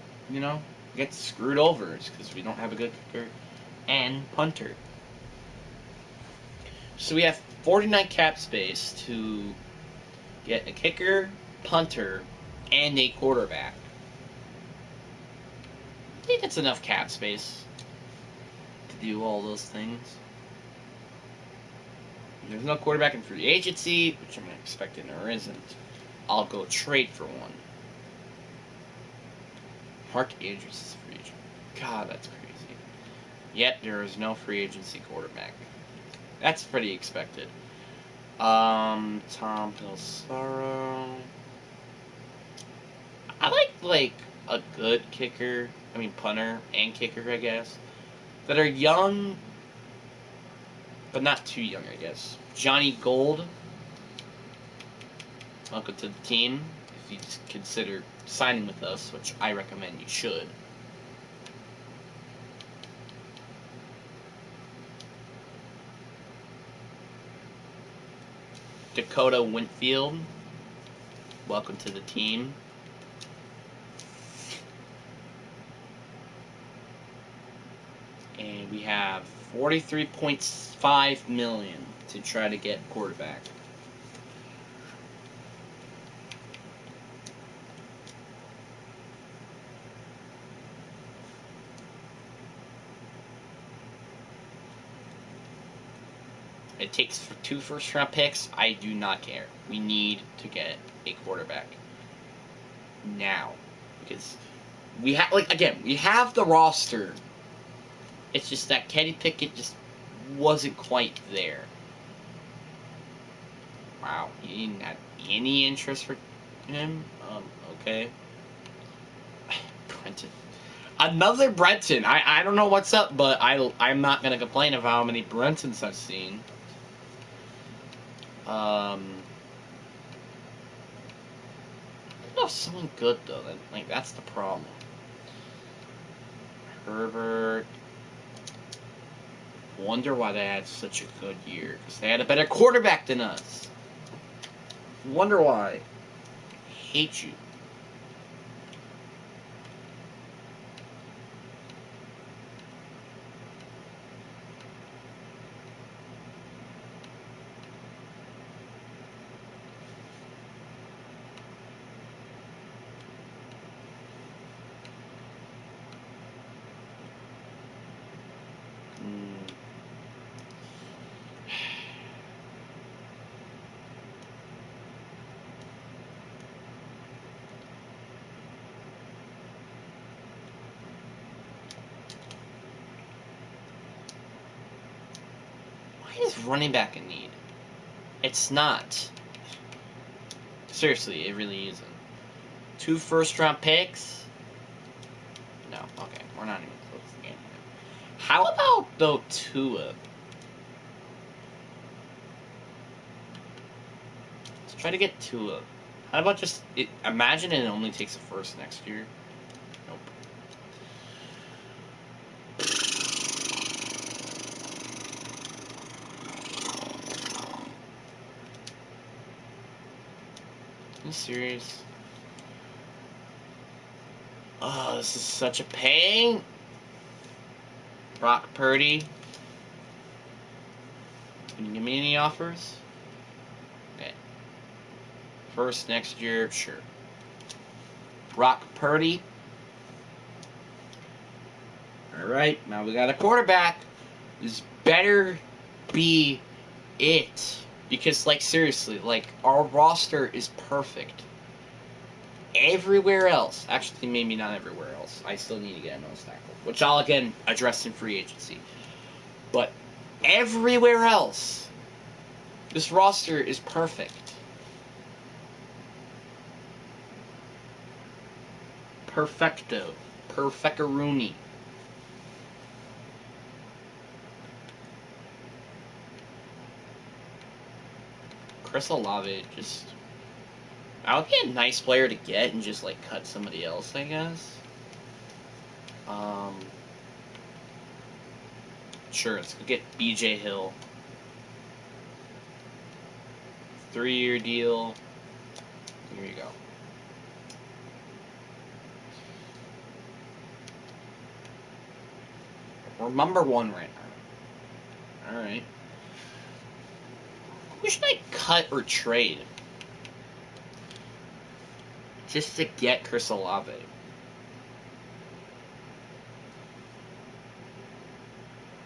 get screwed over. Is because we don't have a good kicker and punter. So we have 49 cap space to get a kicker, punter, and a quarterback. I think that's enough cap space to do all those things. There's no quarterback in free agency, which I'm expecting there isn't. I'll go trade for one. Mark Andrews is free agent. God, that's crazy. Yet there is no free agency quarterback. That's pretty expected. Tom Pelissaro. I like a good kicker. I mean punter and kicker, I guess. That are young, but not too young, I guess. Johnny Gold. Welcome to the team. If you consider signing with us, which I recommend you should. Dakota Winfield. Welcome to the team. And we have $43.5 million to try to get quarterback. It takes for 2 first-round picks. I do not care. We need to get a quarterback now, because we have we have the roster. It's just that Kenny Pickett just wasn't quite there. Wow, you didn't have any interest for him? Okay. Brenton. Another Brenton. I don't know what's up, but I'm not gonna complain of how many Brentons I've seen. I don't know if someone good though. That's the problem. Herbert. Wonder why they had such a good year. Because they had a better quarterback than us. Wonder why. Hate you. Why is running back a need? It's not. Seriously, it really isn't. 2 first-round picks? No, okay, we're not even close to the game. How about, though, Tua? Let's try to get Tua. How about just... imagine it only takes a first next year. Nope. Are you serious? Oh, this is such a pain. Brock Purdy. Can you give me any offers? Okay. First next year, sure. Brock Purdy. Alright, now we got a quarterback. This better be it. Because, seriously, our roster is perfect. Everywhere else, actually, maybe not everywhere else. I still need to get a nose tackle, which I'll again address in free agency. But everywhere else, this roster is perfect. Perfecto. Perfectaroonie. Chris Olave just... That would be a nice player to get and just, cut somebody else, I guess. Sure, let's go get BJ Hill. 3-year deal. Here you go. We're number 1 right now. Alright. Who should I cut or trade? Just to get Chris Olave.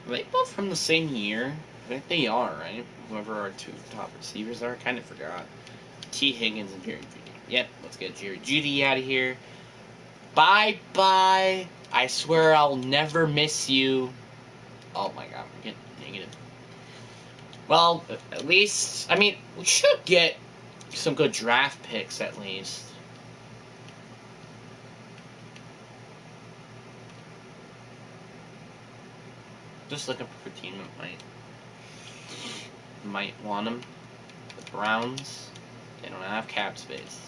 Are they both from the same year? I think they are, right? Whoever our 2 top receivers are. I kind of forgot. T. Higgins and Jerry Jeudy. Yep, let's get Jerry Jeudy out of here. Bye-bye. I swear I'll never miss you. Oh my god, we're getting negative. Well, at least, I mean, we should get some good draft picks at least. Just looking for a team that might want him. The Browns, they don't have cap space.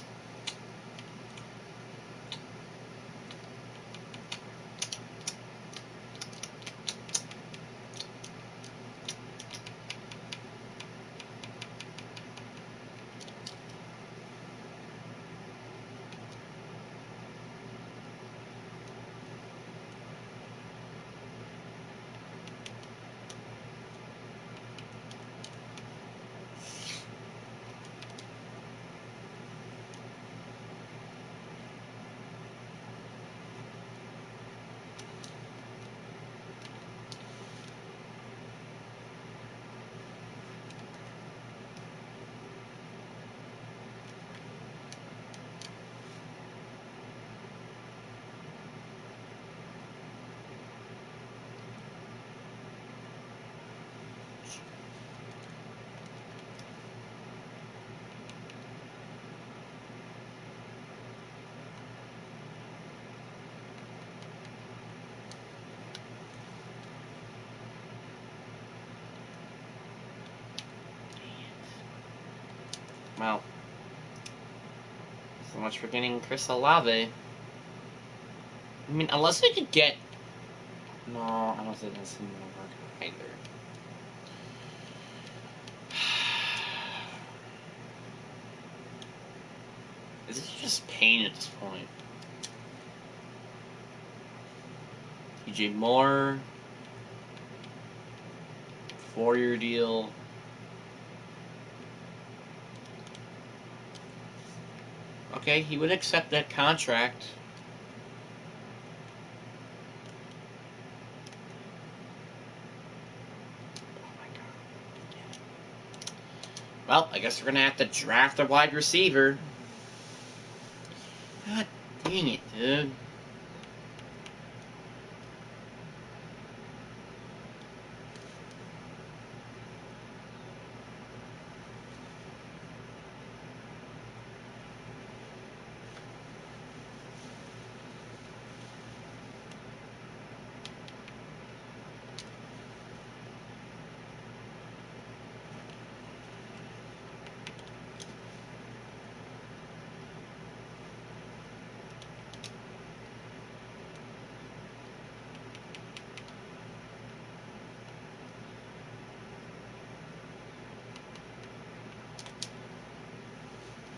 Well, so much for getting Chris Olave. I mean, unless we could get... No, I don't think that's going to work either. This is just pain at this point. DJ Moore. 4-year deal. Okay, he would accept that contract. Oh my god. Well, I guess we're gonna have to draft a wide receiver. God dang it, dude.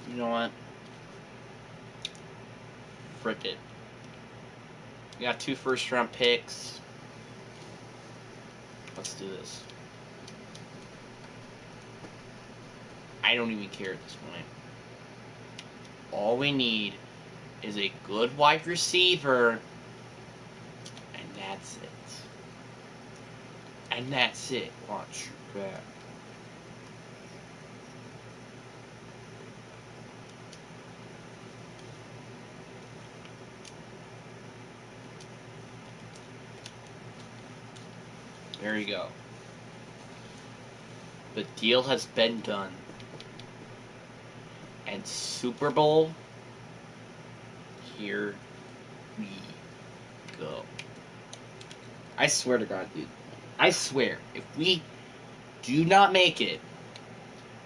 You know what? Frick it. We got 2 first-round picks. Let's do this. I don't even care at this point. All we need is a good wide receiver, and that's it. And that's it. Watch your back. There you go. The deal has been done. And Super Bowl, here we go. I swear to God, dude. I swear, if we do not make it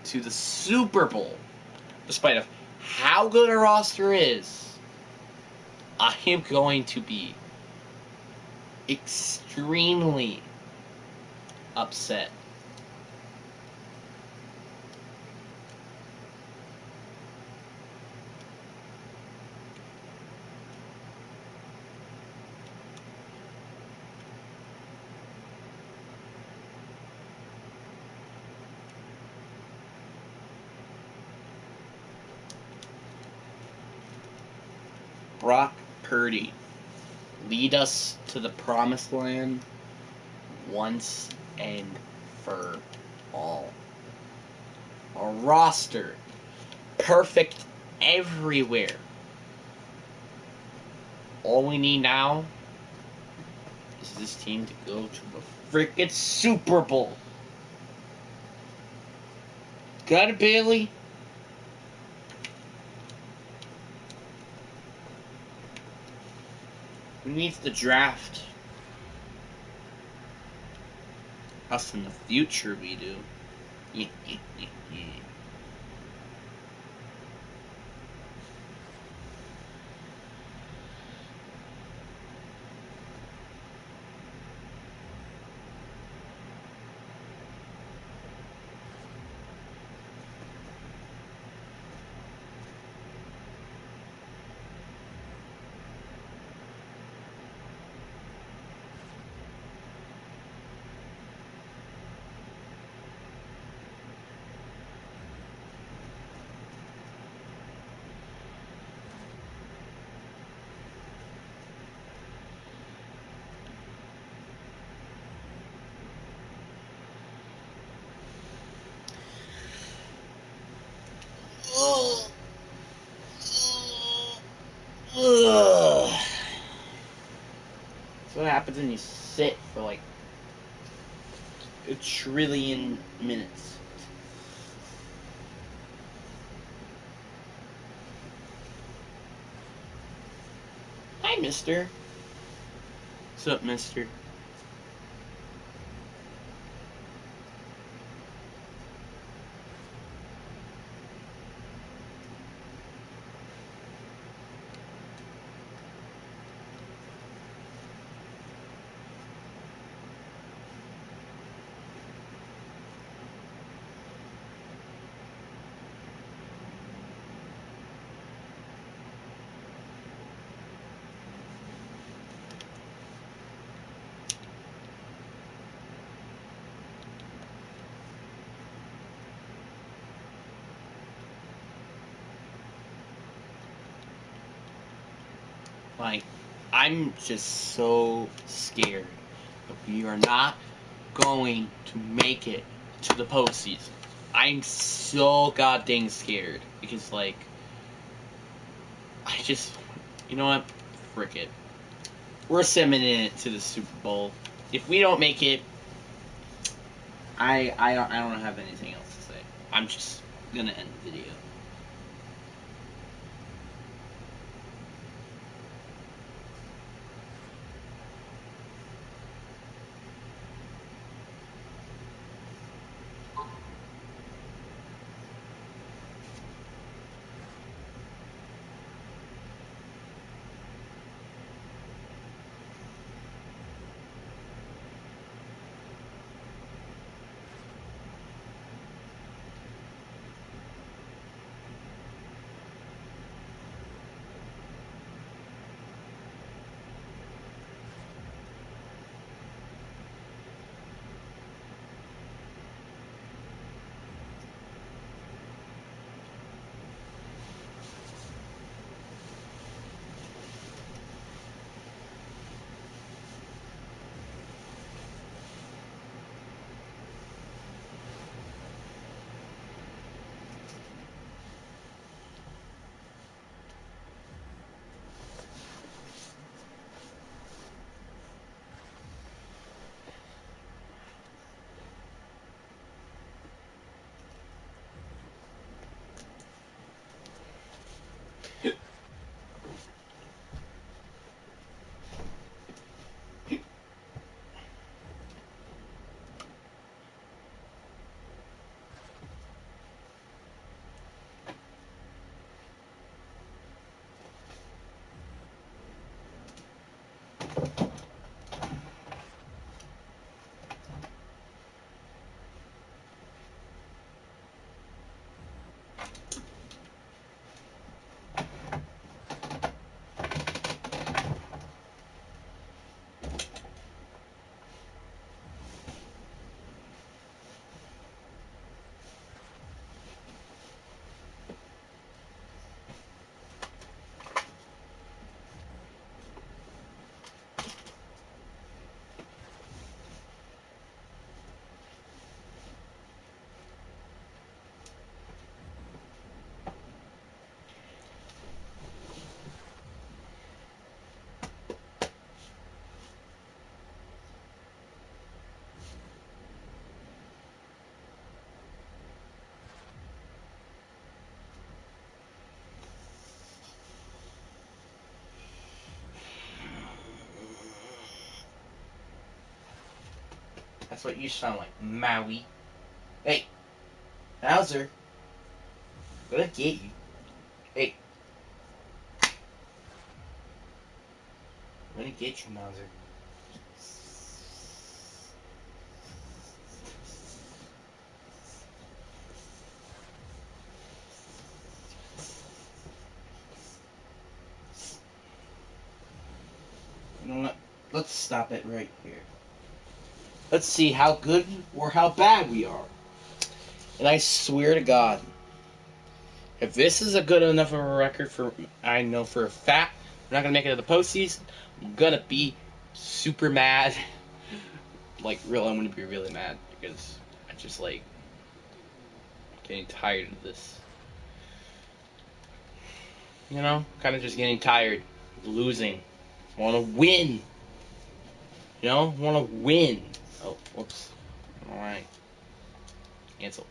to the Super Bowl, despite of how good our roster is, I am going to be extremely upset. Brock Purdy, lead us to the promised land once and for all. A roster perfect everywhere. All we need now is this team to go to the freaking Super Bowl. Got it, Bailey? Who needs the draft? Us in the future, we do. That's what happens when you sit for like a trillion minutes. Hi, mister. What's up, mister? Like, I'm just so scared that we are not going to make it to the postseason. I'm so goddamn scared because, like, I just, you know what? Frick it. We're sending it to the Super Bowl. If we don't make it, I don't have anything else to say. I'm just gonna end the video. That's what you sound like, Maui. Hey, Bowser. I'm gonna get you. Hey. I'm gonna get you, Bowser. You know what? Let's stop it right here. Let's see how good or how bad we are. And I swear to God, if this is a good enough of a record for, I know for a fact, we're not gonna make it to the postseason. I'm gonna be super mad. Like, real, I'm gonna be really mad because I just like getting tired of this. You know, kind of just getting tired, losing. Want to win. You know, want to win. Oh, whoops. All right. Cancel.